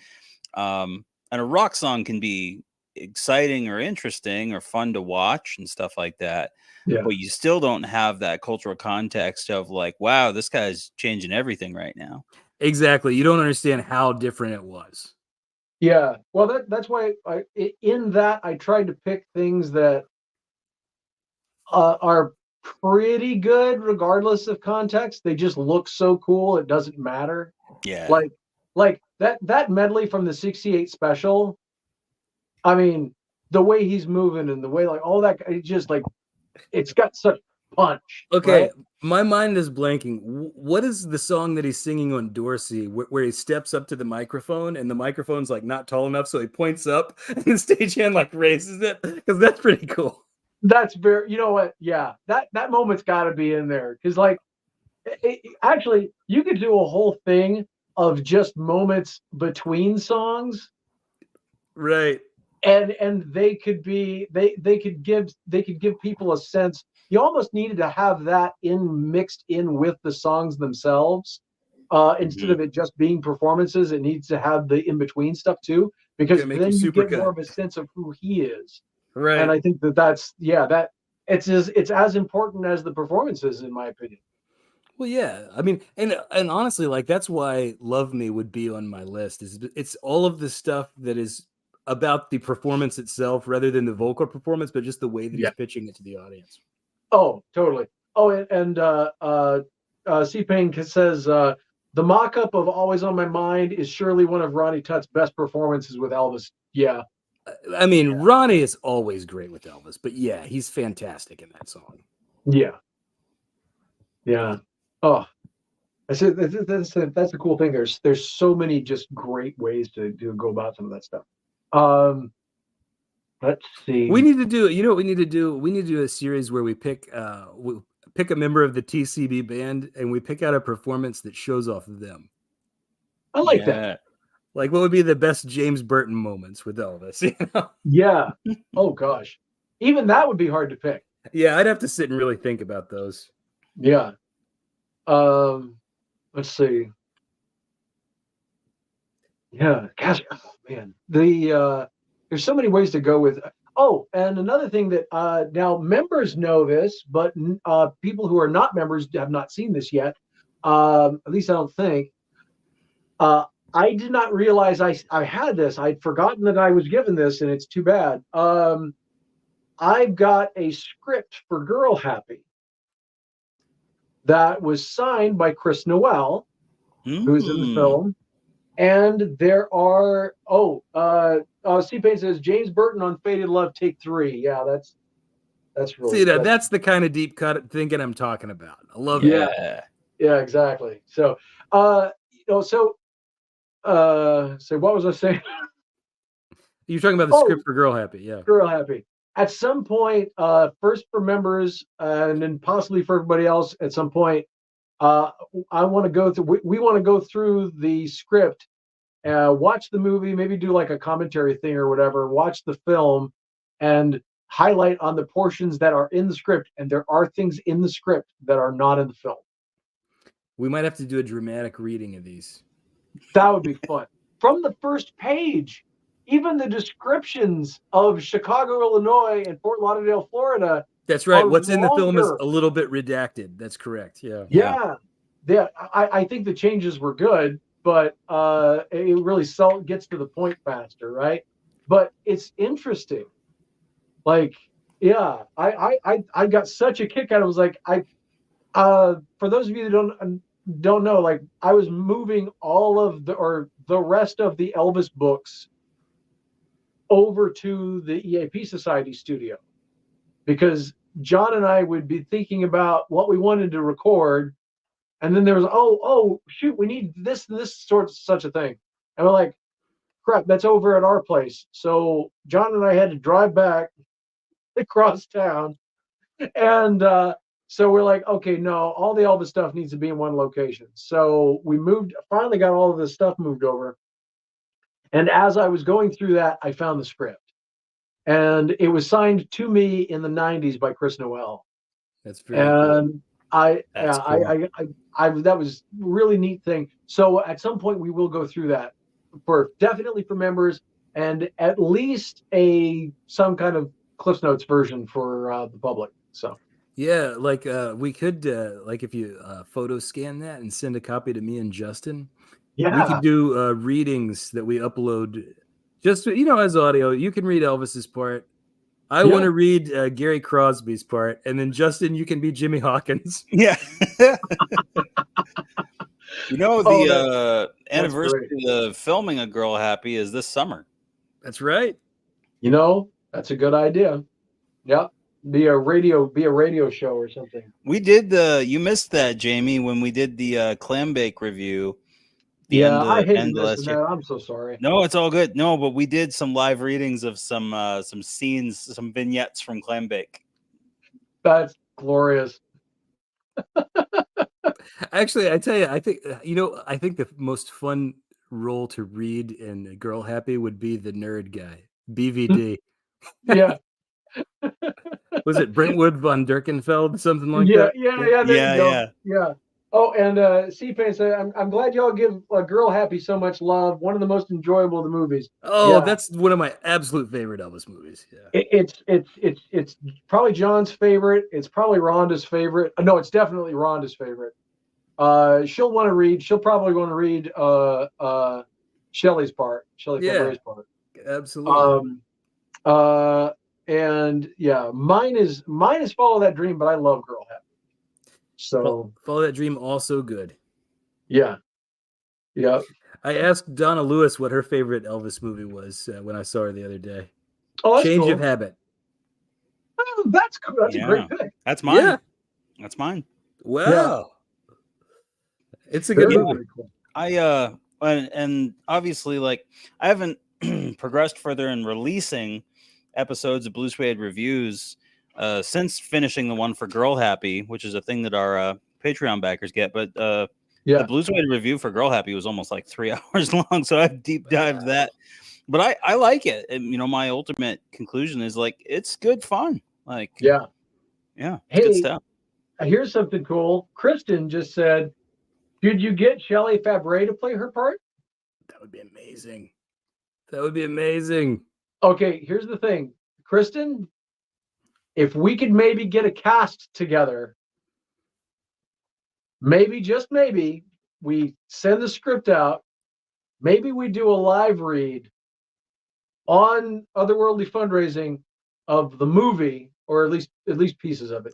And a rock song can be exciting or interesting or fun to watch and stuff like that. Yeah. But you still don't have that cultural context of like, wow, this guy's changing everything right now. Exactly. You don't understand how different it was. Yeah. Well, that's why in that I tried to pick things that are pretty good regardless of context. They just look so cool, it doesn't matter. Yeah. Like that medley from the '68 special. I mean, the way he's moving and the way like all that, it's just like it's got such punch. Okay, right? my mind is blanking. What is the song that he's singing on Dorsey where he steps up to the microphone and the microphone's like not tall enough, so he points up and the stagehand like raises it? Because that's pretty cool. That's very, you know what? Yeah, that moment's got to be in there because like actually you could do a whole thing of just moments between songs, right? And they could give people a sense. You almost needed to have that mixed in with the songs themselves, instead of it just being performances. It needs to have the in between stuff too, because then you get more of a sense of who he is. Right. And I think that's it's as important as the performances, in my opinion. Well, yeah. I mean, and honestly, like that's why "Love Me" would be on my list. It's all of the stuff that is about the performance itself rather than the vocal performance, but just the way that he's pitching it to the audience. Oh, totally. Oh, and C-Pain says the mock-up of "Always on My Mind" is surely one of Ronnie Tutt's best performances with Elvis. Yeah. I mean, Ronnie is always great with Elvis, but yeah, he's fantastic in that song. Yeah. Yeah. Oh, that's the cool thing. There's so many just great ways to go about some of that stuff. Let's see. We need to do. You know what we need to do? We need to do a series where we pick a member of the TCB band and we pick out a performance that shows off of them. I like that. Like, what would be the best James Burton moments with Elvis? You know? Yeah. Oh gosh, even that would be hard to pick. Yeah, I'd have to sit and really think about those. Yeah. Let's see. Yeah, gosh, oh, man. There's so many ways to go with. Oh, and another thing that now members know this, but people who are not members have not seen this yet. At least I don't think. Uh, I did not realize I had this. I'd forgotten that I was given this, and it's too bad. I've got a script for Girl Happy that was signed by Chris Noel, who's in the film. And there are C-Pain says James Burton on Faded Love Take 3. Yeah, that's really See, that's the kind of deep cut thinking I'm talking about. I love yeah. it. Yeah, exactly. So so what was I saying? You're talking about the script for Girl Happy, yeah. Girl Happy. At some point, first for members and then possibly for everybody else at some point, I want to go through we want to go through the script, watch the movie, maybe do like a commentary thing or whatever, watch the film and highlight on the portions that are in the script, and there are things in the script that are not in the film. We might have to do a dramatic reading of these. That would be fun. From the first page, even the descriptions of Chicago, Illinois and Fort Lauderdale, Florida. That's right. What's in the film is a little bit redacted. That's correct. Yeah. I think the changes were good, but it really gets to the point faster, right? But it's interesting. Like, yeah, I got such a kick out of it. It was like for those of you that don't know, like I was moving all of the rest of the Elvis books over to the EAP Society studio, because John and I would be thinking about what we wanted to record, and then there was shoot, we need this such a thing, and we're like, crap, that's over at our place. So John and I had to drive back across town, and so we're like, okay, no, all the Elvis stuff needs to be in one location. So we finally got all of this stuff moved over. And as I was going through that, I found the script. And it was signed to me in the 90s by Chris Noel. That's very cool. That was a really neat thing. So at some point we will go through that definitely for members, and at least some kind of Cliff Notes version for the public. So yeah, like we could like if you photo scan that and send a copy to me and Justin. Yeah, we could do readings that we upload just as audio. You can read Elvis's part. I want to read Gary Crosby's part, and then Justin, you can be Jimmy Hawkins. Yeah. The anniversary of the filming of Girl Happy is this summer. That's right. That's a good idea. Yeah. Be a radio show or something. We did you missed that, Jamie, when we did the clam bake review. I hated this. I'm so sorry. No, it's all good. No, but we did some live readings of some scenes, some vignettes from Clam Bake. That's glorious. Actually, I tell you, I think the most fun role to read in Girl Happy would be the nerd guy, BVD. Yeah. Was it Brentwood von Derkenfeld, something like that? Yeah. Oh, and C-Pain said, I'm glad y'all give Girl Happy so much love. One of the most enjoyable of the movies. Oh, yeah. That's one of my absolute favorite Elvis movies. Yeah. It's probably John's favorite. It's probably Rhonda's favorite. No, it's definitely Rhonda's favorite. She'll probably want to read Shelley's part. Shelley Fabare's part. Absolutely. And yeah, mine is Follow That Dream, but I love Girl Happy. So Follow That Dream, also good. Yeah. I asked Donna Lewis what her favorite Elvis movie was when I saw her the other day. Oh, that's Change cool. of Habit. Oh, that's cool. That's a great pick. That's mine. Yeah. That's mine. Wow. Yeah. It's a good movie. Cool. And obviously, like, I haven't progressed further in releasing episodes of Blue Suede Reviews since finishing the one for Girl Happy, which is a thing that our Patreon backers get. But the Blue Suede review for Girl Happy was almost like 3 hours long, so I've deep dived that. But I like it. And, my ultimate conclusion is, like, it's good fun. Like, yeah, it's good stuff. Here's something cool. Kristen just said, "Did you get Shelley Fabares to play her part?" That would be amazing. That would be amazing. Okay, here's the thing. Kristen, if we could maybe get a cast together, maybe, just maybe, we send the script out, maybe we do a live read on Otherworldly Fundraising of the movie, or at least pieces of it,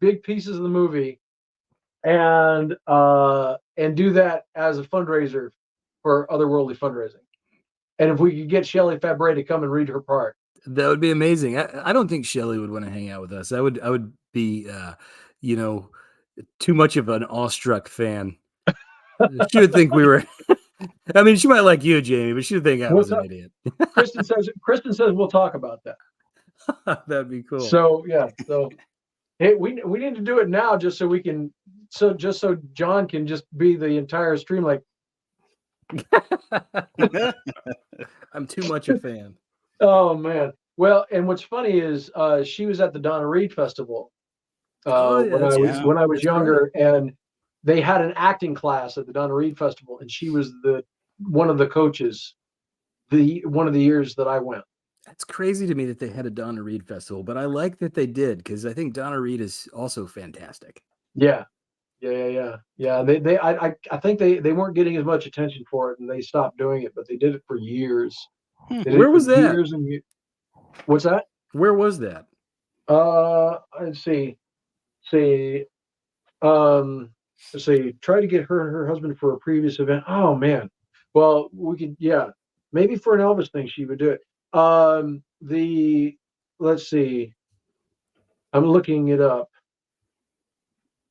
big pieces of the movie, and do that as a fundraiser for Otherworldly Fundraising. And if we could get Shelley Fabre to come and read her part, that would be amazing. I don't think Shelley would want to hang out with us. I would be, too much of an awestruck fan. She would think we were. I mean, she might like you, Jamie, but she would think I was an idiot. Kristen says we'll talk about that. That'd be cool. So yeah, hey, we need to do it now, just so we can, so John can just be the entire stream, like. I'm too much a fan. Oh man. Well, and what's funny is she was at the Donna Reed Festival when I was younger, right. And they had an acting class at the Donna Reed Festival, and she was one of the coaches one of the years that I went. That's crazy to me that they had a Donna Reed Festival, but I like that they did, because I think Donna Reed is also fantastic. Yeah. I think they weren't getting as much attention for it, and they stopped doing it, but they did it for years. Where was that? Years and years. What's that? Where was that? Let's see. Let's see. Try to get her and her husband for a previous event. Oh man. Well, we could. Yeah, maybe for an Elvis thing, she would do it. Let's see. I'm looking it up.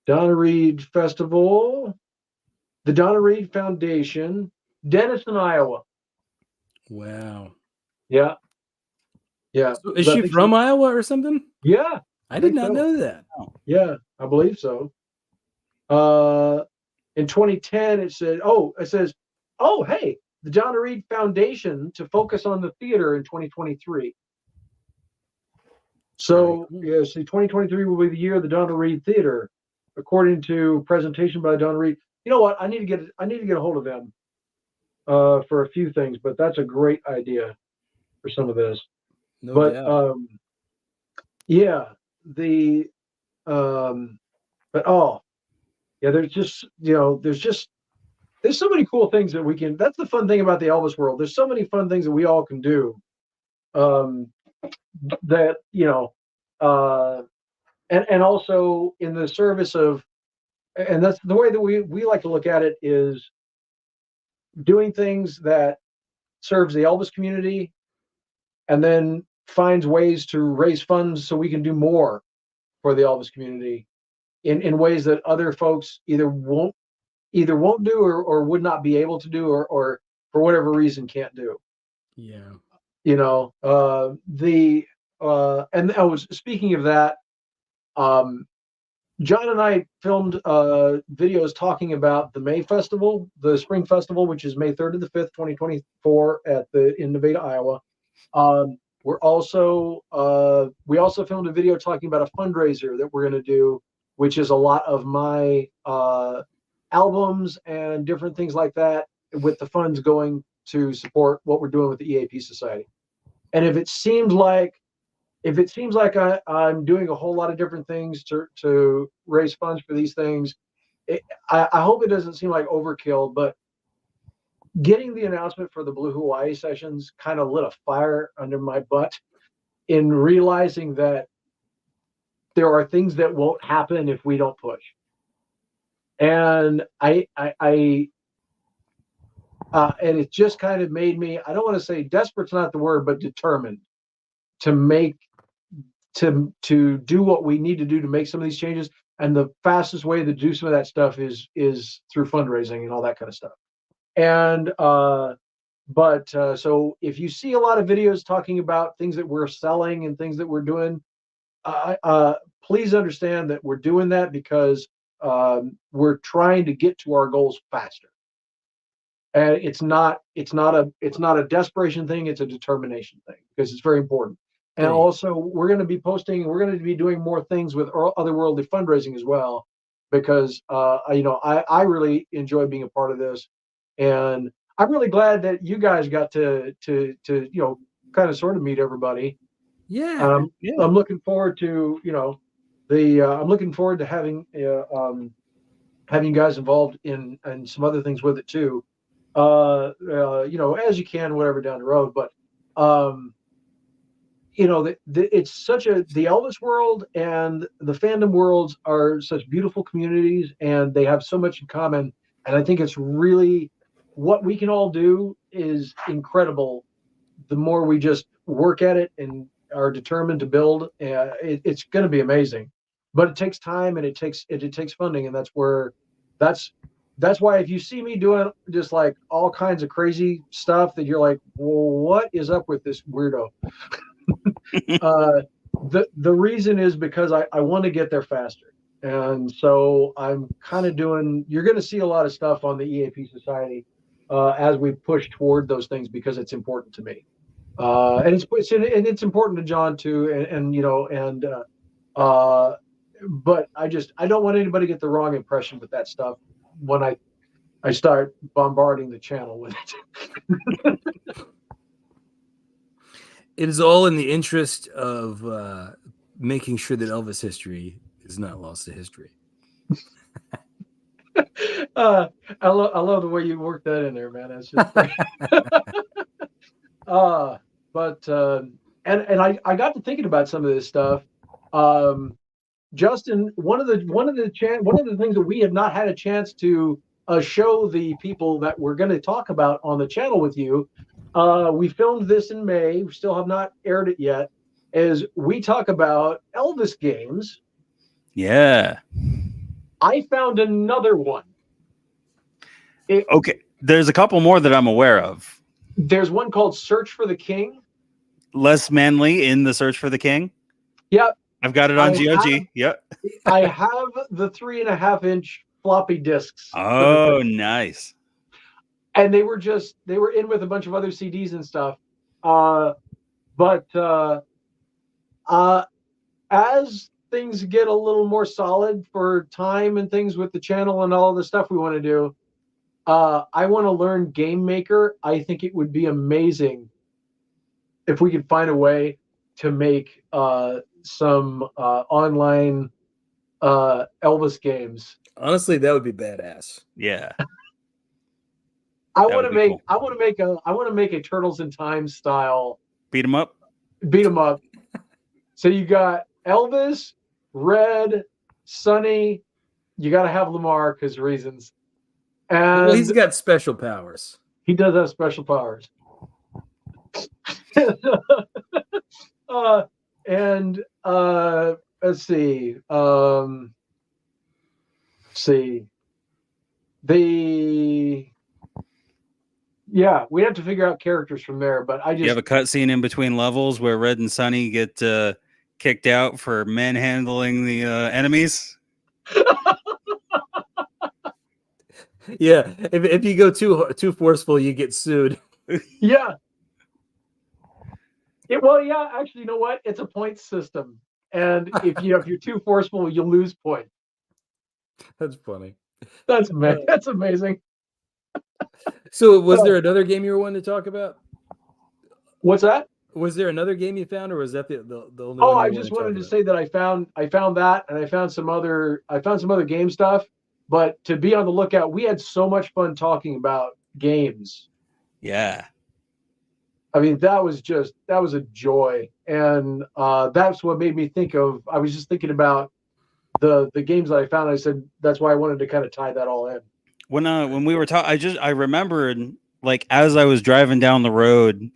Donna Reed Festival, the Donna Reed Foundation, Denison, Iowa. Wow. Yeah. So is she from Iowa or something? Yeah. I did not know that. Yeah, I believe so. In 2010, it says, hey, the Donna Reed Foundation to focus on the theater in 2023. So, yeah, see, 2023 will be the year of the Donna Reed Theater, according to presentation by Donna Reed. You know what? I need to get a hold of them for a few things, but that's a great idea for some of this. No doubt. There's so many cool things that we can. That's the fun thing about the Elvis world. There's so many fun things that we all can do. That and also in the service of, and that's the way that we like to look at it, is doing things that serves the Elvis community, and then finds ways to raise funds so we can do more for the Elvis community in ways that other folks either won't do or would not be able to do, or for whatever reason can't do. Yeah. And I was speaking of that, John and I filmed videos talking about the May Festival, the Spring Festival, which is May 3rd to the 5th, 2024 in Nevada, Iowa. We also filmed a video talking about a fundraiser that we're going to do, which is a lot of my albums and different things like that, with the funds going to support what we're doing with the EAP Society. And if it seems like I'm doing a whole lot of different things to raise funds for these things, I hope it doesn't seem like overkill, but getting the announcement for the Blue Hawaii sessions kind of lit a fire under my butt in realizing that there are things that won't happen if we don't push. And and it just kind of made me, I don't want to say desperate's not the word, but determined to do what we need to do to make some of these changes. And the fastest way to do some of that stuff is through fundraising and all that kind of stuff. And so if you see a lot of videos talking about things that we're selling and things that we're doing, please understand that we're doing that because we're trying to get to our goals faster. And it's not a desperation thing, it's a determination thing, because it's very important. And also we're going to be doing more things with Otherworldly Fundraising as well, because I really enjoy being a part of this, and I'm really glad that you guys got to kind of sort of meet everybody. Yeah. I'm looking forward to, I'm looking forward to having you guys involved in some other things with it too. As you can, whatever down the road. But it's such the Elvis world and the fandom worlds are such beautiful communities, and they have so much in common. And I think it's really what we can all do is incredible. The more we just work at it and are determined to build, it's going to be amazing. But it takes time, and it takes funding, and that's why if you see me doing just like all kinds of crazy stuff, that you're like, well, what is up with this weirdo? The reason is because I want to get there faster, and so I'm kind of doing. You're going to see a lot of stuff on the EAP Society as we push toward those things, because it's important to me, and it's important to John too, but I don't want anybody to get the wrong impression with that stuff when I start bombarding the channel with it. It is all in the interest of making sure that Elvis history is not lost to history. I love the way you work that in there, man. That's just great. I got to thinking about some of this stuff. Justin, one of the things that we have not had a chance to show the people that we're going to talk about on the channel with you. We filmed this in May. We still have not aired it yet. As we talk about Elvis games. Yeah. I found another one. Okay. There's a couple more that I'm aware of. There's one called Search for the King. Les Manley in the Search for the King. Yep. I've got it on GOG. Yep. I have the 3.5-inch floppy disks. Oh, nice. And they were in with a bunch of other CDs and stuff. But as things get a little more solid for time and things with the channel and all the stuff we want to do, I want to learn Game Maker. I think it would be amazing if we could find a way to make some online Elvis games. Honestly, that would be badass. Yeah. I want to make a Turtles in Time style beat 'em up. So you got Elvis, Red, Sonny. You got to have Lamar because reasons. And well, he's got special powers. He does have special powers. Let's see. We have to figure out characters from there. But you have a cutscene in between levels where Red and Sonny get kicked out for manhandling the enemies. Yeah, if you go too forceful, you get sued. Yeah. Actually, you know what? It's a point system, and if you're too forceful, you lose points. That's funny. That's amazing. So, was there another game you were wanting to talk about? What's that? Was there another game you found, or was that the only? Oh, I just wanted to say that I found that, and I found some other game stuff. But to be on the lookout, we had so much fun talking about games. Yeah. I mean, that was a joy. And that's what made me think of, I was just thinking about the games that I found. I said, that's why I wanted to kind of tie that all in. When we were talking, I remembered, like, as I was driving down the road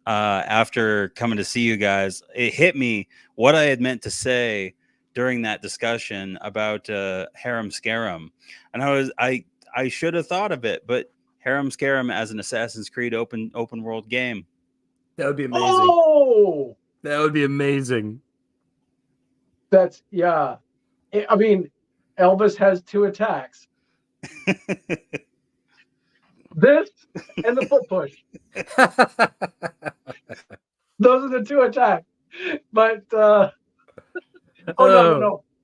after coming to see you guys, it hit me what I had meant to say during that discussion about Harem Scarum. And I should have thought of it, but Harem Scarum as an Assassin's Creed open world game. That would be amazing. Oh, that would be amazing. That's, yeah. I mean, Elvis has 2 attacks. This and the foot push. Those are the 2 attacks. But no.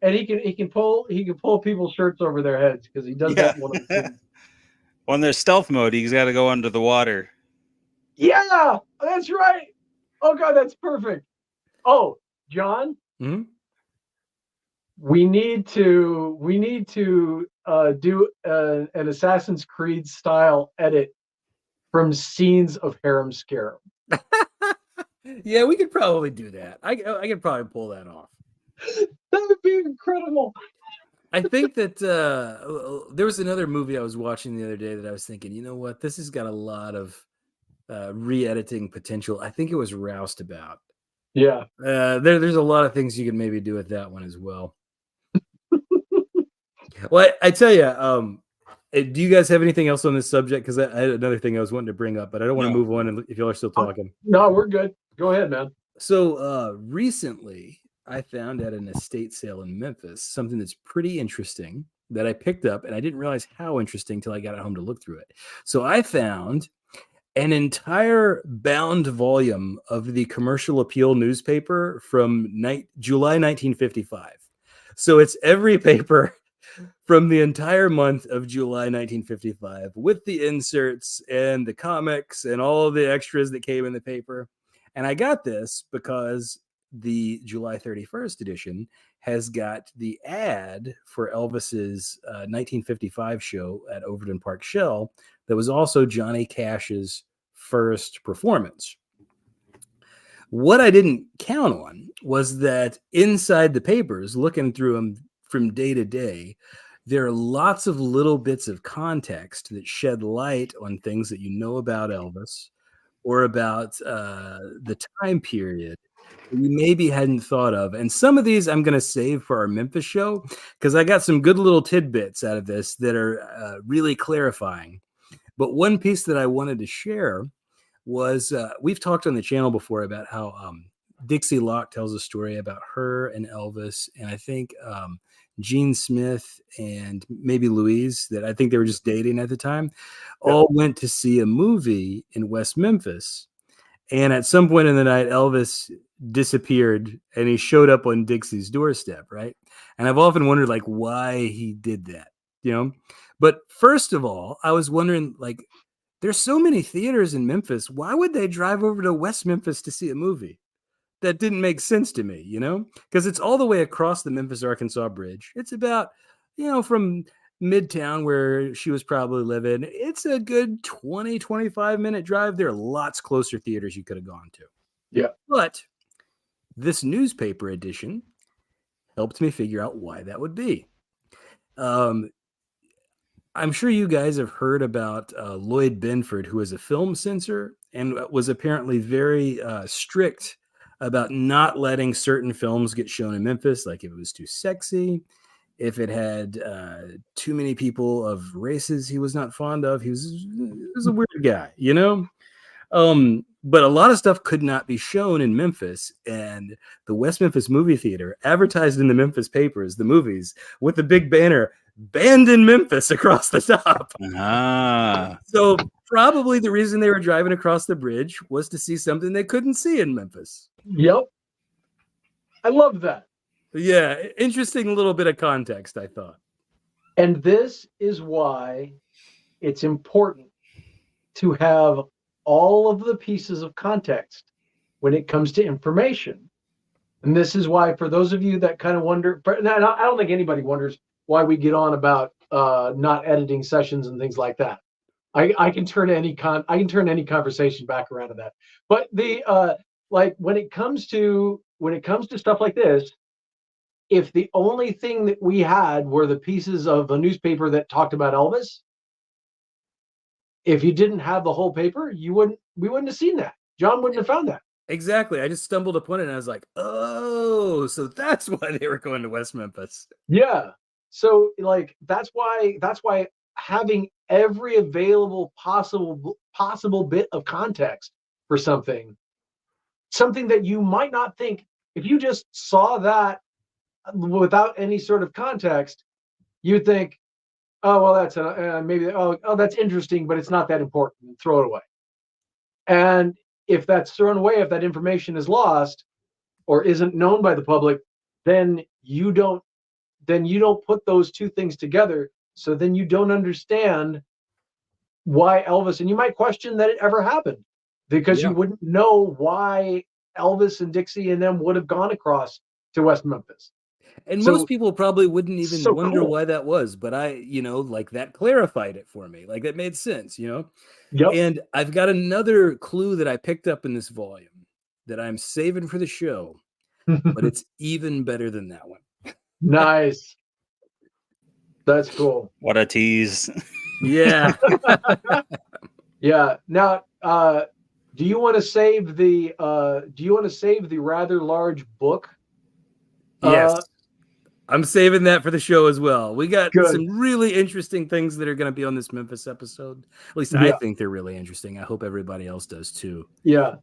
And he can pull people's shirts over their heads because he does that one of the things. When there's stealth mode, he's got to go under the water. Yeah, that's right. Oh God, that's perfect. Oh, John, Mhm. we need to do an Assassin's Creed style edit from scenes of Harem Scarum. Yeah, we could probably do that. I could probably pull that off. That would be incredible. I think that there was another movie I was watching the other day that I was thinking, you know what, this has got a lot of re-editing potential. I think it was Roustabout. Yeah. There's a lot of things you can maybe do with that one as well. Well, I tell you, do you guys have anything else on this subject? Because I had another thing I was wanting to bring up, but I don't want to move on if y'all are still talking. No, we're good. Go ahead, man. So recently, I found at an estate sale in Memphis something that's pretty interesting that I picked up, and I didn't realize how interesting till I got home to look through it. So I found an entire bound volume of the Commercial Appeal newspaper from July 1955. So it's every paper from the entire month of July 1955 with the inserts and the comics and all the extras that came in the paper. And I got this because the July 31st edition has got the ad for Elvis's 1955 show at Overton Park Shell that was also Johnny Cash's first performance. What I didn't count on was that inside the papers, looking through them from day to day, there are lots of little bits of context that shed light on things that you know about Elvis or about the time period that you maybe hadn't thought of. And some of these I'm going to save for our Memphis show because I got some good little tidbits out of this that are really clarifying. But one piece that I wanted to share was we've talked on the channel before about how Dixie Locke tells a story about her and Elvis, and I think Gene Smith and maybe Louise, that I think they were just dating at the time, all went to see a movie in West Memphis. And at some point in the night, Elvis disappeared and he showed up on Dixie's doorstep, right? And I've often wondered, like, why he did that, you know? But first of all, I was wondering, like, there's so many theaters in Memphis. Why would they drive over to West Memphis to see a movie? That didn't make sense to me, you know, because it's all the way across the Memphis, Arkansas bridge. It's about, you know, from Midtown where she was probably living. It's a good 20, 25-minute drive. There are lots closer theaters you could have gone to. Yeah. But this newspaper edition helped me figure out why that would be. I'm sure you guys have heard about Lloyd Benford, who is a film censor and was apparently very strict about not letting certain films get shown in Memphis, like if it was too sexy, if it had too many people of races he was not fond of. He was a weird guy, you know? But a lot of stuff could not be shown in Memphis, and the West Memphis Movie Theater advertised in the Memphis papers the movies with the big banner, "Banned in Memphis" across the top. So probably the reason they were driving across the bridge was to see something they couldn't see in Memphis. Yep. I love that. Yeah, interesting little bit of context, I thought. And this is why it's important to have all of the pieces of context when it comes to information. And this is why, for those of you that kind of wonder, but I don't think anybody wonders why we get on about not editing sessions and things like that. I can turn any conversation back around to that. But the like when it comes to stuff like this, if the only thing that we had were the pieces of a newspaper that talked about Elvis, if you didn't have the whole paper, we wouldn't have seen that. John wouldn't have found that. Exactly. I just stumbled upon it and I was like, oh, so that's why they were going to West Memphis. Yeah. So like that's why having every available possible bit of context for something that you might not think, if you just saw that without any sort of context, you'd think, oh well, that's maybe that's interesting, but it's not that important. Throw it away. And if that's thrown away, if that information is lost or isn't known by the public, then you don't put those two things together. So then you don't understand why Elvis, and you might question that it ever happened because you wouldn't know why Elvis and Dixie and them would have gone across to West Memphis. And So, most people probably wouldn't even so wonder cool. why that was, but like that clarified it for me. Like that made sense, Yep. And I've got another clue that I picked up in this volume that I'm saving for the show, but it's even better than that one. Nice. That's cool. What a tease. Yeah. Yeah. Now, do you want to save the rather large book? Yes. I'm saving that for the show as well. We got Good. some really interesting things that are going to be on this Memphis episode. At least I think they're really interesting. I hope everybody else does too. Yeah.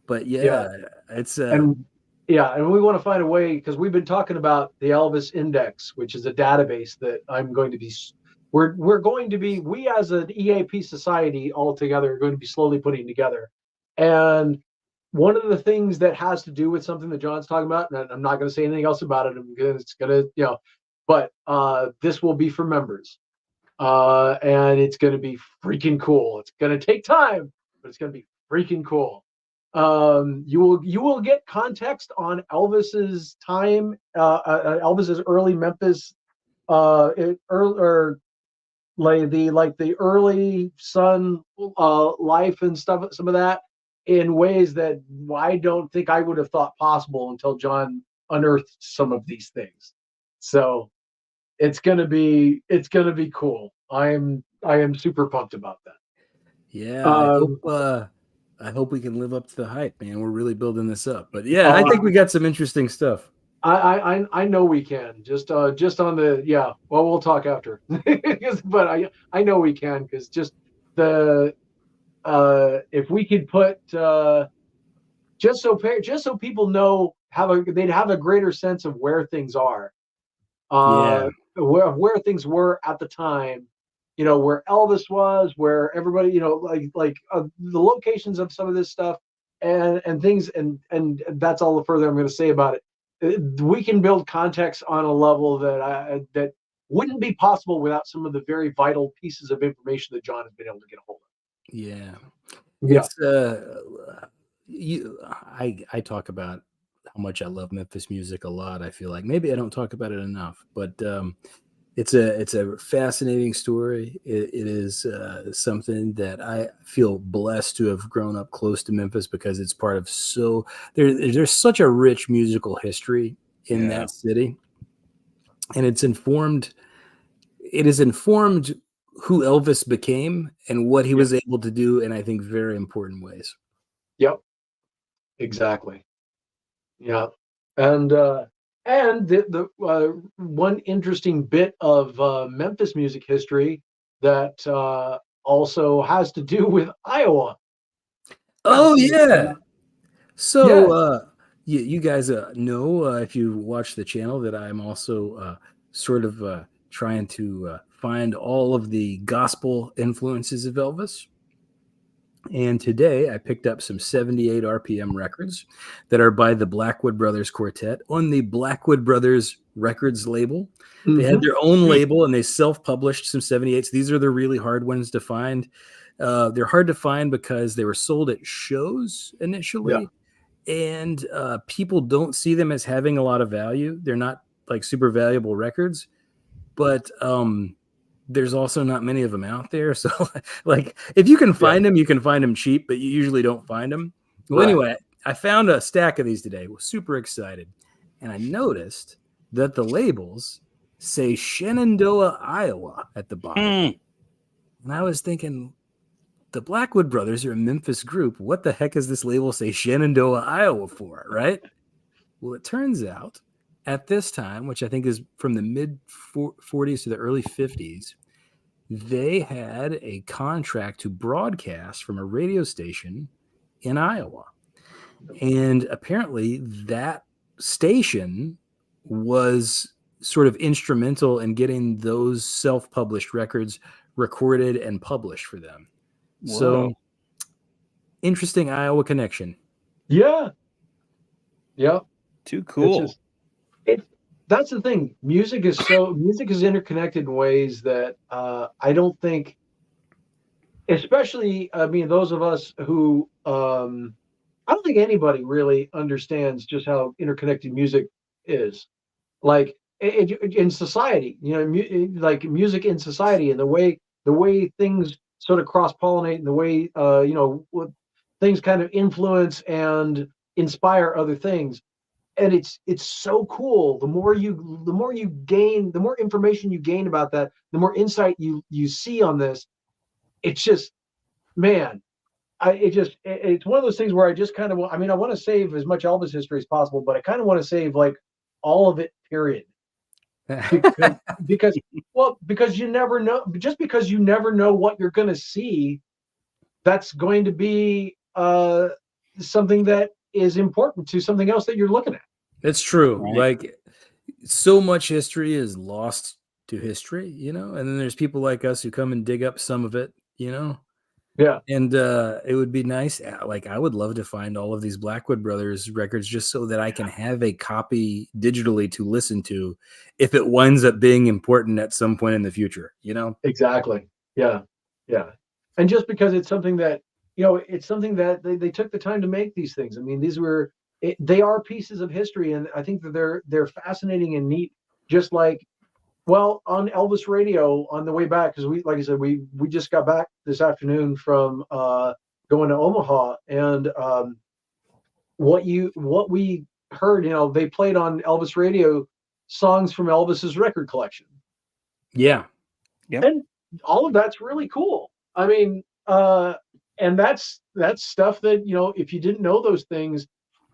But yeah, it's and we want to find a way, because we've been talking about the Elvis Index, which is a database that we as an EAP society all together are going to be slowly putting together. And one of the things that has to do with something that John's talking about, and I'm not going to say anything else about it because it's going to, but this will be for members. And it's going to be freaking cool. It's going to take time, but it's going to be freaking cool. You will get context on Elvis's time, Elvis's early Memphis, the early Sun life and stuff, some of that, in ways that I don't think I would have thought possible until John unearthed some of these things. So it's gonna be cool. I am super pumped about that. Yeah, I hope we can live up to the hype, man. We're really building this up. But yeah, I think we got some interesting stuff. I know we can. Just on the well, we'll talk after. But I know we can, because just if we could put just so people know, they'd have a greater sense of where things are, where things were at the time, where Elvis was, where everybody, the locations of some of this stuff and things, and that's all the further I'm going to say about it. We can build context on a level that wouldn't be possible without some of the very vital pieces of information that John has been able to get a hold of. Yeah. It's I talk about how much I love Memphis music a lot. I feel like maybe I don't talk about it enough, but it's a fascinating story. It is something that I feel blessed to have grown up close to Memphis, because it's part of there's such a rich musical history in that city, and it has informed who Elvis became and what he was able to do in, I think, very important ways. Yep, exactly. Yeah, and the one interesting bit of Memphis music history that also has to do with Iowa. Oh yeah. So you guys know, if you watch the channel, that I'm also sort of trying to find all of the gospel influences of Elvis. And today I picked up some 78 RPM records that are by the Blackwood Brothers Quartet on the Blackwood Brothers Records label. They had their own label, and they self-published some 78s. These are the really hard ones to find. They're hard to find because they were sold at shows initially, and people don't see them as having a lot of value. They're not like super valuable records, but there's also not many of them out there. So like, if you can find them, you can find them cheap, but you usually don't find them. Well, anyway, I found a stack of these today. Was super excited. And I noticed that the labels say Shenandoah, Iowa at the bottom. And I was thinking, the Blackwood Brothers are a Memphis group. What the heck does this label say Shenandoah, Iowa for, right? Well, it turns out at this time, which I think is from the mid 40s to the early 50s, they had a contract to broadcast from a radio station in Iowa. And apparently that station was sort of instrumental in getting those self-published records recorded and published for them. Whoa. So interesting Iowa connection. Yeah. Too cool. That's the thing. Music is interconnected in ways that I don't think, especially, I mean, those of us who I don't think anybody really understands just how interconnected music is. Like in society, like music in society, and the way things sort of cross pollinate, and the way things kind of influence and inspire other things. And it's so cool. The more you gain, the more information you gain about that, the more insight you see on this. It's just, man, it's one of those things where I just kind of, I mean, I want to save as much Elvis history as possible, but I kind of want to save like all of it, period. because because you never know. Just because you never know what you're going to see, that's going to be something that is important to something else that you're looking at. It's true. Right. Like, so much history is lost to history, and then there's people like us who come and dig up some of it, Yeah, and it would be nice. Like, I would love to find all of these Blackwood Brothers records just so that I can have a copy digitally to listen to if it winds up being important at some point in the future, exactly. Yeah, yeah. And just because it's something that it's something that they took the time to make these things. I mean, they are pieces of history, and I think that they're fascinating and neat. Just like, well, on Elvis radio on the way back, because like I said, we just got back this afternoon from going to Omaha, and what we heard, they played on Elvis radio songs from Elvis's record collection. Yeah. Yep. And all of that's really cool. I mean, and that's stuff that, if you didn't know those things,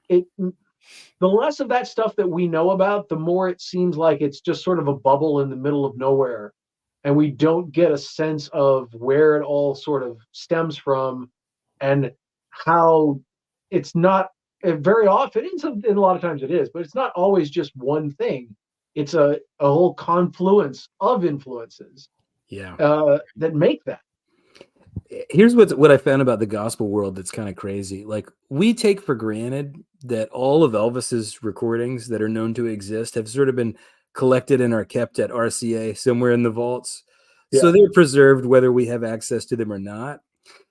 the less of that stuff that we know about, the more it seems like it's just sort of a bubble in the middle of nowhere, and we don't get a sense of where it all sort of stems from, and how it's not very often, in a lot of times it is, but it's not always just one thing. It's a whole confluence of influences that make that. Here's what I found about the gospel world that's kind of crazy. Like, we take for granted that all of Elvis's recordings that are known to exist have sort of been collected and are kept at RCA somewhere in the vaults. Yeah. So they're preserved whether we have access to them or not.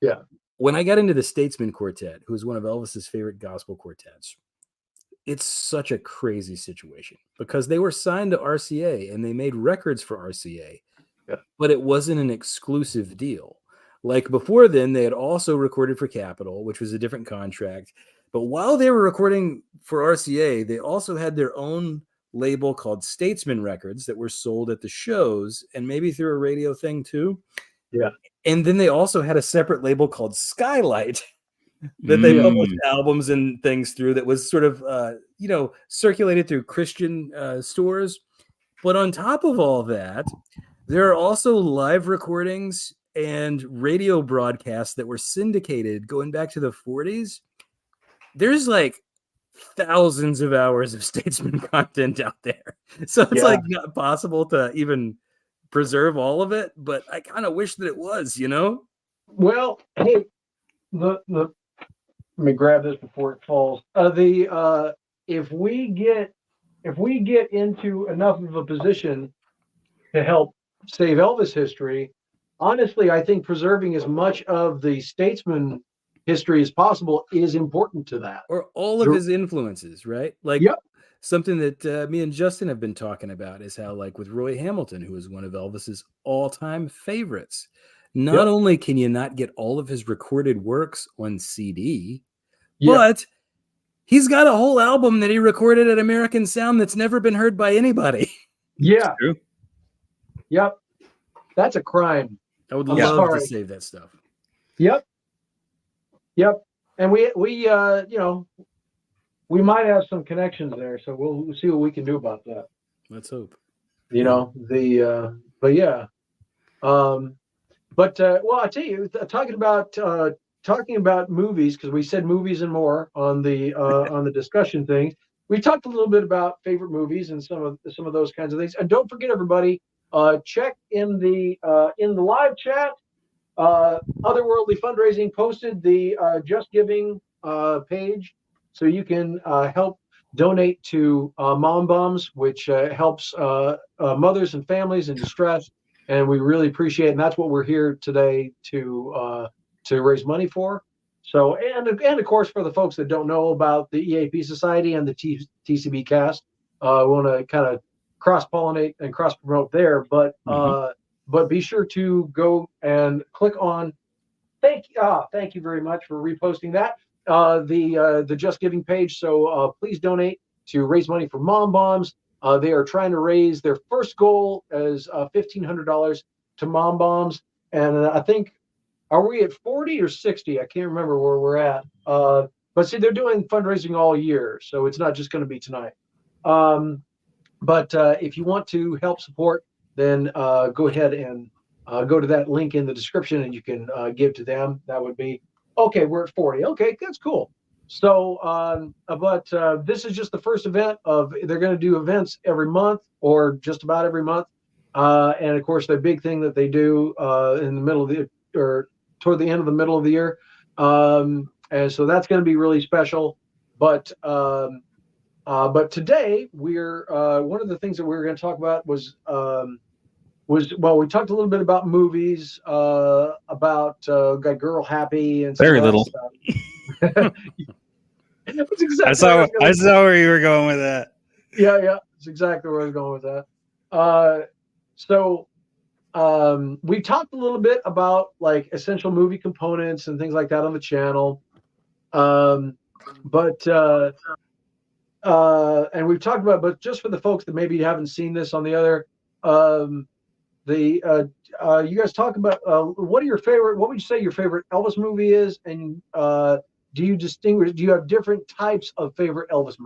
Yeah. When I got into the Statesman Quartet, who is one of Elvis's favorite gospel quartets, it's such a crazy situation because they were signed to RCA and they made records for RCA, but it wasn't an exclusive deal. Like, before then, they had also recorded for Capitol, which was a different contract. But while they were recording for RCA, they also had their own label called Statesman Records that were sold at the shows and maybe through a radio thing too. Yeah. And then they also had a separate label called Skylight that they published albums and things through, that was sort of, circulated through Christian stores. But on top of all that, there are also live recordings and radio broadcasts that were syndicated going back to the 40s. There's like thousands of hours of Statesman content out there. So it's like not possible to even preserve all of it, but I kind of wish that it was, Well, hey, let me grab this before it falls. If we get into enough of a position to help save Elvis history, honestly, I think preserving as much of the Statesman history as possible is important to that. Or all of his influences, right? Like, something that me and Justin have been talking about is how, like, with Roy Hamilton, who is one of Elvis's all-time favorites, not only can you not get all of his recorded works on CD, but he's got a whole album that he recorded at American Sound that's never been heard by anybody. Yeah. True. Yep. That's a crime. I would love to save that stuff. Yep. And we might have some connections there, so we'll see what we can do about that. Let's hope. But yeah. Well, I tell you, talking about movies, because we said movies and more on the discussion things. We talked a little bit about favorite movies and some of those kinds of things. And don't forget, everybody, check in the live chat. Otherworldly Fundraising posted the Just Giving page, so you can help donate to Mom Bombs, which helps mothers and families in distress, and we really appreciate it. And that's what we're here today to raise money for. So, and of course, for the folks that don't know about the EAP Society and the TCB Cast, I want to kind of cross pollinate and cross promote there. But be sure to go and click on. Thank you very much for reposting that. The Just Giving page. So please donate to raise money for Mom Bombs. They are trying to raise their first goal as $1,500 to Mom Bombs, and I think. Are we at 40 or 60? I can't remember where we're at. But see, they're doing fundraising all year, so it's not just going to be tonight. But if you want to help support, then go ahead and go to that link in the description, and you can give to them. That would be okay. We're at 40. Okay, that's cool. So, but this is just the first event of. They're going to do events every month, or just about every month. And of course, the big thing that they do in the middle of the or toward the end of the middle of the year. And so that's going to be really special. But today we're one of the things that we were going to talk about was we talked a little bit about movies, about Got Girl Happy and very little. That's exactly I saw where you were going with that. Yeah, that's exactly where I was going with that. So we talked a little bit about like essential movie components and things like that on the channel. And we've talked about, but just for the folks that maybe haven't seen this on the other, you guys talk about what would you say your favorite Elvis movie is, and do you have different types of favorite Elvis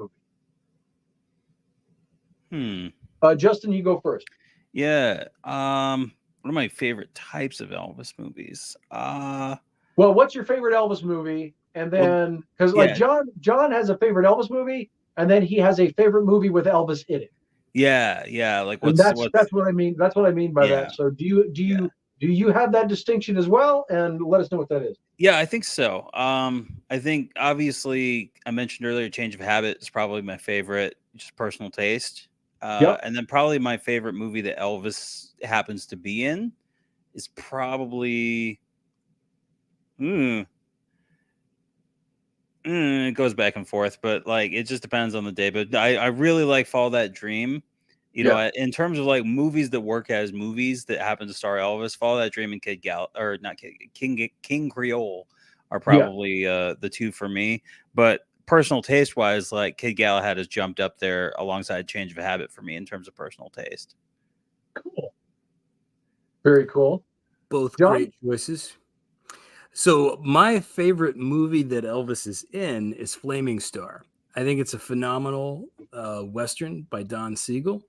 movie? Justin, you go first. Yeah. One of my favorite types of Elvis movies. Well, what's your favorite Elvis movie? And then, because John has a favorite Elvis movie, and then he has a favorite movie with Elvis in it. Yeah. Like that's what I mean. That's what I mean by that. So do you have that distinction as well? And let us know what that is. Yeah, I think so. I think obviously I mentioned earlier, Change of Habit is probably my favorite, just personal taste. And then probably my favorite movie that Elvis happens to be in is probably it goes back and forth, but like it just depends on the day. But I really like Follow That Dream. You know, in terms of like movies that work as movies that happen to star Elvis, Follow That Dream and King Creole are probably the two for me. But personal taste wise, like Kid Galahad has jumped up there alongside Change of Habit for me in terms of personal taste. Cool. Very cool. Both great choices. So my favorite movie that Elvis is in is Flaming Star. I think it's a phenomenal Western by Don Siegel.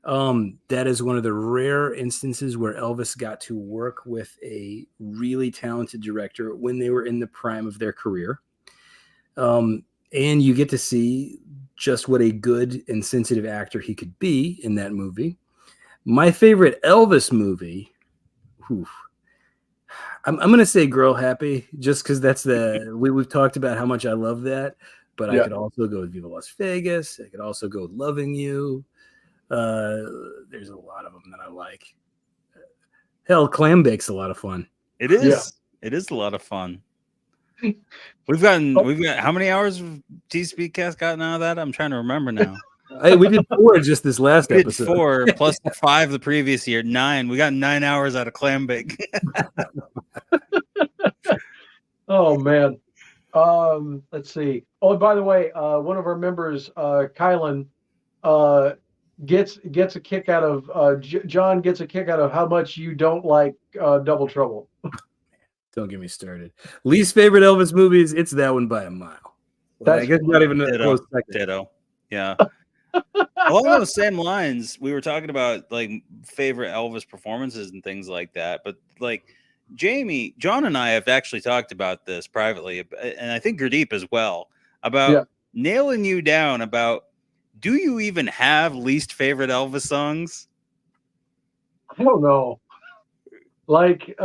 That is one of the rare instances where Elvis got to work with a really talented director when they were in the prime of their career. And you get to see just what a good and sensitive actor he could be in that movie. My favorite Elvis movie, I'm going to say Girl Happy, just because that's we've talked about how much I love that, but I could also go with Viva Las Vegas. I could also go with Loving You. There's a lot of them that I like. Hell, Clam Bake's a lot of fun. It is. Yeah. It is a lot of fun. We've got how many hours of TCB Cast gotten out of that? I'm trying to remember now. Hey, we did 4 just this last episode. 4 plus 5 the previous year. 9. We got 9 hours out of Clam Bake. Oh man. Let's see. Oh, by the way, one of our members, Kylan, gets a kick out of John gets a kick out of how much you don't like Double Trouble. Don't get me started. Least favorite Elvis movies, it's that one by a mile. I guess not even a close second. Ditto. Yeah. Along those same lines, we were talking about like favorite Elvis performances and things like that. But like John and I have actually talked about this privately, and I think Gurdeep as well, about nailing you down about, do you even have least favorite Elvis songs? I don't know. Like,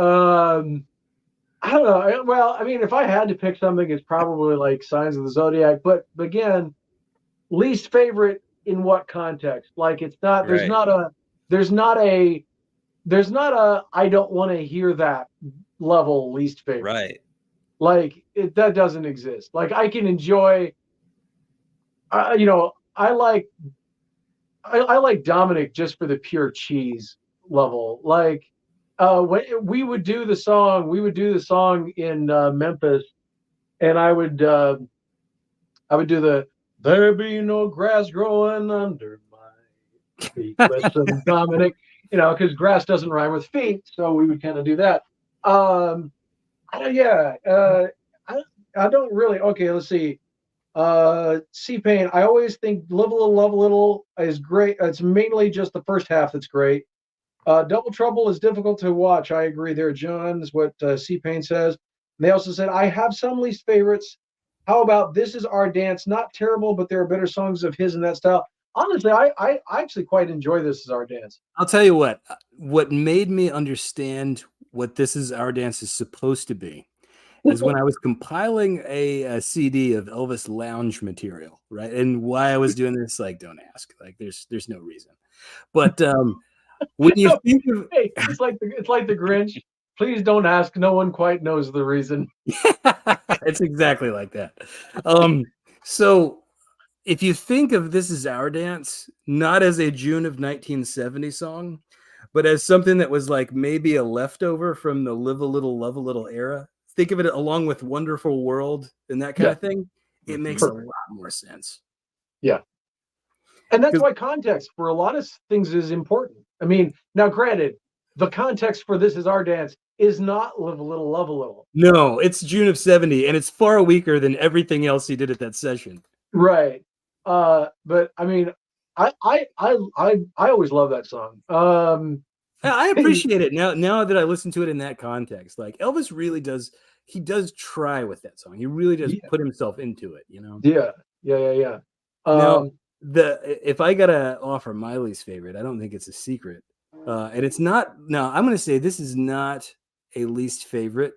I don't know. Well, I mean, if I had to pick something, it's probably like Signs of the Zodiac. But again, least favorite in what context? Like, it's not. There's not a. I don't want to hear that level least favorite. Right. Like that doesn't exist. Like I can enjoy, you know, I like Dominic just for the pure cheese level. Like when we would do the song in Memphis, and I would do the "There be no grass growing under my feet." Listen, Dominic, you know, because grass doesn't rhyme with feet, so we would kind of do that. Um, yeah, I don't really. Okay, let's see. C-Pain, I always think Live a Little, Love a Little is great. It's mainly just the first half that's great. Double Trouble is difficult to watch. I agree there, John, is what C-Pain says. And they also said, I have some least favorites. How about This Is Our Dance? Not terrible, but there are better songs of his in that style. Honestly, I actually quite enjoy This Is Our Dance. I'll tell you what made me understand what This Is Our Dance is supposed to be is when I was compiling a CD of Elvis lounge material, right? And why I was doing this, like, don't ask. Like, there's no reason. But when you think of Hey, it's like the Grinch. Please don't ask. No one quite knows the reason. it's exactly like that. So if you think of This Is Our Dance not as a June of 1970 song, but as something that was like maybe a leftover from the Live a Little, Love a Little era, think of it along with Wonderful World and that kind of thing, it makes a lot more sense. Yeah. And that's why context for a lot of things is important. I mean, now granted, the context for This Is Our Dance is not Live a Little, Love a Little. No, it's June of 70, and it's far weaker than everything else he did at that session. Right. But I mean, I always love that song. I appreciate it now that I listen to it in that context. Like Elvis really does, he does try with that song. He really does put himself into it, you know? Yeah. Now, if I gotta offer my least favorite, I don't think it's a secret. And it's not, now I'm gonna say this is not a least favorite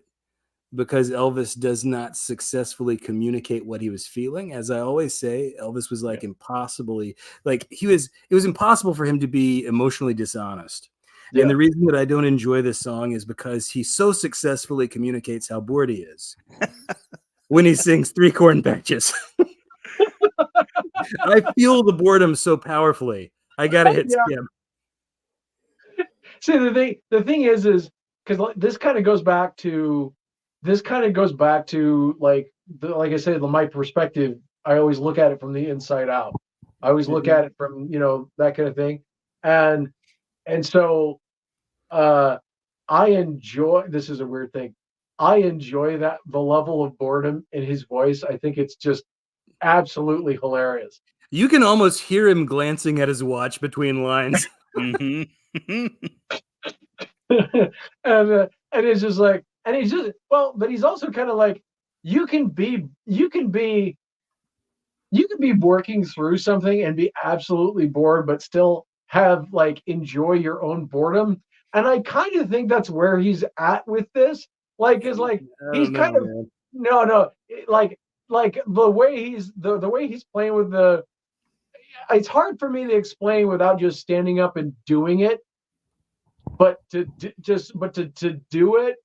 because Elvis does not successfully communicate what he was feeling. As I always say, Elvis was like impossibly, like it was impossible for him to be emotionally dishonest. Yeah. And the reason that I don't enjoy this song is because he so successfully communicates how bored he is when he sings Three Corn Patches. I feel the boredom so powerfully. I gotta hit skip. See, the thing is because this kind of goes back to like I said, my perspective. I always look at it from the inside out. I always look at it from, you know, that kind of thing, and so I enjoy. This is a weird thing. I enjoy the level of boredom in his voice. I think it's just absolutely hilarious. You can almost hear him glancing at his watch between lines. And it's just like, and he's just, well, but he's also kind of like, you can be working through something and be absolutely bored, but still have like enjoy your own boredom. And I kind of think that's where he's at with this. Like, is like he's kind of like the way he's playing with the. It's hard for me to explain without just standing up and doing it. But to do it,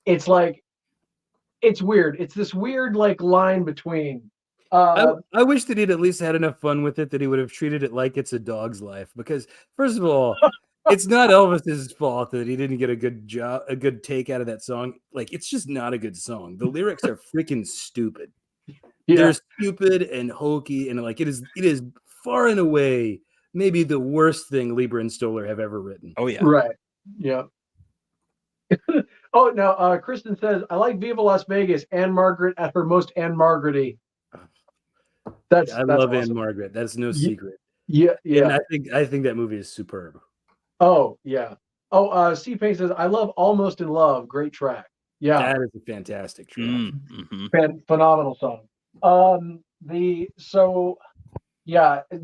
it's like, it's weird. It's this weird like line between. I wish that he'd at least had enough fun with it that he would have treated it like it's a dog's life. Because first of all, it's not Elvis's fault that he didn't get a good take out of that song. Like, it's just not a good song. The lyrics are freaking stupid. Yeah. They're stupid and hokey, and like it is far and away maybe the worst thing Lieber and Stoller have ever written. Oh yeah, right, yeah. Oh, now Kristen says, I like Viva Las Vegas. Anne Margaret at her most Anne Margaret-y. I love awesome. Anne Margaret. That's no secret. Yeah. And I think that movie is superb. Oh yeah. Oh, C-Pain says, I love Almost in Love. Great track. Yeah, that is a fantastic track. Phenomenal song.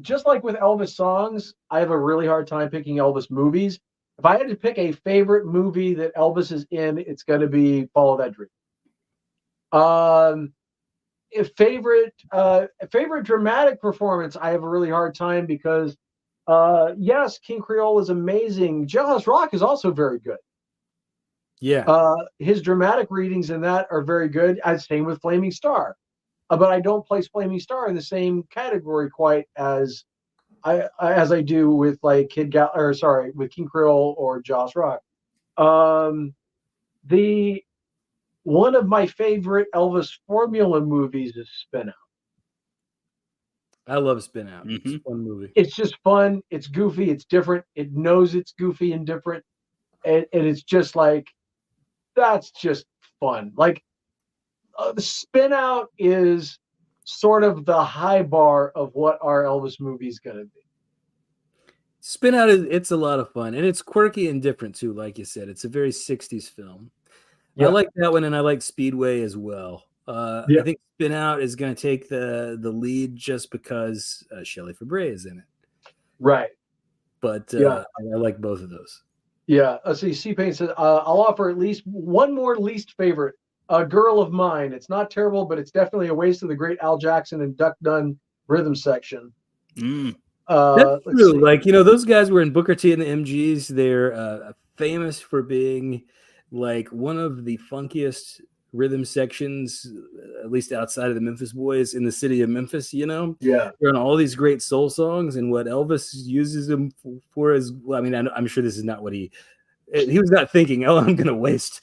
Just like with Elvis songs, I have a really hard time picking Elvis movies. If I had to pick a favorite movie that Elvis is in, it's going to be Follow That Dream. Favorite dramatic performance, I have a really hard time because, yes, King Creole is amazing. Jailhouse Rock is also very good. Yeah. His dramatic readings in that are very good. Same with Flaming Star, but I don't place Flaming Star in the same category quite as I do with like with King Creole or Joss Rock. The One of my favorite Elvis formula movies is Spin Out. I love Spin Out. It's a fun movie. It's just fun. It's goofy. It's different. It knows it's goofy and different, and it's just like that's just fun. Like the Spin Out is sort of the high bar of what our Elvis movie is going to be. Spin Out it's a lot of fun, and it's quirky and different too. Like you said, it's a very '60s film. Yeah. I like that one, and I like Speedway as well. I think Spin Out is going to take the lead just because Shelley Fabre is in it. Right. But I like both of those. Yeah. Let's see. C-Pain says, I'll offer at least one more least favorite, A Girl of Mine. It's not terrible, but it's definitely a waste of the great Al Jackson and Duck Dunn rhythm section. That's true. Like, those guys were in Booker T and the MGs. They're famous for being like one of the funkiest rhythm sections, at least outside of the Memphis Boys, in the city of Memphis. Yeah, they're on all these great soul songs, and what Elvis uses them for is, well, I mean, I'm sure this is not what he was not thinking, oh, I'm gonna waste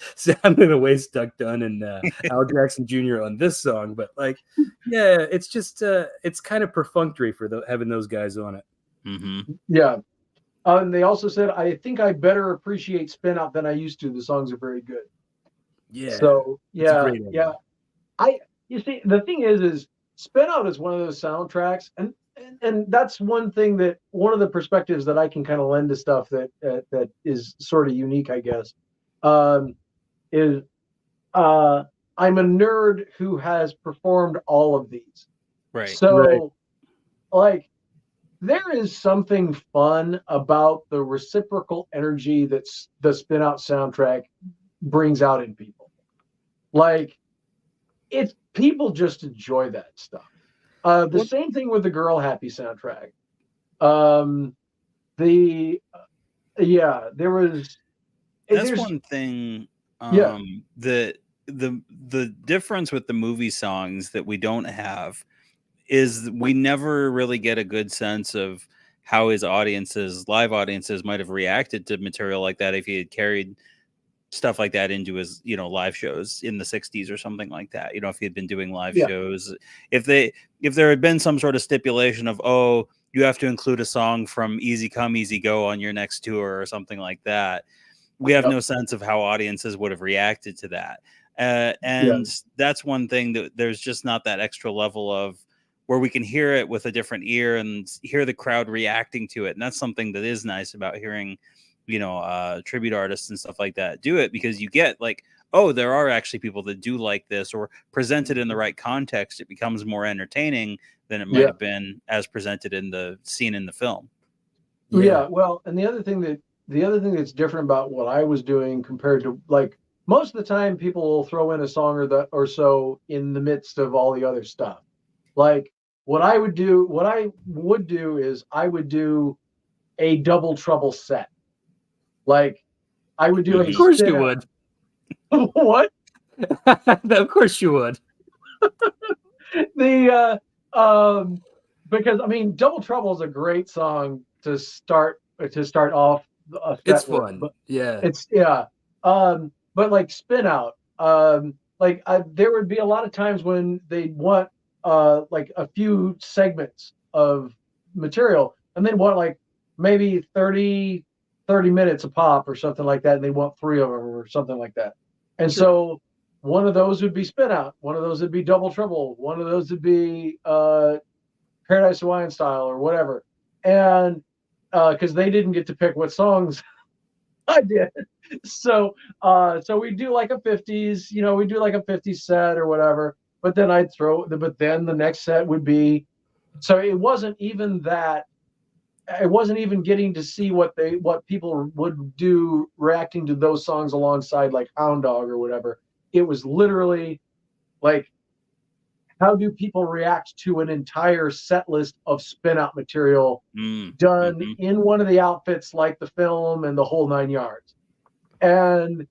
Duck Dunn and Al Jackson Jr. on this song, but like, yeah, it's just it's kind of perfunctory for having those guys on it. Mm-hmm. Yeah. And they also said, I think I better appreciate Spin Out than I used to. The songs are very good. Yeah. So yeah. You see, the thing is Spin Out is one of those soundtracks, and that's one of the perspectives that I can kind of lend to stuff that is sort of unique, I guess. Is I'm a nerd who has performed all of these. Right. So like, there is something fun about the reciprocal energy that the Spin Out soundtrack brings out in people. Like, people just enjoy that stuff. Same thing with the Girl Happy soundtrack. That's one thing. The difference with the movie songs that we don't have is we never really get a good sense of how his live audiences might have reacted to material like that if he had carried stuff like that into his, live shows in the 60s or something like that. If he had been doing live shows, if there had been some sort of stipulation of, oh, you have to include a song from Easy Come, Easy Go on your next tour or something like that, we have no sense of how audiences would have reacted to that. That's one thing that there's just not that extra level of where we can hear it with a different ear and hear the crowd reacting to it. And that's something that is nice about hearing, tribute artists and stuff like that do it, because you get like, oh, there are actually people that do like this, or presented in the right context, it becomes more entertaining than it might have been as presented in the scene in the film. Yeah. Well, and the other thing that's different about what I was doing compared to, like, most of the time people will throw in a song or so in the midst of all the other stuff. Like, what I would do is I would do a double trouble set. Like, I would do Of course you would. What? Of course you would. Because I mean, Double Trouble is a great song to start off. It's fun. But like Spin Out, there would be a lot of times when they'd want like a few segments of material, and they'd want like maybe 30 minutes a pop or something like that, and they want 3 of them or something like that. And so one of those would be Spin Out, one of those would be Double Trouble, one of those would be Paradise Hawaiian Style or whatever. And because they didn't get to pick what songs I did. So we do like a 50s, we do like a 50s set or whatever. But then then the next set would be, so it wasn't even getting to see what people would do reacting to those songs alongside like Hound Dog or whatever. It was literally like, how do people react to an entire set list of Spin Out material done in one of the outfits like the film and the whole 9 yards? And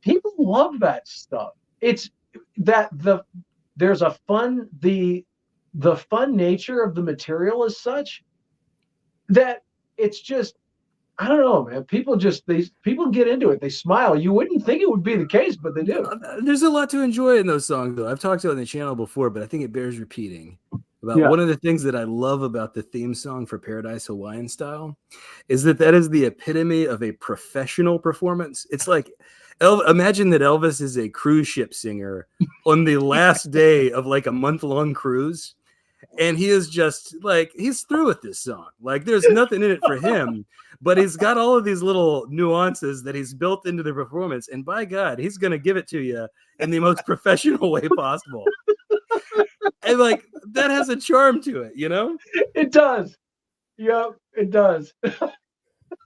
people love that stuff. It's that there's a fun the fun nature of the material is such that it's just, I don't know, man. People get into it. They smile. You wouldn't think it would be the case, but they do. There's a lot to enjoy in those songs, though. I've talked about it on the channel before, but I think it bears repeating. About one of the things that I love about the theme song for Paradise Hawaiian Style is that is the epitome of a professional performance. It's like, imagine that Elvis is a cruise ship singer on the last day of like a month-long cruise. And he is just like, he's through with this song. Like, there's nothing in it for him, but he's got all of these little nuances that he's built into the performance. And by God, he's going to give it to you in the most professional way possible. And like, that has a charm to it, you know? It does. Yep, it does.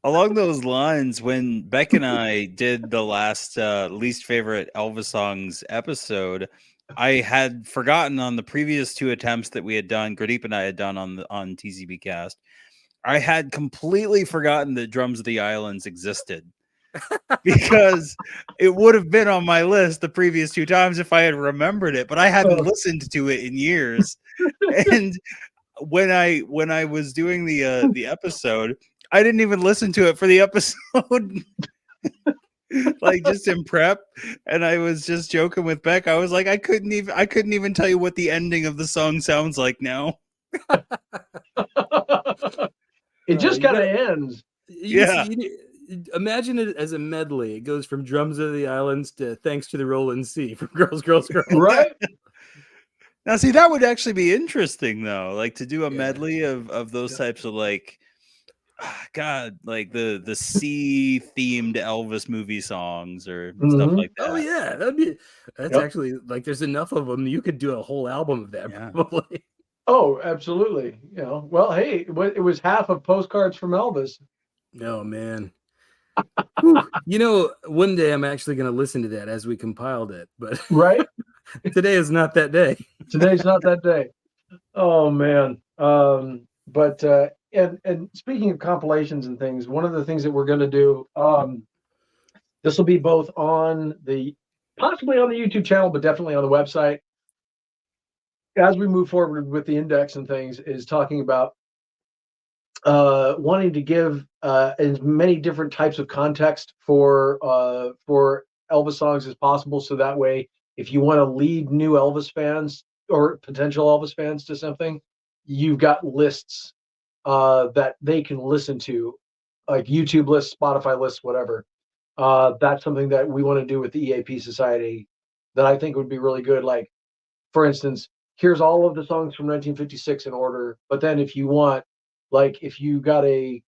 Along those lines, when Beck and I did the last least favorite Elvis songs episode, I had forgotten on the previous 2 attempts that we had done, Gurdeep and I had done on TCB Cast, I had completely forgotten that Drums of the Islands existed. Because it would have been on my list the previous 2 times if I had remembered it, but I hadn't listened to it in years. And when I was doing the episode, I didn't even listen to it for the episode. Like, just in prep, and I was just joking with Beck. I was like, I couldn't even tell you what the ending of the song sounds like now. It just kind of ends. Imagine it as a medley. It goes from Drums of the Islands to Thanks to the Rolling Sea, from Girls, Girls, Girls. Right. Now, see, that would actually be interesting, though. Like, to do a medley of those types of, like, God, like the sea themed Elvis movie songs or stuff like that. Oh yeah, that's actually, like, there's enough of them. You could do a whole album of that, probably. Oh, absolutely. You know, well, hey, it was half of Postcards from Elvis. Oh man. You know, one day I'm actually going to listen to that as we compiled it, but right. Today is not that day. Today's not that day. Oh man. But and speaking of compilations and things, one of the things that we're going to do, this will be both on possibly on the YouTube channel, but definitely on the website. As we move forward with the index and things, is talking about wanting to give as many different types of context for Elvis songs as possible, so that way, if you want to lead new Elvis fans or potential Elvis fans to something, you've got lists that they can listen to, like YouTube lists, Spotify lists, whatever. That's something that we want to do with the EAP Society that I think would be really good. Like, for instance, here's all of the songs from 1956 in order, but then if you want, like, if you got an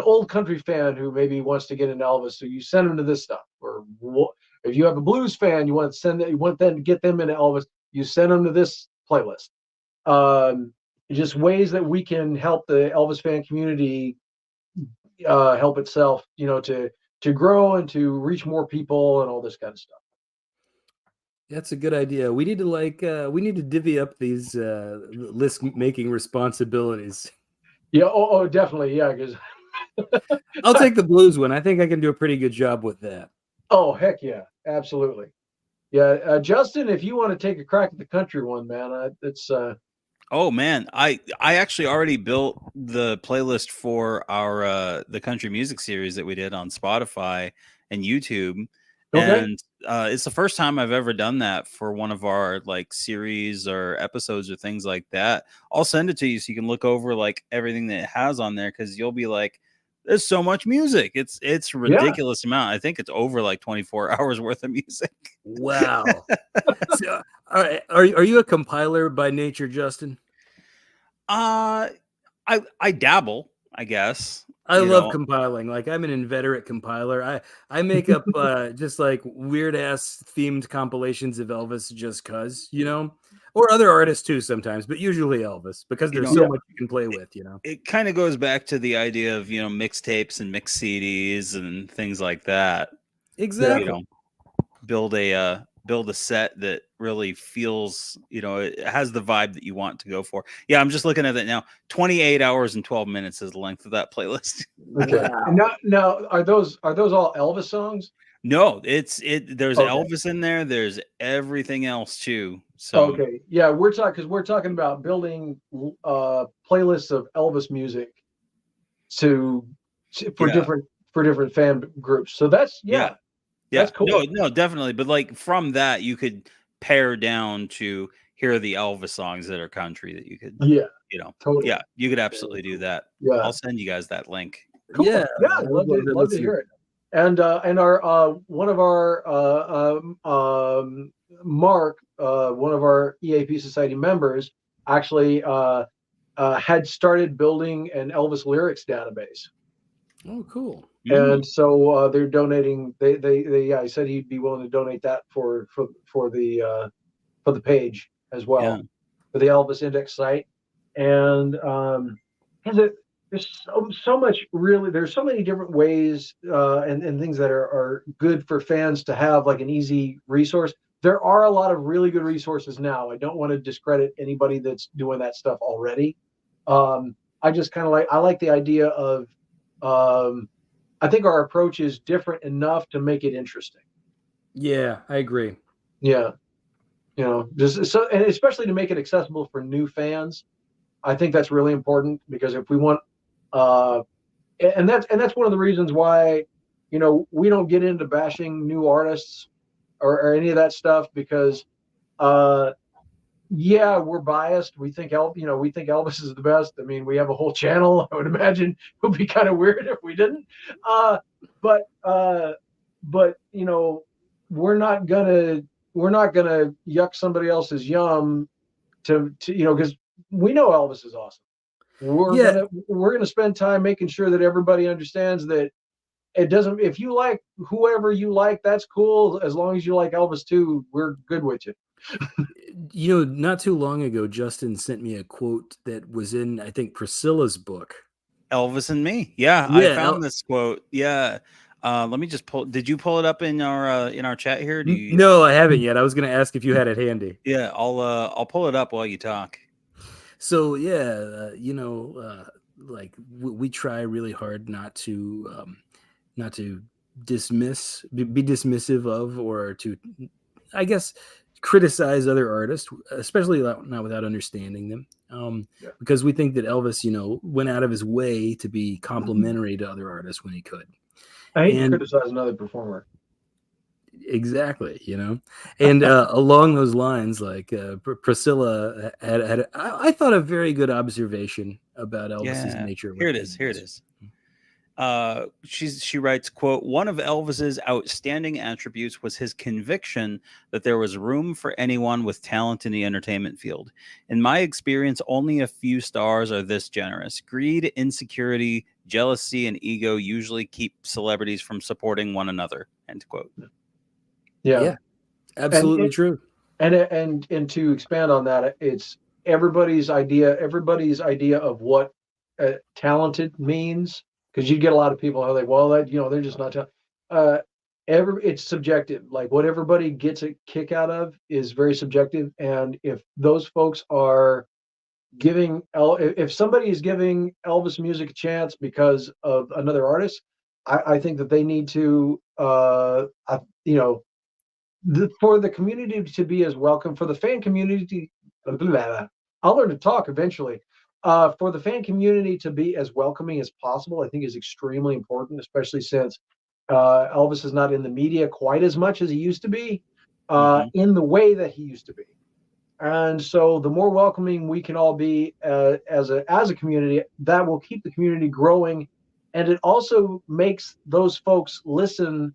old country fan who maybe wants to get into Elvis, so you send them to this stuff. Or if you have a blues fan, you want them to get them into Elvis, you send them to this playlist. Just ways that we can help the Elvis fan community help itself, to grow and to reach more people and all this kind of stuff. That's a good idea. We need to divvy up these list making responsibilities. Yeah. Oh, definitely. Yeah. Because I'll take the blues one. I think I can do a pretty good job with that. Oh, heck yeah. Absolutely. Yeah. Justin, if you want to take a crack at the country one, man, it's oh man, I actually already built the playlist for our the country music series that we did on Spotify and YouTube. Okay. And it's the first time I've ever done that for one of our like series or episodes or things like that. I'll send it to you so you can look over like everything that it has on there, because you'll be like, there's so much music. It's a ridiculous amount. I think it's over like 24 hours worth of music. Wow. So, all right. Are you a compiler by nature, Justin? I dabble, I guess. I love compiling. Like, I'm an inveterate compiler. I make up just like weird ass themed compilations of Elvis just cause, or other artists too sometimes, but usually Elvis, because there's so much you can play with, It kind of goes back to the idea of, mixtapes and mix CDs and things like that. Exactly. Build a set that really feels, it has the vibe that you want to go for. Yeah, I'm just looking at it now. 28 hours and 12 minutes is the length of that playlist. Okay. Wow. Now, are those all Elvis songs? No, there's Okay. Elvis in there. There's everything else too. So Okay. Yeah, we're talking about building playlists of Elvis music to, yeah, for different fan groups. So that's yeah, that's yeah. No, cool. no, definitely. But like from that, you could pare down to here are the Elvis songs that are country that you could, Yeah, yeah, totally. you could Yeah, absolutely do that. yeah. I'll send you guys that link. Yeah, Cool. Yeah, I'd love let's to hear. hear it. And our one of our Mark, one of our EAP Society members, actually had started building an Elvis lyrics database, Oh, cool. Mm, and so they're donating. They yeah, he said he'd be willing to donate that for the page as yeah, well, for the Elvis Index site. And has it, there's so much really, there's so many different ways and things that are good for fans to have like an easy resource. There are a lot of really good resources now. I don't want to discredit anybody that's doing that stuff already. I just kind of like, I like the idea of, um, I think our approach is different enough to make it interesting. Yeah, I agree. Yeah. Just so, and especially to make it accessible for new fans. I think that's really important because if we want, uh, and that's one of the reasons why, we don't get into bashing new artists or any of that stuff because, uh, yeah, we're biased. We think Elvis is the best. I mean, we have a whole channel. I would imagine it would be kind of weird if we didn't. Uh, but uh, but we're not gonna we're not gonna yuck somebody else's yum to because we know Elvis is awesome. Yeah, We're gonna spend time making sure that everybody understands that it doesn't. If you like whoever you like, that's cool. As long as you like Elvis too, we're good with you. not too long ago, Justin sent me a quote that was in, I think, Priscilla's book. Elvis and Me. Yeah, I Yeah. found this quote. Yeah. Let me just pull. Did you pull it up in our chat here? Do you? No, I haven't yet. I was going to ask if you had it handy. Yeah, I'll pull it up while you talk. So yeah, like we try really hard not to be dismissive of, or to, I guess, criticize other artists, especially not without understanding them. Yeah. Because we think that Elvis, went out of his way to be complimentary to other artists when he could. I hate to And criticize another performer. exactly, and along those lines, like Priscilla had I thought, a very good observation about Elvis's Yeah, nature. here it is. Here it is. She writes, quote, one of Elvis's outstanding attributes was his conviction that there was room for anyone with talent in the entertainment field. In my experience, only a few stars are this generous. Greed, insecurity, jealousy, and ego usually keep celebrities from supporting one another, end quote. Yeah, Absolutely true. and to expand on that, it's everybody's idea of what talented means, because you get a lot of people who are like, well, that they're just not talented. It's subjective. Like what everybody gets a kick out of is very subjective, and if those folks are if somebody is giving Elvis music a chance because of another artist, I think that they need to for the community to be as welcome, for the fan community, I'll learn to talk eventually. For the fan community to be as welcoming as possible, I think is extremely important, especially since Elvis is not in the media quite as much as he used to be, Mm-hmm. in the way that he used to be. And so, the more welcoming we can all be as a community, that will keep the community growing, and it also makes those folks listen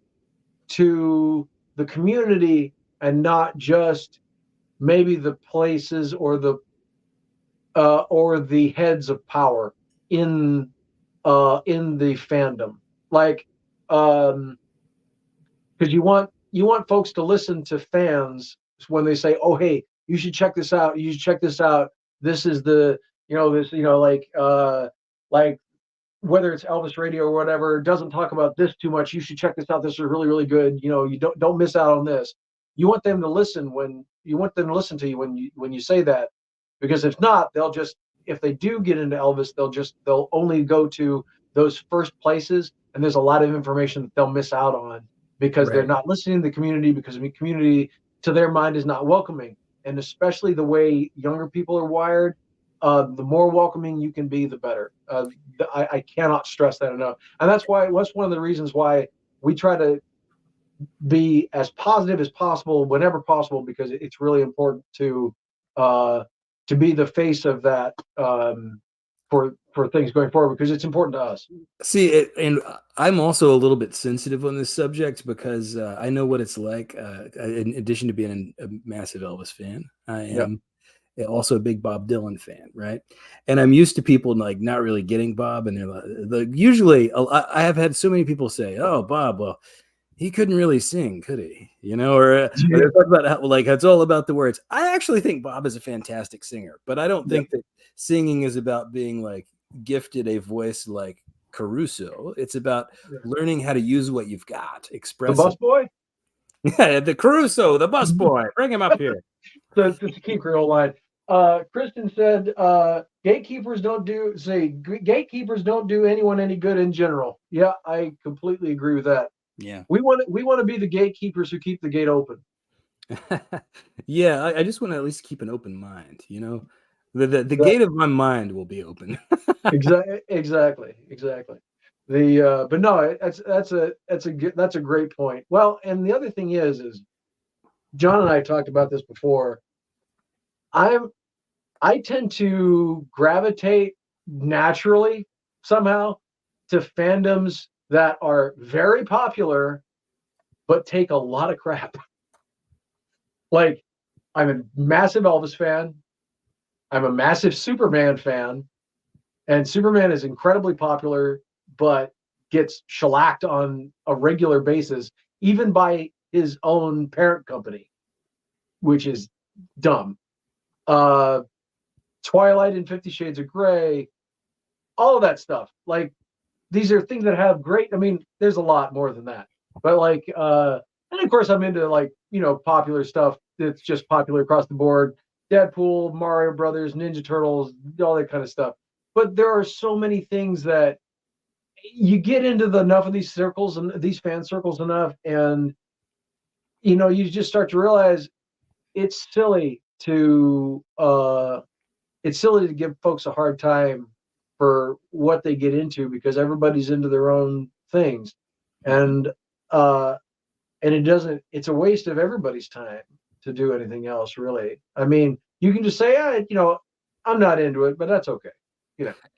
to the community and not just maybe the places or the heads of power in the fandom. Like, because you want folks to listen to fans when they say, "Oh, hey, you should check this out. You should check this out. This is the like whether it's Elvis Radio or whatever, doesn't talk about this too much. You should check this out. This is really, really good. You don't miss out on this." You want them to listen to you when you say that, because if not, if they do get into Elvis, they'll only go to those first places, and there's a lot of information that they'll miss out on because they're Right. not listening to the community, because the community to their mind is not welcoming. And especially the way younger people are wired, the more welcoming you can be, the better. I cannot stress that enough. And that's one of the reasons why we try to be as positive as possible whenever possible, because it's really important to be the face of that, for things going forward, because it's important to us. See, and I'm also a little bit sensitive on this subject because I know what it's like. In addition to being a massive Elvis fan, I Yeah. am also a big Bob Dylan fan, right? And I'm used to people like not really getting Bob, and they're usually I have had so many people say, "Oh, Bob, well, he couldn't really sing, could he?" Or they talk about how like it's all about the words. I actually think Bob is a fantastic singer, but I don't think that singing is about being like gifted a voice like Caruso. It's about learning how to use what you've got, express The bus boy. Yeah, the Caruso, the bus boy. Bring him up here. To keep your old line. Kristen said, gatekeepers don't do anyone any good in general. Yeah, I completely agree with that. Yeah. We want to be the gatekeepers who keep the gate open. Yeah, I just want to at least keep an open mind, The gate of my mind will be open. Exactly. But no, that's a great point. Well, and the other thing is John and I talked about this before. I tend to gravitate naturally somehow to fandoms that are very popular but take a lot of crap. Like, I'm a massive Elvis fan. I'm a massive Superman fan. And Superman is incredibly popular, but gets shellacked on a regular basis, even by his own parent company, which is dumb. Twilight and 50 Shades of Grey, all of that stuff. Like, these are things that have great, I mean, there's a lot more than that. But like, and of course I'm into like, popular stuff that's just popular across the board. Deadpool, Mario Brothers, Ninja Turtles, all that kind of stuff. But there are so many things that you get into enough of these circles and these fan circles enough, and you just start to realize it's silly to give folks a hard time for what they get into, because everybody's into their own things, and it's a waste of everybody's time to do anything else, really. I mean, you can just say, I'm not into it, but that's okay.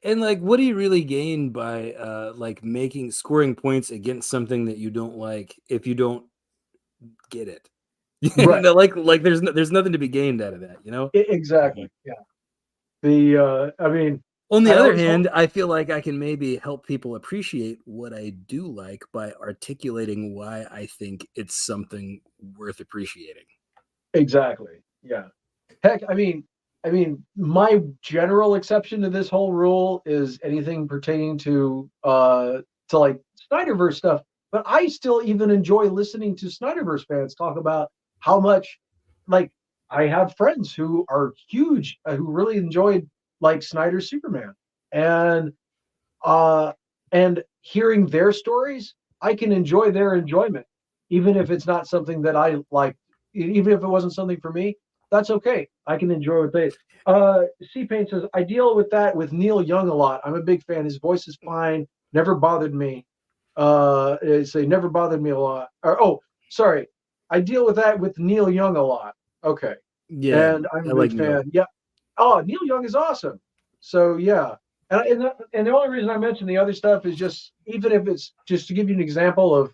And like, what do you really gain by like scoring points against something that you don't like if you don't get it? Right. like there's nothing to be gained out of that, Exactly. Yeah. I mean, on the other hand, I feel like I can maybe help people appreciate what I do like by articulating why I think it's something worth appreciating. Exactly. Yeah. Heck, I mean, my general exception to this whole rule is anything pertaining to like Snyderverse stuff. But I still even enjoy listening to Snyderverse fans talk about how much, like, I have friends who are huge, who really enjoyed like Snyder's Superman, and hearing their stories, I can enjoy their enjoyment, even if it's not something that I like. Even if it wasn't something for me, that's okay. I can enjoy what they. C-Pain says, I deal with that with Neil Young a lot. I'm a big fan. His voice is fine. Never bothered me. Never bothered me a lot. Sorry. I deal with that with Neil Young a lot. Okay. Yeah. And I'm a like big fan. Neil. Yeah. Oh, Neil Young is awesome. So, yeah. And the only reason I mention the other stuff is just, even if it's just to give you an example of,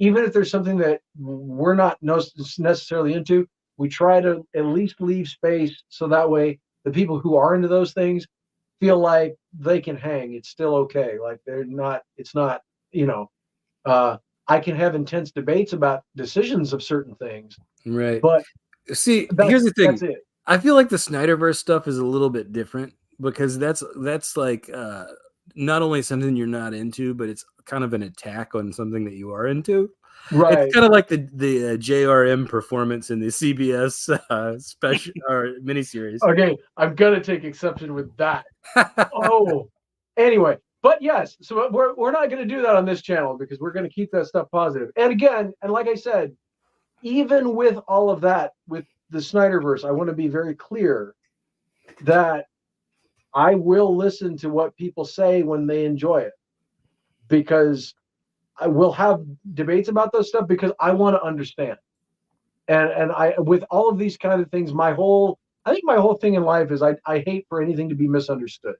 even if there's something that we're not necessarily into, we try to at least leave space so that way the people who are into those things feel like they can hang. It's still okay. Like, it's not, I can have intense debates about decisions of certain things. Right. But see, here's the thing. That's it. I feel like the Snyderverse stuff is a little bit different because that's like not only something you're not into, but it's kind of an attack on something that you are into. Right. It's kind of like the JRM performance in the CBS special or miniseries. Okay, I'm gonna take exception with that. Anyway, But yes, so we're not going to do that on this channel because we're going to keep that stuff positive. And again, and like I said, even with all of that, with the Snyderverse, I want to be very clear that I will listen to what people say when they enjoy it, because I will have debates about those stuff because I want to understand. And I, with all of these kind of things, I think my whole thing in life is I hate for anything to be misunderstood.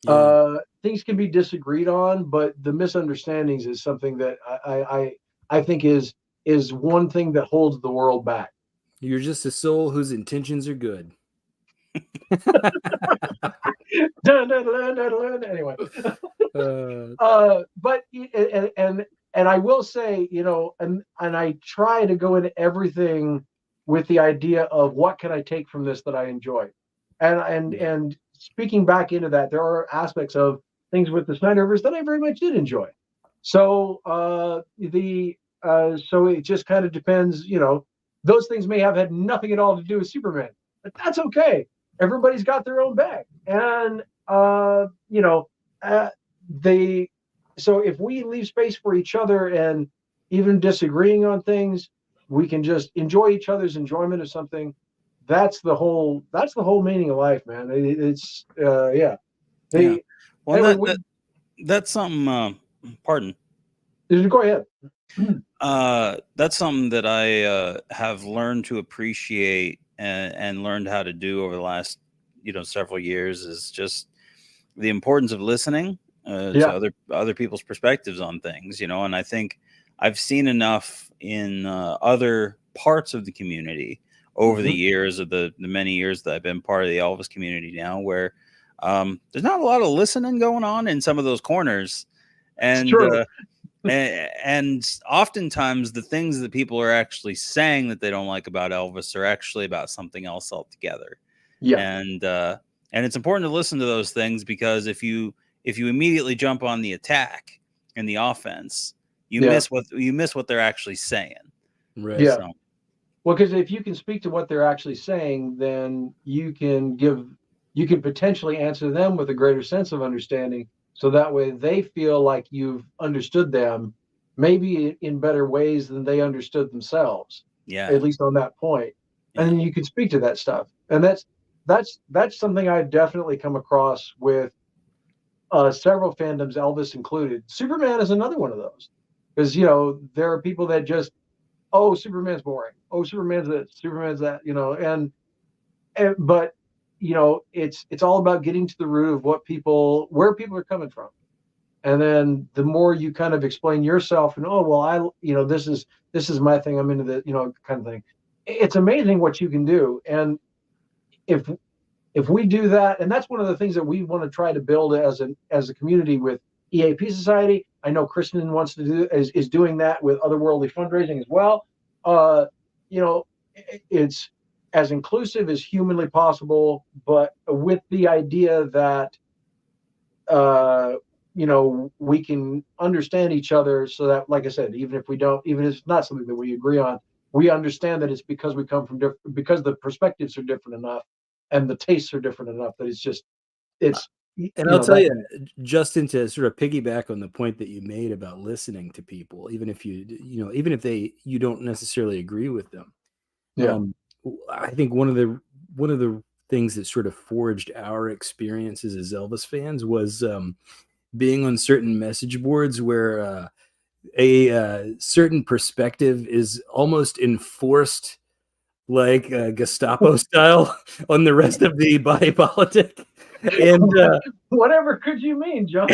Yeah. Things can be disagreed on, but the misunderstandings is something that I think is one thing that holds the world back. You're just a soul whose intentions are good. Dun, dun, dun, dun, dun. Anyway, but and I will say, and I try to go into everything with the idea of what can I take from this that I enjoy, and speaking back into that, there are aspects of things with the Snyderverse that I very much did enjoy. So so it just kind of depends, those things may have had nothing at all to do with Superman, but that's okay. Everybody's got their own bag, and they. So if we leave space for each other and even disagreeing on things, we can just enjoy each other's enjoyment of something. That's the whole meaning of life, man. It's yeah. Yeah. Well, anyway, that's something. Pardon. Go ahead. That's something that I have learned to appreciate and learned how to do over the last several years, is just the importance of listening to other people's perspectives on things, and I think I've seen enough in other parts of the community over the years, of the many years that I've been part of the Elvis community now, where there's not a lot of listening going on in some of those corners, and and oftentimes the things that people are actually saying that they don't like about Elvis are actually about something else altogether. Yeah. And it's important to listen to those things, because if you immediately jump on the attack and the offense, you miss what they're actually saying. Right. Yeah. So. Well, because if you can speak to what they're actually saying, then you can potentially answer them with a greater sense of understanding. So that way they feel like you've understood them, maybe in better ways than they understood themselves. Yeah. At least on that point. Yeah. And then you can speak to that stuff. And that's something I've definitely come across with several fandoms, Elvis included. Superman is another one of those. Because, there are people that just, oh, Superman's boring. Oh, Superman's this, Superman's that, but it's all about getting to the root of where people are coming from. And then the more you kind of explain yourself and, oh, well, this is my thing, I'm into the, kind of thing. It's amazing what you can do. And if we do that, and that's one of the things that we want to try to build as a community with EAP Society. I know Kristen wants to do is doing that with Otherworldly Fundraising as well. It's as inclusive as humanly possible, but with the idea that we can understand each other, so that, like I said, even if it's not something that we agree on, we understand that it's because we come from different, because the perspectives are different enough and the tastes are different enough that it's. And I'll tell you, Justin, to sort of piggyback on the point that you made about listening to people, even if even if you don't necessarily agree with them. Yeah. I think one of the things that sort of forged our experiences as Elvis fans was being on certain message boards where a certain perspective is almost enforced, like Gestapo style, on the rest of the body politic. And whatever could you mean, John?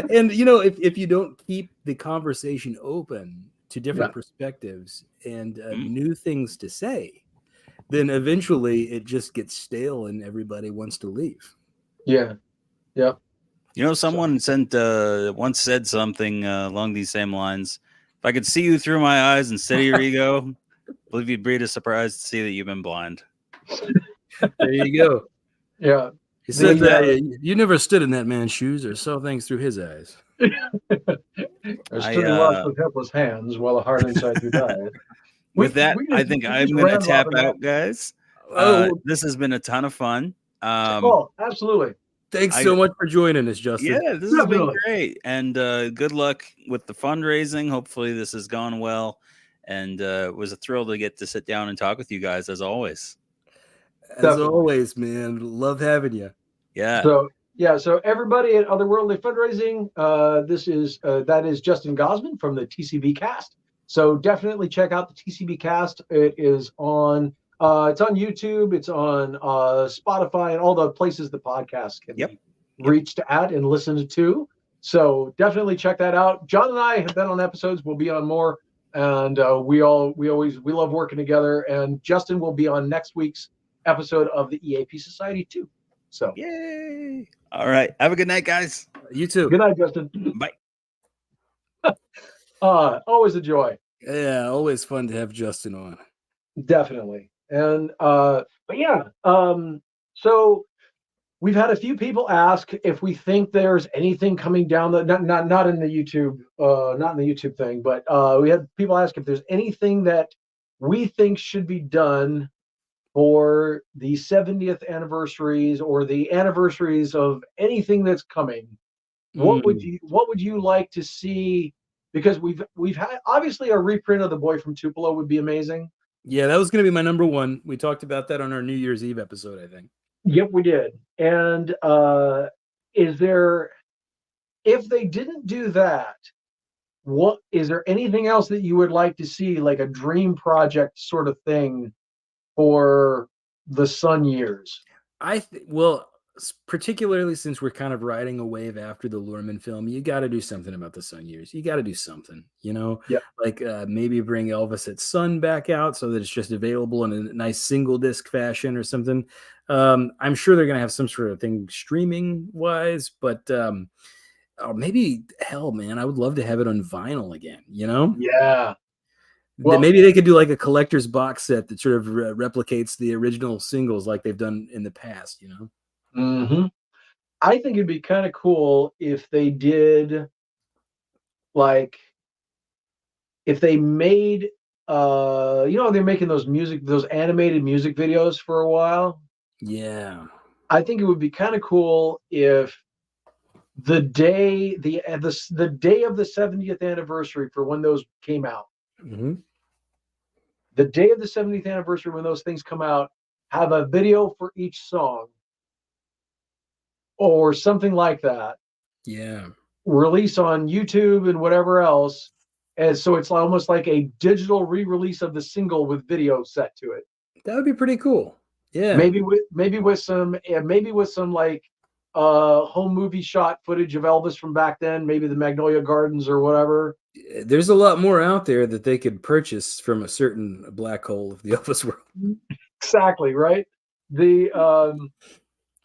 And if you don't keep the conversation open to different perspectives and new things to say, then eventually it just gets stale and everybody wants to leave. Yeah. Yep. Someone once said something along these same lines. If I could see you through my eyes instead of your ego, I believe you'd be surprised to see that you've been blind. There you go. Yeah. He said you never stood in that man's shoes or saw things through his eyes. Or stood lost with helpless hands while a heart inside you died. With that, I think I'm going to tap out, guys. This has been a ton of fun. Absolutely. Thanks so much for joining us, Justin. Yeah, this has been great. And good luck with the fundraising. Hopefully this has gone well. And it was a thrill to get to sit down and talk with you guys, as always. As always, man. Love having you. Yeah. So everybody at Otherworldly Fundraising, that is Justin Gosman from the TCB Cast. So definitely check out the TCB Cast. It is on it's on YouTube, it's on Spotify, and all the places the podcast can be reached at and listened to. So definitely check that out. John and I have been on episodes. We'll be on more, and we love working together. And Justin will be on next week's episode of the EAP Society too. So yay! All right, have a good night, guys. You too. Good night, Justin. Bye. Always a joy. Yeah, always fun to have Justin on. Definitely. And but yeah, so we've had a few people ask if we think there's anything coming down the not in the YouTube not in the YouTube thing, but we had people ask if there's anything that we think should be done for the 70th anniversaries or the anniversaries of anything that's coming. What would you like to see? Because we've had, obviously, a reprint of The Boy from Tupelo would be amazing. Yeah, that was going to be my number one. We talked about that on our New Year's Eve episode, I think. Yep, we did. And is there, if they didn't do that, what is there anything else that you would like to see, like a dream project sort of thing for the Sun years? Well, particularly since we're kind of riding a wave after the Luhrmann film, you got to do something about the Sun years. You got to do something, like maybe bring Elvis at Sun back out so that it's just available in a nice single disc fashion or something. I'm sure they're going to have some sort of thing streaming wise, but maybe hell, man, I would love to have it on vinyl again, Yeah. Well, maybe they could do like a collector's box set that sort of replicates the original singles like they've done in the past, Mm-hmm. I think it'd be kind of cool if they did, like, if they made, they're making those animated music videos for a while. Yeah. I think it would be kind of cool if the day of the 70th anniversary for when those came out, the day of the 70th anniversary when those things come out, have a video for each song or something like that. Yeah. Release on YouTube and whatever else. And so it's almost like a digital re-release of the single with video set to it. That would be pretty cool. Yeah. Maybe with some like home movie shot footage of Elvis from back then, maybe the Magnolia Gardens or whatever. There's a lot more out there that they could purchase from a certain black hole of the Elvis world. Exactly, right?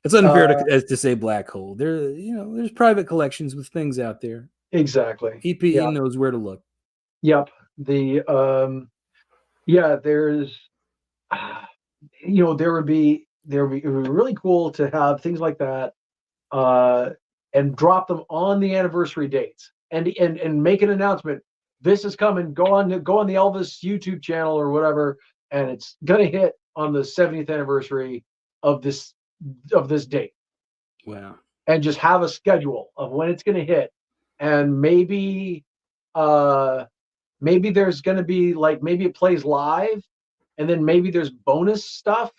It's unfair to say black hole. There's private collections with things out there. Exactly. EPE knows where to look. Yep. There's it would be really cool to have things like that and drop them on the anniversary dates and make an announcement. This is coming. Go on the Elvis YouTube channel or whatever, and it's gonna hit on the 70th anniversary of this date. Wow. And just have a schedule of when it's gonna hit, and maybe there's gonna be maybe it plays live, and then maybe there's bonus stuff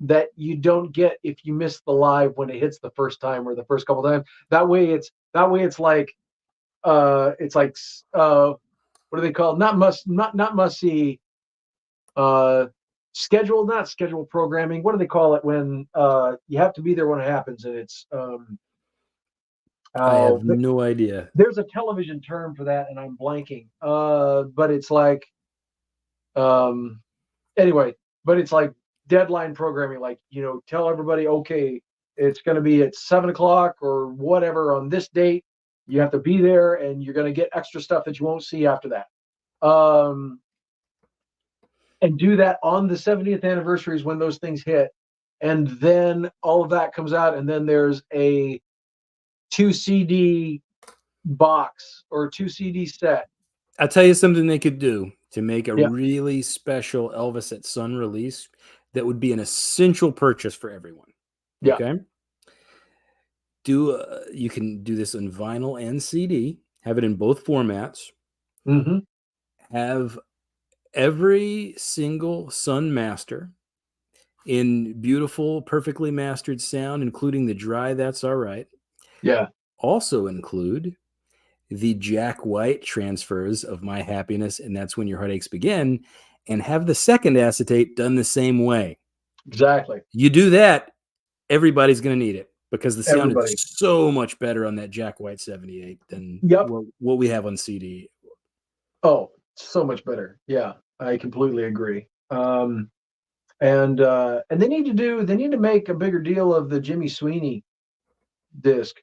that you don't get if you miss the live when it hits the first time or the first couple times. That way it's like what do they call it? Not must see scheduled programming. What do they call it when you have to be there when it happens? And it's I have no idea. There's a television term for that, and I'm blanking. But it's like anyway, but it's like deadline programming, like, tell everybody, okay, it's going to be at 7:00 or whatever on this date. You have to be there, and you're going to get extra stuff that you won't see after that. And do that on the 70th anniversaries when those things hit. And then all of that comes out, and then there's a 2 CD box or 2 CD set. I'll tell you something they could do to make a really special Elvis at Sun release that would be an essential purchase for everyone. Yeah. Okay. you can do this on vinyl and CD, have it in both formats, Mm-hmm. have every single Sun master in beautiful, perfectly mastered sound, including the dry That's All Right. Yeah. Also include the Jack White transfers of My Happiness and That's When Your Heartaches Begin, and have the second acetate done the same way. Exactly. You do that, everybody's going to need it, because the sound Everybody. is so much better on that Jack White 78 than Yep. what we have on CD. Oh, so much better. Yeah, I completely agree. And they need to make a bigger deal of the Jimmy Sweeney disc.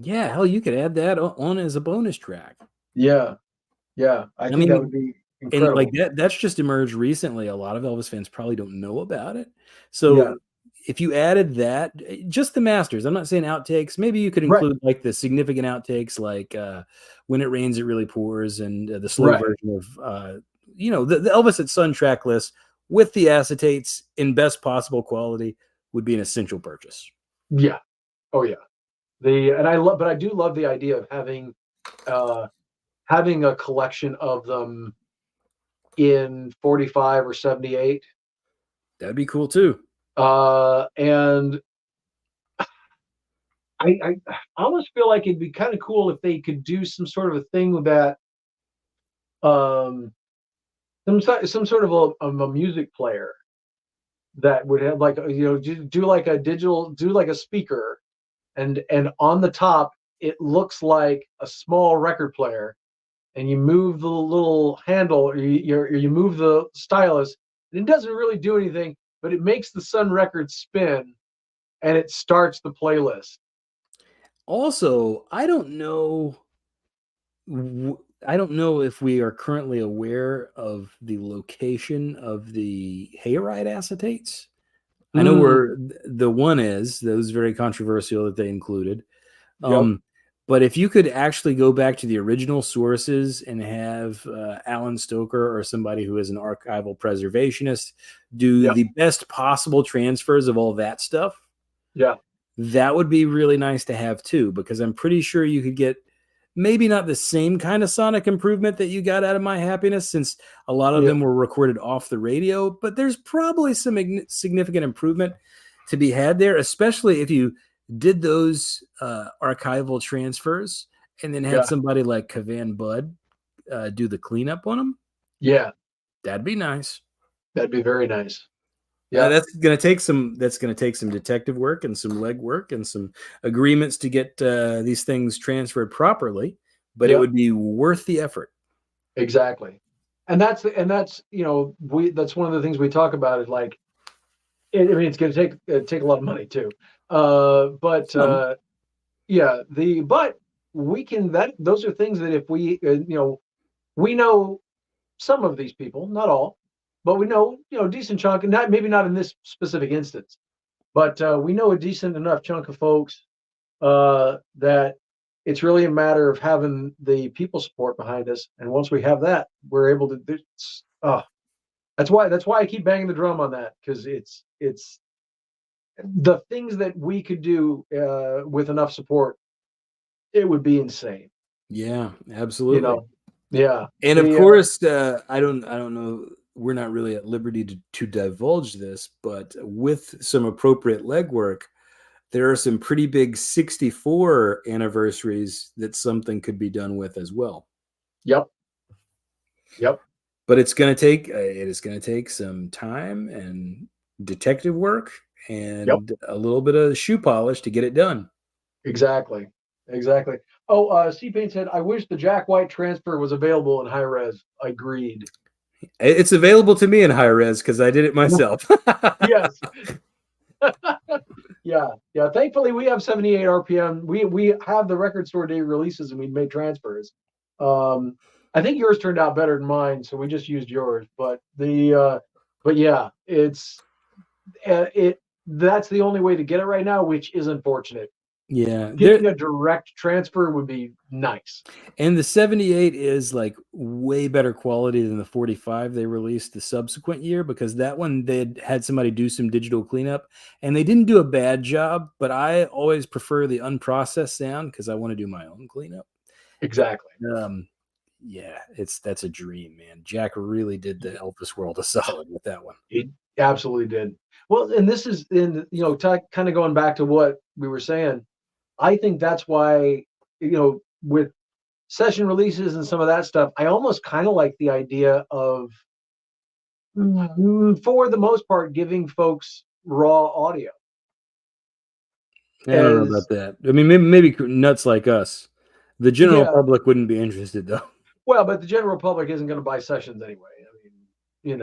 Yeah, hell, you could add that on as a bonus track. Yeah. Yeah. I think that would be and incredible. like that's just emerged recently. A lot of Elvis fans probably don't know about it. Yeah. So if you added that, just the masters, I'm not saying outtakes, maybe you could Right. include like the significant outtakes, like When It Rains, It Really Pours, and the slow Right. version of, the Elvis at Sun track list with the acetates in best possible quality would be an essential purchase. Yeah. Oh yeah. But I do love the idea of having a collection of them in 45 or 78. That'd be cool too. And I almost feel like it'd be kind of cool if they could do some sort of a thing with that, some sort of a music player that would have like do like a digital, do like a speaker, and on the top it looks like a small record player, and you move the little handle, or you move the stylus, and it doesn't really do anything, but it makes the Sun record spin, and it starts the playlist. Also, I don't know if we are currently aware of the location of the Hayride acetates. I know where the one is. That was very controversial that they included. Yep. But if you could actually go back to the original sources and have Alan Stoker or somebody who is an archival preservationist do the best possible transfers of all that stuff, that would be really nice to have too, because I'm pretty sure you could get maybe not the same kind of sonic improvement that you got out of My Happiness, since a lot of them were recorded off the radio, but there's probably some significant improvement to be had there, especially if you did those archival transfers and then had somebody like Cavan Budd do the cleanup on them. Yeah. That'd be nice. That'd be very nice. Yeah. That's going to take some detective work and some leg work and some agreements to get these things transferred properly, but it would be worth the effort. Exactly. And that's that's one of the things we talk about, is like, it's going to take a lot of money too. But we can, those are things that if we we know some of these people, not all, but we know decent chunk, and maybe not in this specific instance, but we know a decent enough chunk of folks that it's really a matter of having the people support behind us, and once we have that, we're able to. That's why I keep banging the drum on that, because it's the things that we could do with enough support. It would be insane. Yeah, absolutely. Yeah. And of course, I don't know. We're not really at liberty to divulge this, but with some appropriate legwork, there are some pretty big 64 anniversaries that something could be done with as well. Yep. But it's going to take some time and detective work and a little bit of shoe polish to get it done. Exactly. Oh, C-Pain said, I wish the Jack White transfer was available in high res. Agreed. It's available to me in high res because I did it myself. Yes. Yeah. Thankfully, we have 78 RPM. We have the record store day releases, and we made transfers. I think yours turned out better than mine, so we just used yours. But yeah, that's the only way to get it right now, which is unfortunate. Yeah, Getting a direct transfer would be nice. And the 78 is like way better quality than the 45 they released the subsequent year, because that one they had somebody do some digital cleanup and they didn't do a bad job, but I always prefer the unprocessed sound because I want to do my own cleanup. Exactly. Yeah, that's a dream, man. Jack really did the Elvis world a solid with that one. He absolutely did. Well, and this is kind of going back to what we were saying. I think that's why, with session releases and some of that stuff, I almost kind of like the idea of, for the most part, giving folks raw audio. I don't know about that. I mean, maybe nuts like us. The general public wouldn't be interested, though. Well, but the general public isn't going to buy sessions anyway. I mean,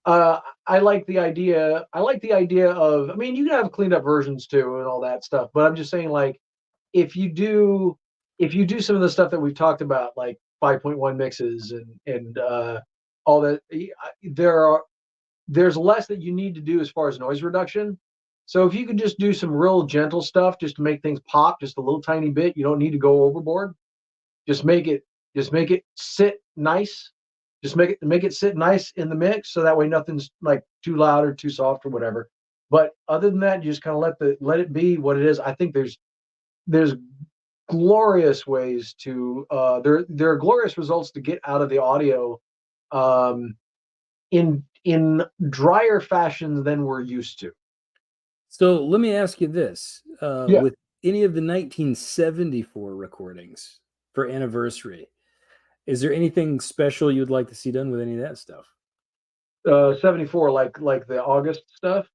I like the idea. I like the idea of. I mean, you can have cleaned up versions too and all that stuff. But I'm just saying, like, if you do some of the stuff that we've talked about, like 5.1 mixes and all that, there's less that you need to do as far as noise reduction. So if you could just do some real gentle stuff just to make things pop just a little tiny bit, you don't need to go overboard. Just make it sit nice. Just make it sit nice in the mix, so that way nothing's like too loud or too soft or whatever. But other than that, you just kind of let it be what it is. I think there's glorious ways to there are glorious results to get out of the audio in drier fashion than we're used to. So let me ask you this: with any of the 1974 recordings for anniversary, is there anything special you'd like to see done with any of that stuff? 74, like the August stuff.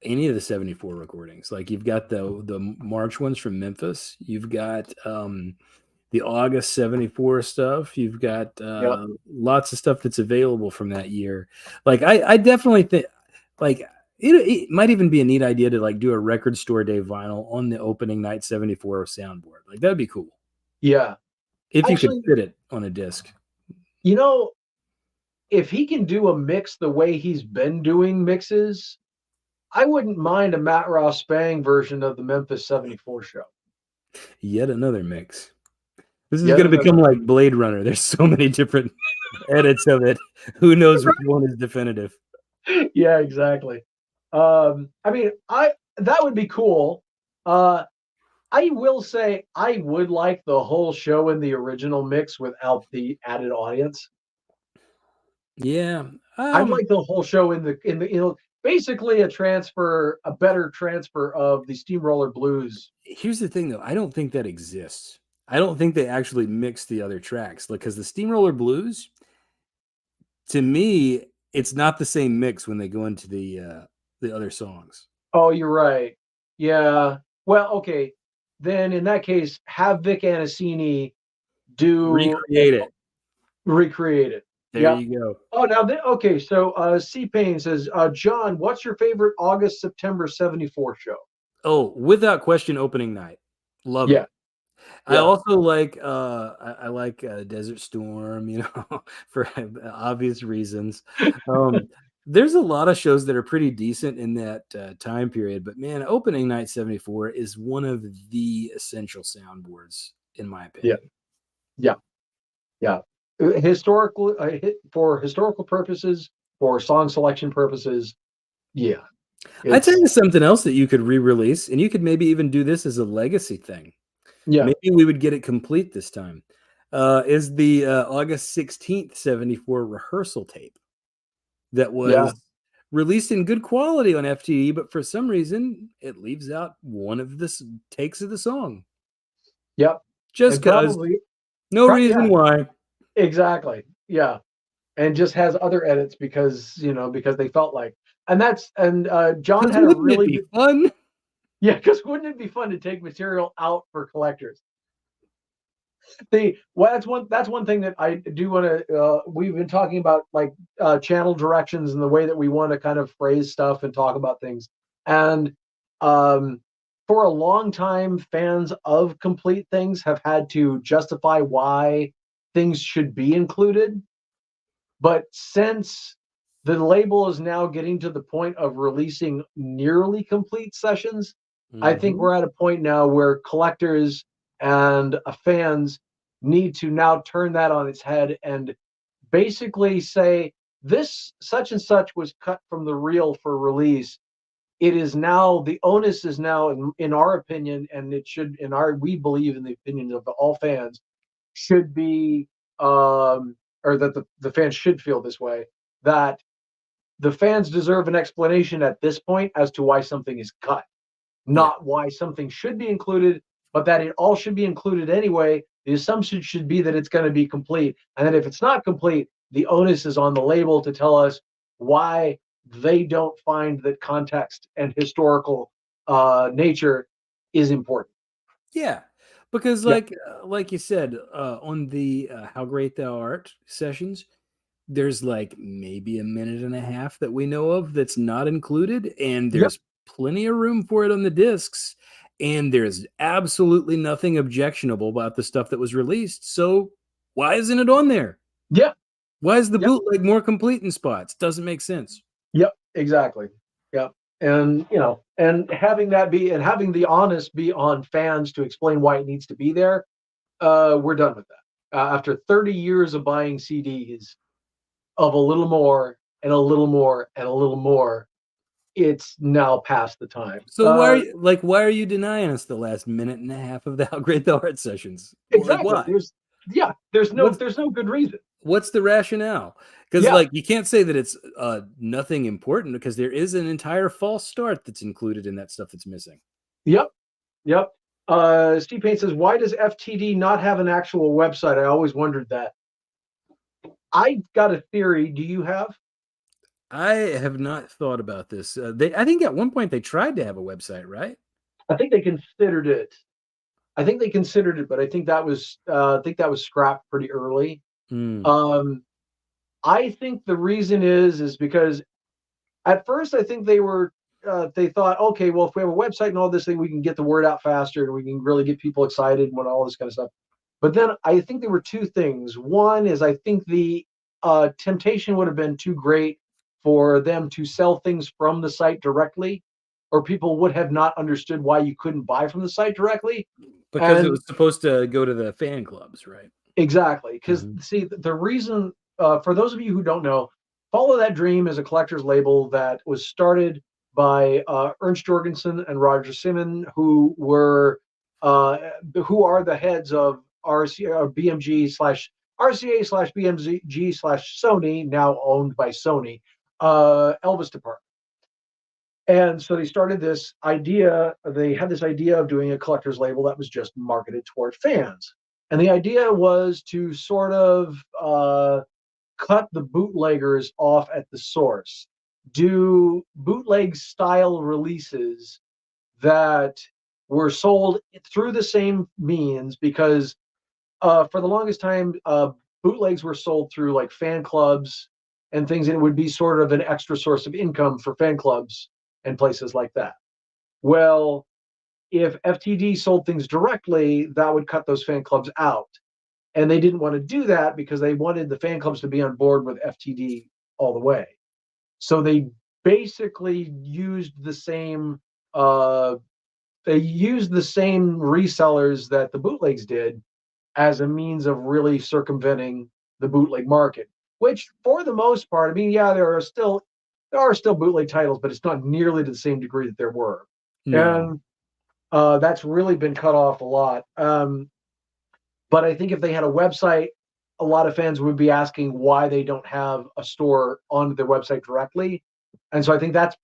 Any of the 74 recordings, like you've got the March ones from Memphis, you've got the August 74 stuff, you've got lots of stuff that's available from that year. Like I definitely think, like, it might even be a neat idea to like do a record store day vinyl on the opening night 74 soundboard. Like that'd be cool. Yeah, if you could fit it on a disc. If he can do a mix the way he's been doing mixes, I wouldn't mind a Matt Ross Spang version of the Memphis 74 show. Yet another mix. This is going to become like Blade Runner. There's so many different edits of it. Who knows which one is definitive? Yeah, exactly. I mean, that would be cool. I will say I would like the whole show in the original mix without the added audience. Yeah, I'd like the whole show in the basically a better transfer of the Steamroller Blues. Here's the thing, though. I don't think that exists. I don't think they actually mix the other tracks, because the Steamroller Blues, to me, it's not the same mix when they go into the other songs. Oh, you're right. Yeah. Well, okay. Then in that case, have Vic Anasini recreate it. There you go. Oh, now, okay. So C-Pain says, John, what's your favorite August, September 74 show? Oh, without question, opening night. Love it. I also like I like Desert Storm, for obvious reasons. There's a lot of shows that are pretty decent in that time period, but man, opening night 74 is one of the essential soundboards in my opinion. Yeah. Historical for historical purposes, for song selection purposes, yeah. I tell you something else that you could re-release, and you could maybe even do this as a legacy thing. Yeah, maybe we would get it complete this time. Is the August 16th 74 rehearsal tape that was released in good quality on FTE, but for some reason it leaves out one of the takes of the song. Yep. Just because. No reason why. Exactly. Yeah. And just has other edits because they felt like, and John had a really fun. Yeah, because wouldn't it be fun to take material out for collectors? That's one thing that I do want to. We've been talking about like channel directions and the way that we want to kind of phrase stuff and talk about things. And for a long time, fans of complete things have had to justify why things should be included. But since the label is now getting to the point of releasing nearly complete sessions, I think we're at a point now where collectors and fans need to now turn that on its head and basically say this such and such was cut from the reel for release. It is now the onus is now in our opinion, and it should we believe in the opinion of all fans should be or that the fans should feel this way, that the fans deserve an explanation at this point as to why something is cut, not why something should be included, but that it all should be included anyway. The assumption should be that it's going to be complete. And then if it's not complete, the onus is on the label to tell us why they don't find that context and historical nature is important. Yeah, because like you said, on the How Great Thou Art sessions, there's like maybe a minute and a half that we know of that's not included, and there's plenty of room for it on the discs, and there's absolutely nothing objectionable about the stuff that was released. So why isn't it on there? Yeah. Why is the bootleg more complete in spots? Doesn't make sense. Yep, exactly. Yep. And and having that be, and having the honest be on fans to explain why it needs to be there, we're done with that. After 30 years of buying CDs of a little more and a little more and a little more, it's now past the time. So why are you denying us the last minute and a half of the How Great Thou Art sessions? Exactly. Like, why? There's no good reason. What's the rationale? Because like you can't say that it's nothing important, because there is an entire false start that's included in that stuff that's missing. Yep. Steve Payne says, why does FTD not have an actual website? I always wondered that. I got a theory. Do you have? I have not thought about this. I think at one point they tried to have a website, right? I think they considered it. But I think that was scrapped pretty early. I think the reason is because at first I think they thought, okay, well, if we have a website and all this thing, we can get the word out faster and we can really get people excited and all this kind of stuff. But then I think there were two things. One is I think the temptation would have been too great for them to sell things from the site directly, or people would have not understood why you couldn't buy from the site directly. Because it was supposed to go to the fan clubs, right? Exactly. Because see, the reason, for those of you who don't know, Follow That Dream is a collector's label that was started by Ernst Jorgensen and Roger Simon, who are the heads of BMG slash RCA slash BMG slash Sony, now owned by Sony, Elvis department. And so they started this idea. They had this idea of doing a collector's label that was just marketed toward fans. And the idea was to sort of cut the bootleggers off at the source, do bootleg style releases that were sold through the same means, because for the longest time, bootlegs were sold through like fan clubs and things, and it would be sort of an extra source of income for fan clubs and places like that. Well, if FTD sold things directly, that would cut those fan clubs out. And they didn't want to do that because they wanted the fan clubs to be on board with FTD all the way. So they basically used the same resellers that the bootlegs did as a means of really circumventing the bootleg market, which for the most part, I mean, yeah, there are still bootleg titles, but it's not nearly to the same degree that there were. No. And that's really been cut off a lot. But I think if they had a website, a lot of fans would be asking why they don't have a store on their website directly. And so I think that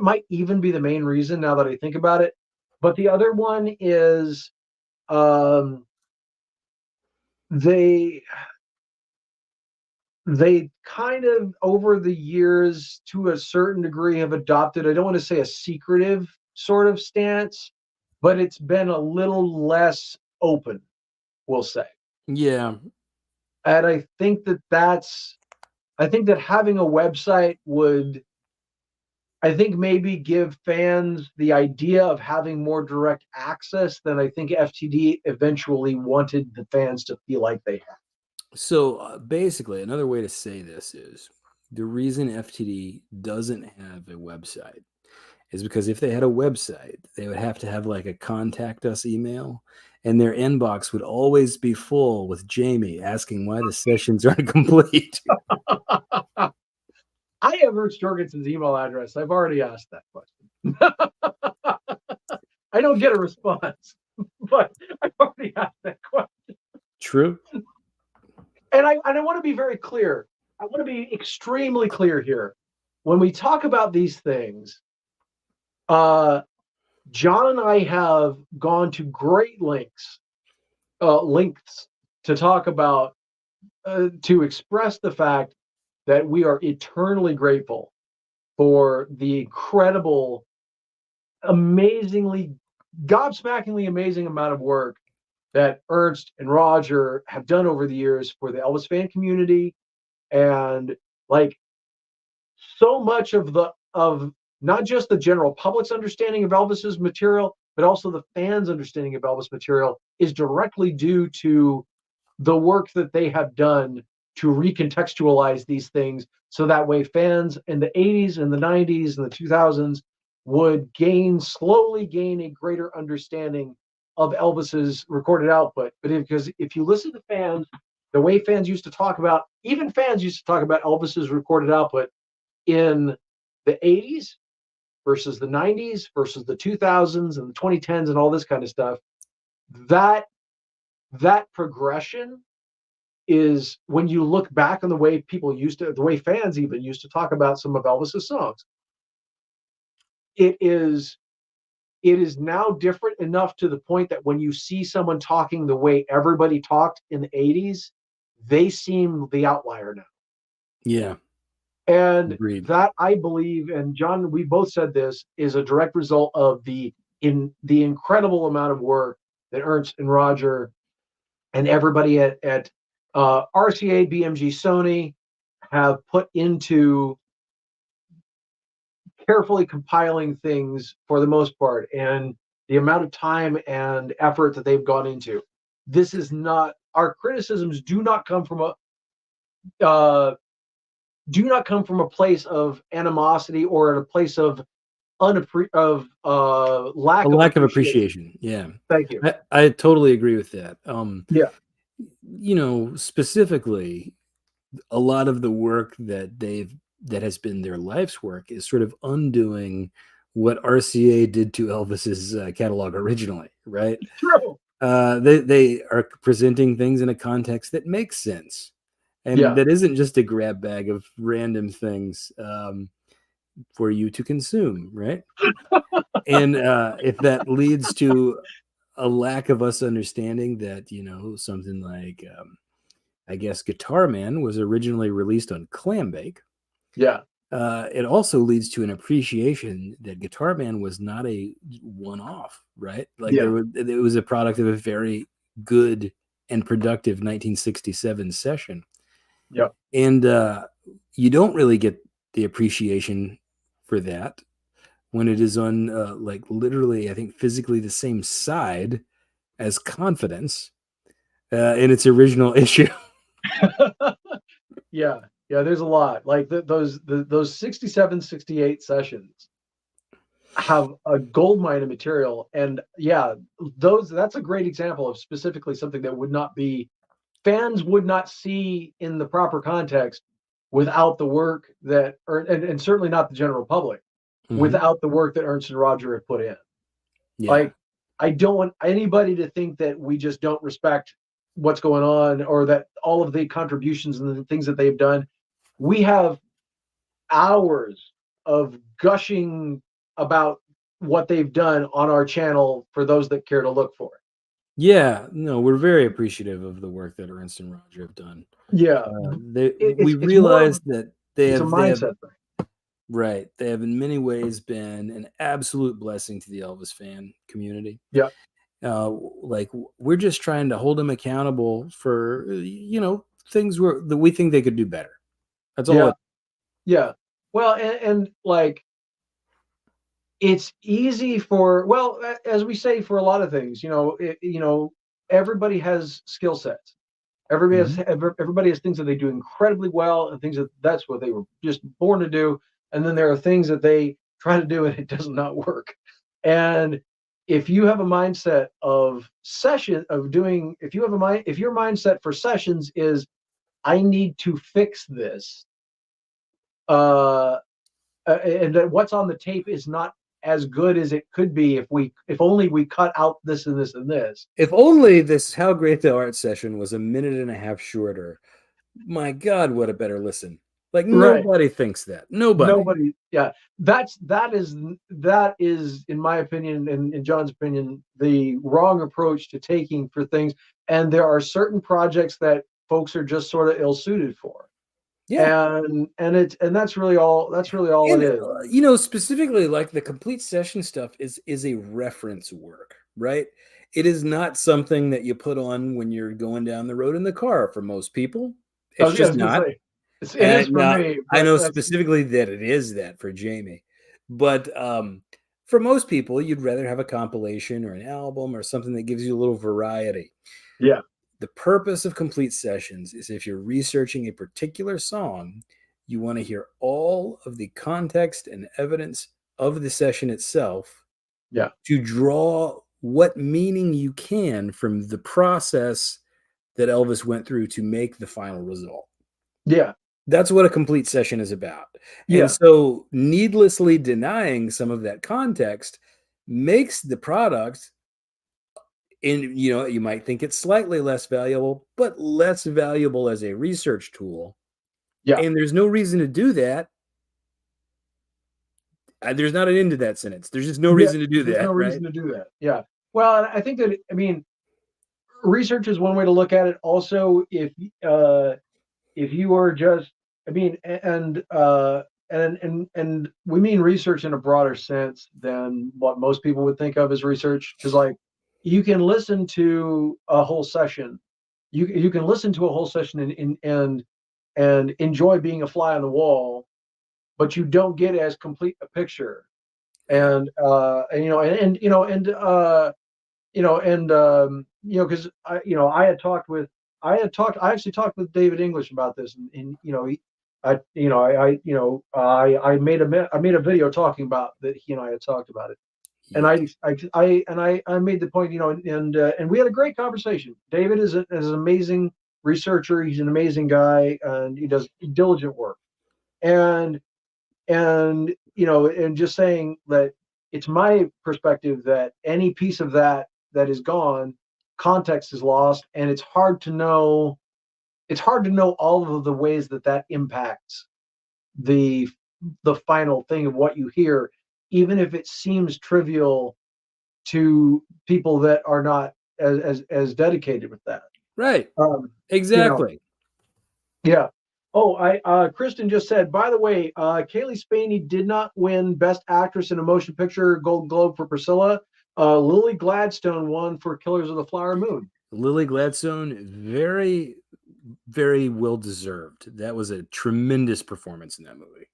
might even be the main reason, now that I think about it. But the other one is they kind of, over the years, to a certain degree, have adopted, I don't want to say a secretive sort of stance, but it's been a little less open, we'll say. Yeah. And I think that having a website would, I think, maybe give fans the idea of having more direct access than I think FTD eventually wanted the fans to feel like they had. So basically, another way to say this is the reason FTD doesn't have a website is because if they had a website, they would have to have like a contact us email, and their inbox would always be full with Jamie asking why the sessions aren't complete. I have Ernst Jorgensen's email address. I've already asked that question. I don't get a response, but I've already asked that question. True. And I want to be very clear. I want to be extremely clear here. When we talk about these things, John and I have gone to great lengths to talk about, to express the fact that we are eternally grateful for the incredible, amazingly, gobsmackingly amazing amount of work that Ernst and Roger have done over the years for the Elvis fan community, and like so much of not just the general public's understanding of Elvis's material, but also the fans' understanding of Elvis material is directly due to the work that they have done to recontextualize these things, so that way fans in the 80s and the 90s and the 2000s would slowly gain a greater understanding of Elvis's recorded output. But because if you listen to fans, the way fans used to talk about, even fans used to talk about Elvis's recorded output in the 80s versus the 90s versus the 2000s and the 2010s and all this kind of stuff, that progression is, when you look back on the way the way fans even used to talk about some of Elvis's songs, it is now different enough to the point that when you see someone talking the way everybody talked in the 80s, they seem the outlier now. Yeah. And Agreed. that, I believe, and John, we both said this, is a direct result of the incredible amount of work that Ernst and Roger and everybody at RCA, BMG, Sony have put into carefully compiling things for the most part, and the amount of time and effort that they've gone into. This is not, our criticisms do not come from a place of animosity or a place of lack of appreciation. Yeah. Thank you. I totally agree with that. Yeah. Specifically, a lot of the work that has been their life's work is sort of undoing what RCA did to Elvis's catalog originally, right? True. They are presenting things in a context that makes sense, and that isn't just a grab bag of random things for you to consume, right? And if that leads to a lack of us understanding that, something like I guess Guitar Man was originally released on Clambake. Yeah. It also leads to an appreciation that Guitar Man was not a one-off, right? Like it was a product of a very good and productive 1967 session. Yeah. And you don't really get the appreciation for that when it is on like literally, I think, physically the same side as Confidence in its original issue. Yeah, there's a lot. Like those 67, 68 sessions have a gold mine of material, and that's a great example of specifically something that fans would not see in the proper context without the work that, and certainly not the general public, without the work that Ernst and Roger had put in. Yeah. Like, I don't want anybody to think that we just don't respect what's going on, or that all of the contributions and the things that they've done. We have hours of gushing about what they've done on our channel for those that care to look for it. Yeah, no, we're very appreciative of the work that Ernst and Roger have done. Yeah, we realize that they have right. They have in many ways been an absolute blessing to the Elvis fan community. Yeah. Like, we're just trying to hold them accountable for, things that we think they could do better. That's all. Yeah. Well, and like, it's easy as we say, for a lot of things, everybody has skill sets. Everybody has things that they do incredibly well, and things that's what they were just born to do. And then there are things that they try to do it, it does not work. And if you have a mindset of session of doing, if you have a mind, if your mindset for sessions is, I need to fix this, and that what's on the tape is not as good as it could be if only we cut out this and this and this. If only this How Great the Art session was a minute and a half shorter. My God, what a better listen. Like Right. nobody thinks that. Nobody. Yeah. That is in my opinion and in John's opinion the wrong approach to taking for things. And there are certain projects that folks are just sort of ill-suited for. Yeah. And that's really all And, it is. you know, specifically like the complete session stuff is a reference work, right? It is not something that you put on when you're going down the road in the car for most people. It's just not. It is for Now, me. I know specifically that it is that for Jamie. But for most people, you'd rather have a compilation or an album or something that gives you a little variety. Yeah. The purpose of complete sessions is if you're researching a particular song, you want to hear all of the context and evidence of the session itself. Yeah. To draw what meaning you can from the process that Elvis went through to make the final result. Yeah. That's what a complete session is about. Yeah. And so needlessly denying some of that context makes the product, and you know, you might think it's slightly less valuable, but less valuable as a research tool. Yeah. And there's no reason to do that. There's not an end to that sentence. There's just no reason to do that. There's no reason to do that. Yeah. Well, I think that, I mean, research is one way to look at it. Also, if you are just, I mean, and we mean research in a broader sense than what most people would think of as research. Because like, you can listen to a whole session, you can listen to a whole session and enjoy being a fly on the wall, but you don't get as complete a picture. And because I actually talked with David English about this, and I made a video talking about that. He and I had talked about it, and I made the point, and we had a great conversation. David is an amazing researcher. He's an amazing guy, and he does diligent work. And just saying that it's my perspective that any piece of that is gone, context is lost, and it's hard to know all of the ways that impacts the final thing of what you hear, even if it seems trivial to people that are not as dedicated with that. Right. Exactly. Yeah. Oh, Kristen just said, by the way, Kaylee Spaney did not win Best Actress in a Motion Picture Golden Globe for Priscilla. Lily Gladstone won for Killers of the Flower Moon. Lily Gladstone, very, very well deserved. That was a tremendous performance in that movie.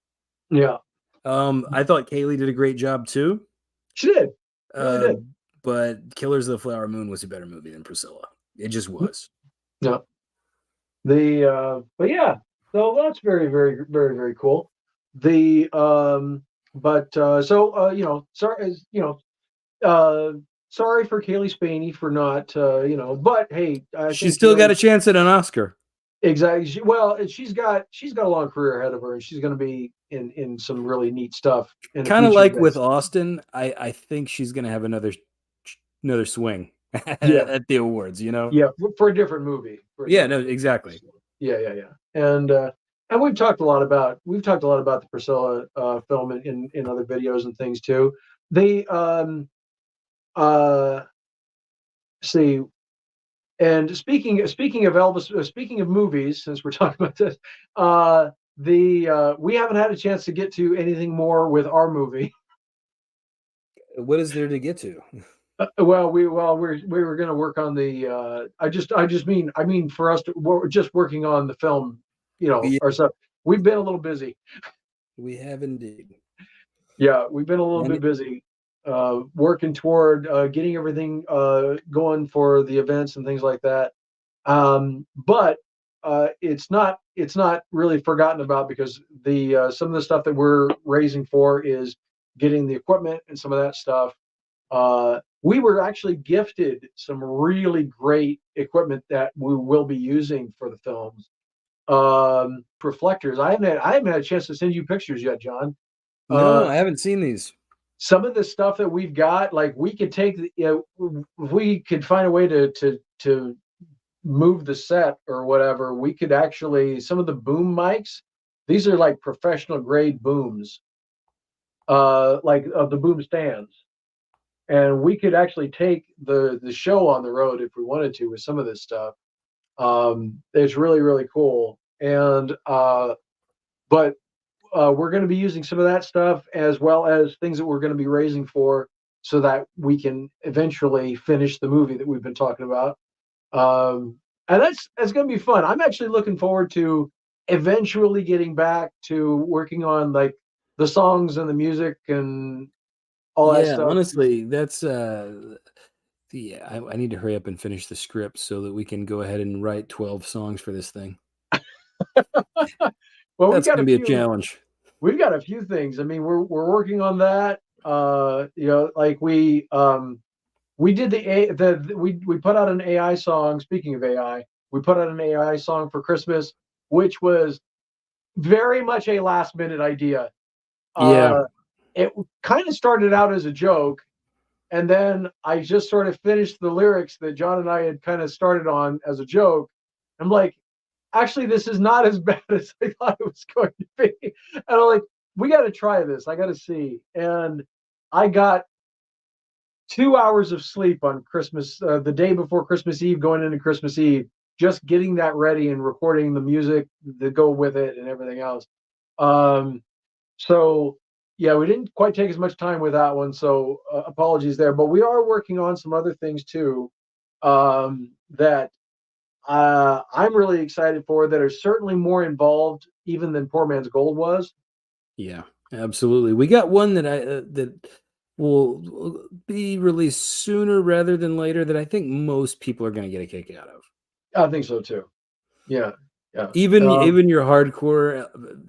Yeah. I thought Kaylee did a great job too. She did. Really did. But Killers of the Flower Moon was a better movie than Priscilla. It just was. Yeah. But yeah, so that's very, very, very, very cool. Sorry, sorry for Kaylee Spaney for not, but hey, she's still got a chance at an Oscar. Exactly. She's got a long career ahead of her, and she's going to be in some really neat stuff. Kind of like with Austin, I think she's going to have another swing at the awards. Yeah, for a different movie. No, exactly. Yeah. And we've talked a lot about the Priscilla film in other videos and things too. They see. And speaking of Elvis, speaking of movies, since we're talking about this, we haven't had a chance to get to anything more with our movie. What is there to get to? We were going to work on the. I mean for us we're just working on the film, ourselves. We've been a little busy. We have indeed. Yeah, we've been a little bit busy. Working toward getting everything going for the events and things like that, but it's not really forgotten about, because the some of the stuff that we're raising for is getting the equipment and some of that stuff. We were actually gifted some really great equipment that we will be using for the films. Reflectors. I haven't had a chance to send you pictures yet, John. No, I haven't seen these. Some of the stuff that we've got, like we could take, if we could find a way to move the set or whatever, we could actually, some of the boom mics, these are like professional grade booms, like of the boom stands. And we could actually take the show on the road if we wanted to with some of this stuff. It's really, really cool. And but we're going to be using some of that stuff as well as things that we're going to be raising for, so that we can eventually finish the movie that we've been talking about. And that's going to be fun. I'm actually looking forward to eventually getting back to working on like the songs and the music and all that stuff. Honestly, that's I need to hurry up and finish the script so that we can go ahead and write 12 songs for this thing. Well, that's going to be a challenge. We've got a few things. I mean, we're working on that. Like we did we put out an AI song. Speaking of AI, we put out an AI song for Christmas, which was very much a last minute idea. It kind of started out as a joke, and then I just sort of finished the lyrics that John and I had kind of started on as a joke. I'm like, actually, this is not as bad as I thought it was going to be. And I'm like, we got to try this. I got to see. And I got 2 hours of sleep on Christmas, the day before Christmas Eve, going into Christmas Eve, just getting that ready and recording the music that go with it and everything else. So yeah, we didn't quite take as much time with that one. So apologies there, but we are working on some other things too, that I'm really excited for, that are certainly more involved even than Poor Man's Gold was. Yeah, absolutely. We got one that that will be released sooner rather than later that I think most people are going to get a kick out of. I think so too. Yeah. Yeah. Even your hardcore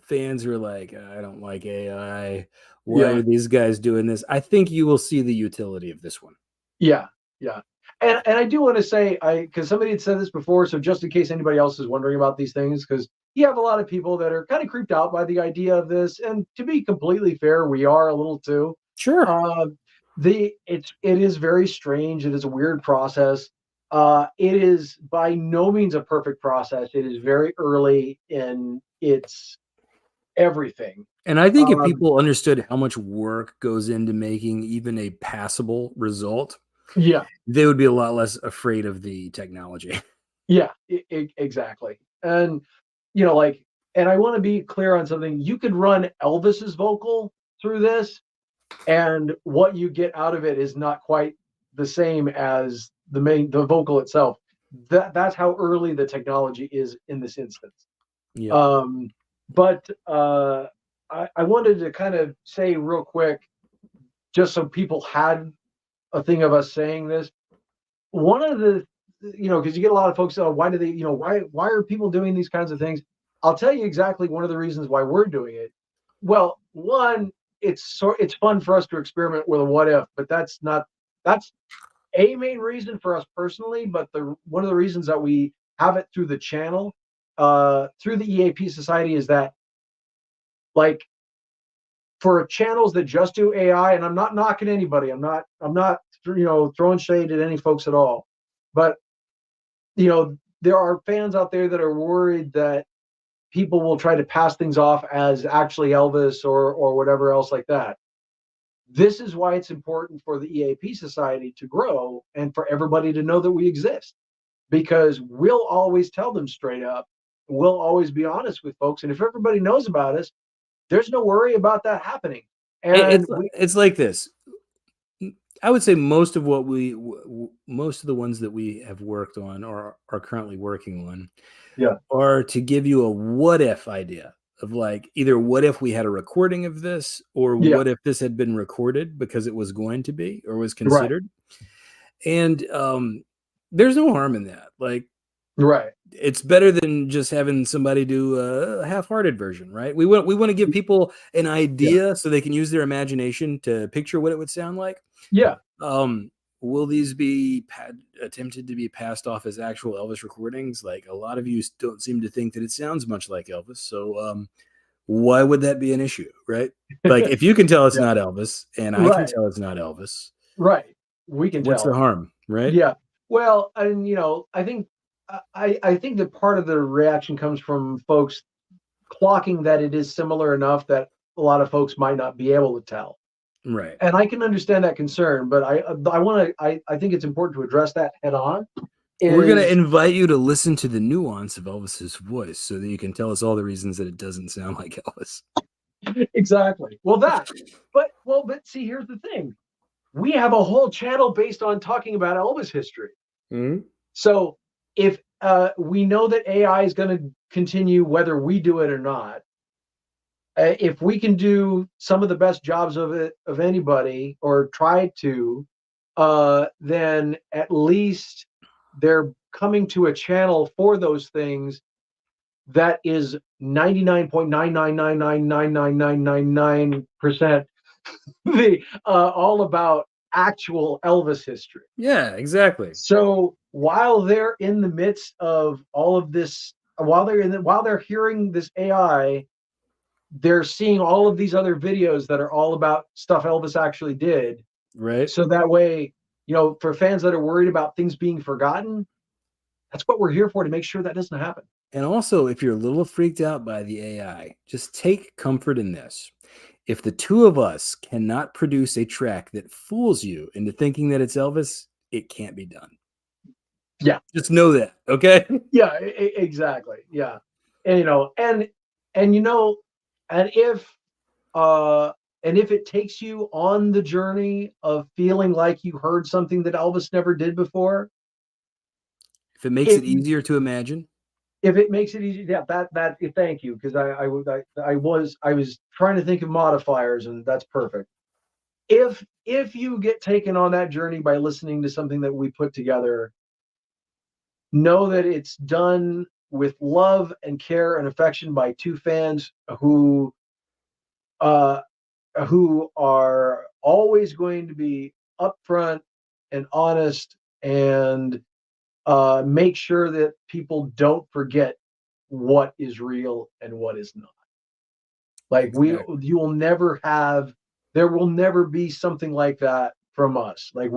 fans who are like, I don't like AI. Why are these guys doing this? I think you will see the utility of this one. Yeah. Yeah. And I do want to say, because somebody had said this before, so just in case anybody else is wondering about these things, because you have a lot of people that are kind of creeped out by the idea of this, and to be completely fair, we are a little too. Sure. It is very strange. It is a weird process. It is by no means a perfect process. It is very early in its everything. And I think if people understood how much work goes into making even a passable result, they would be a lot less afraid of the technology. Yeah, exactly. And and I want to be clear on something. You could run Elvis's vocal through this, and what you get out of it is not quite the same as the vocal itself. That's how early the technology is in this instance. Yeah. But I wanted to kind of say real quick, just so people had a thing of us saying this. One of the, because you get a lot of folks, why do they, why are people doing these kinds of things? I'll tell you exactly one of the reasons why we're doing it. Well, one, it's fun for us to experiment with a what if, but that's a main reason for us personally. But one of the reasons that we have it through the channel, through the EAP Society, is that, like, for channels that just do AI, and I'm not knocking anybody, I'm not throwing shade at any folks at all, but there are fans out there that are worried that people will try to pass things off as actually Elvis or whatever else like that. This is why it's important for the EAP Society to grow and for everybody to know that we exist, because we'll always tell them straight up. We'll always be honest with folks, and if everybody knows about us, there's no worry about that happening. And it's like this. I would say most of the ones that we have worked on or are currently working on, are to give you a what if idea of, like, either what if we had a recording of this, or what if this had been recorded because it was going to be or was considered. And there's no harm in that. Like, it's better than just having somebody do a half-hearted version, right? We want to give people an idea so they can use their imagination to picture what it would sound like. Yeah. Will these be attempted to be passed off as actual Elvis recordings? Like, a lot of you don't seem to think that it sounds much like Elvis. So why would that be an issue, right? Like, if you can tell it's not Elvis and I can tell it's not Elvis, right, we can what's tell. the harm, right? Yeah. Well, and I think I think that part of the reaction comes from folks clocking that it is similar enough that a lot of folks might not be able to tell. Right. And I can understand that concern, but I think it's important to address that head on. We're going to invite you to listen to the nuance of Elvis's voice so that you can tell us all the reasons that it doesn't sound like Elvis. Exactly. Well, but see, here's the thing. We have a whole channel based on talking about Elvis history. Mm-hmm. So if we know that AI is going to continue whether we do it or not, if we can do some of the best jobs of it of anybody or try to, then at least they're coming to a channel for those things that is 99.999999999% the all about actual Elvis history. Yeah, exactly. So while they're in the midst of all of this, while they're hearing this AI, they're seeing all of these other videos that are all about stuff Elvis actually did. Right. So that way, for fans that are worried about things being forgotten, that's what we're here for, to make sure that doesn't happen. And also, if you're a little freaked out by the AI, just take comfort in this. If the two of us cannot produce a track that fools you into thinking that it's Elvis, it can't be done. Yeah. Just know that, okay? Yeah, exactly. Yeah. And if it takes you on the journey of feeling like you heard something that Elvis never did before, if it makes it easier to imagine, if it makes it easy, yeah, that thank you, because I was trying to think of modifiers, and that's perfect. If you get taken on that journey by listening to something that we put together, know that it's done with love and care and affection by two fans who are always going to be upfront and honest, and make sure that people don't forget what is real and what is not. Like you will never have, there will never be something like that from us. Like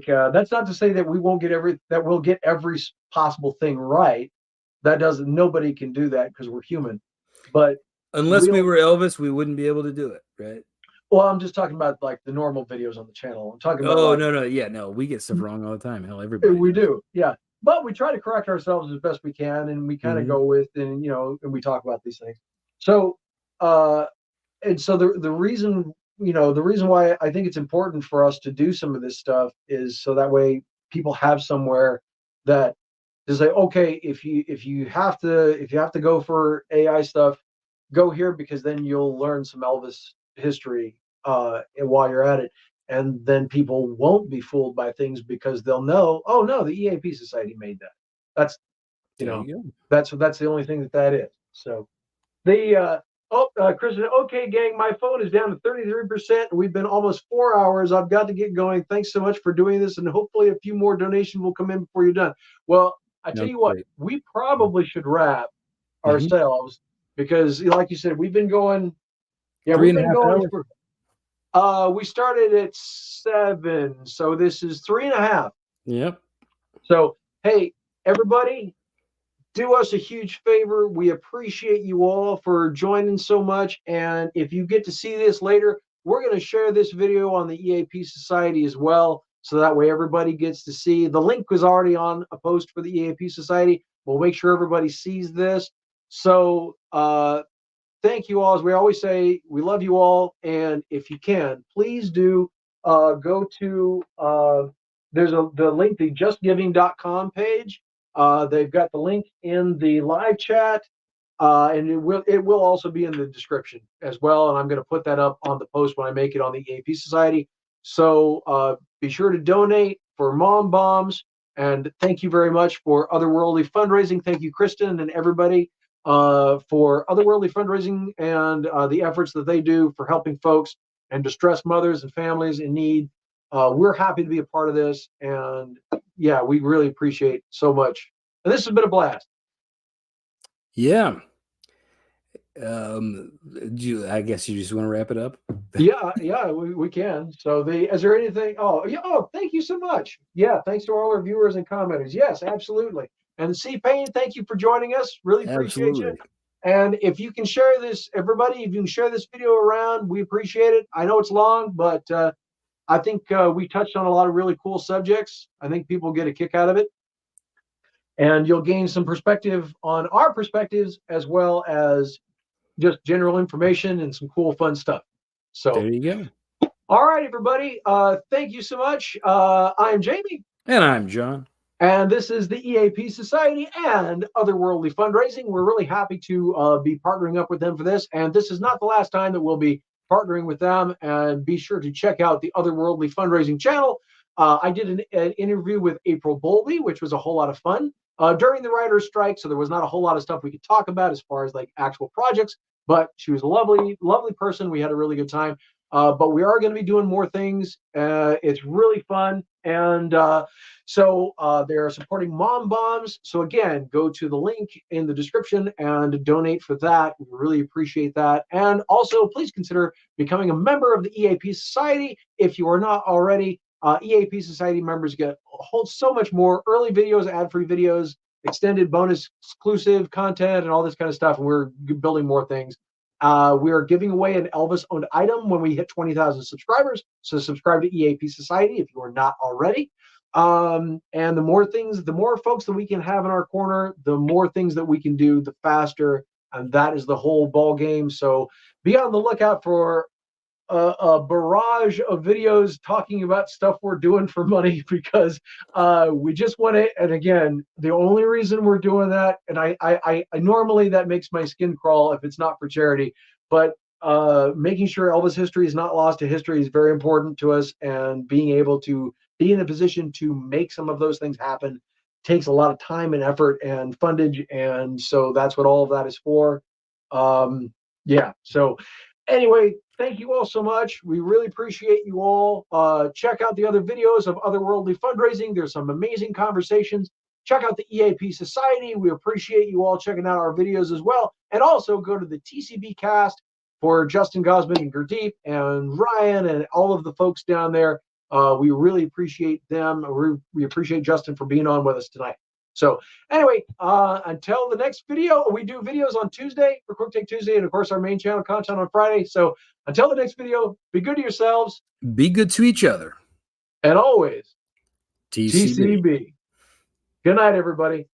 that's not to say that we'll get every possible thing right. Nobody can do that because we're human. But unless we were Elvis, we wouldn't be able to do it, right? Well, I'm just talking about like the normal videos on the channel. I'm talking about. Oh, no, we get stuff wrong all the time. Hell, everybody. We do, yeah. But we try to correct ourselves as best we can, and we kind of go with, and we talk about these things. So, and so the reason why I think it's important for us to do some of this stuff is so that way people have somewhere that to say, okay, if you have to go for AI stuff, go here, because then you'll learn some Elvis history while you're at it, and then people won't be fooled by things because they'll know, oh no, the EAP Society made that. That's that's the only thing that is. So Chris, okay, gang, my phone is down to 33%. We've been almost 4 hours. I've got to get going. Thanks so much for doing this, and hopefully a few more donations will come in before you're done. Well, I tell you what, we probably should wrap ourselves, because, like you said, we've been going. Yeah, we've been going. We started at 7, so this is 3.5. Yep. So, hey, everybody, do us a huge favor. We appreciate you all for joining so much. And if you get to see this later, we're going to share this video on the EAP Society as well, so that way everybody gets to see. The link was already on a post for the EAP Society. We'll make sure everybody sees this. So, thank you all. As we always say, we love you all. And if you can, please do go to there's the link, the justgiving.com page. They've got the link in the live chat, and it will also be in the description as well. And I'm going to put that up on the post when I make it on the EAP Society. So be sure to donate for Mom Bombs. And thank you very much for Otherworldly Fundraising. Thank you, Kristen, and everybody for Otherworldly Fundraising and the efforts that they do for helping folks and distressed mothers and families in need. We're happy to be a part of this. And yeah, we really appreciate so much. And this has been a blast. Yeah. I guess you just want to wrap it up? Yeah, we can. So is there anything? Oh, yeah. Oh, thank you so much. Yeah, thanks to all our viewers and commenters. Yes, absolutely. And C Payne, thank you for joining us. Really appreciate you. And if you can share this, everybody, if you can share this video around, we appreciate it. I know it's long, but I think we touched on a lot of really cool subjects. I think people get a kick out of it. And you'll gain some perspective on our perspectives as well as just general information and some cool, fun stuff. So there you go. All right, everybody. Thank you so much. I'm Jamie. And I'm John. And this is the EAP Society and Otherworldly Fundraising. We're really happy to be partnering up with them for this. And this is not the last time that we'll be partnering with them. And be sure to check out the Otherworldly Fundraising channel. I did an interview with April Bowlby, which was a whole lot of fun during the writer's strike. So there was not a whole lot of stuff we could talk about as far as like actual projects. But she was a lovely, lovely person. We had a really good time. But we are going to be doing more things. It's really fun. And so they're supporting Mom Bombs. So again, go to the link in the description and donate for that. We really appreciate that. And also, please consider becoming a member of the EAP Society if you are not already. EAP Society members get so much more early videos, ad-free videos, extended bonus exclusive content, and all this kind of stuff. And we're building more things. We are giving away an Elvis-owned item when we hit 20,000 subscribers. So subscribe to EAP Society if you are not already. And the more things, the more folks that we can have in our corner, the more things that we can do, the faster. And that is the whole ball game. So be on the lookout for a barrage of videos talking about stuff we're doing for money because we just want it. And again, the only reason we're doing that, and I normally that makes my skin crawl if it's not for charity, but making sure Elvis history is not lost to history is very important to us. And being able to be in a position to make some of those things happen takes a lot of time and effort and fundage. And so that's what all of that is for. Yeah. So anyway, thank you all so much. We really appreciate you all. Check out the other videos of Otherworldly Fundraising. There's some amazing conversations. Check out the EAP Society. We appreciate you all checking out our videos as well. And also go to the TCB cast for Justin Gosman and Gurdeep and Ryan and all of the folks down there. We really appreciate them. We appreciate Justin for being on with us tonight. So anyway, until the next video, we do videos on Tuesday for Quick Take Tuesday, and of course our main channel content on Friday. So until the next video, be good to yourselves. Be good to each other. And always TCB. Good night, everybody.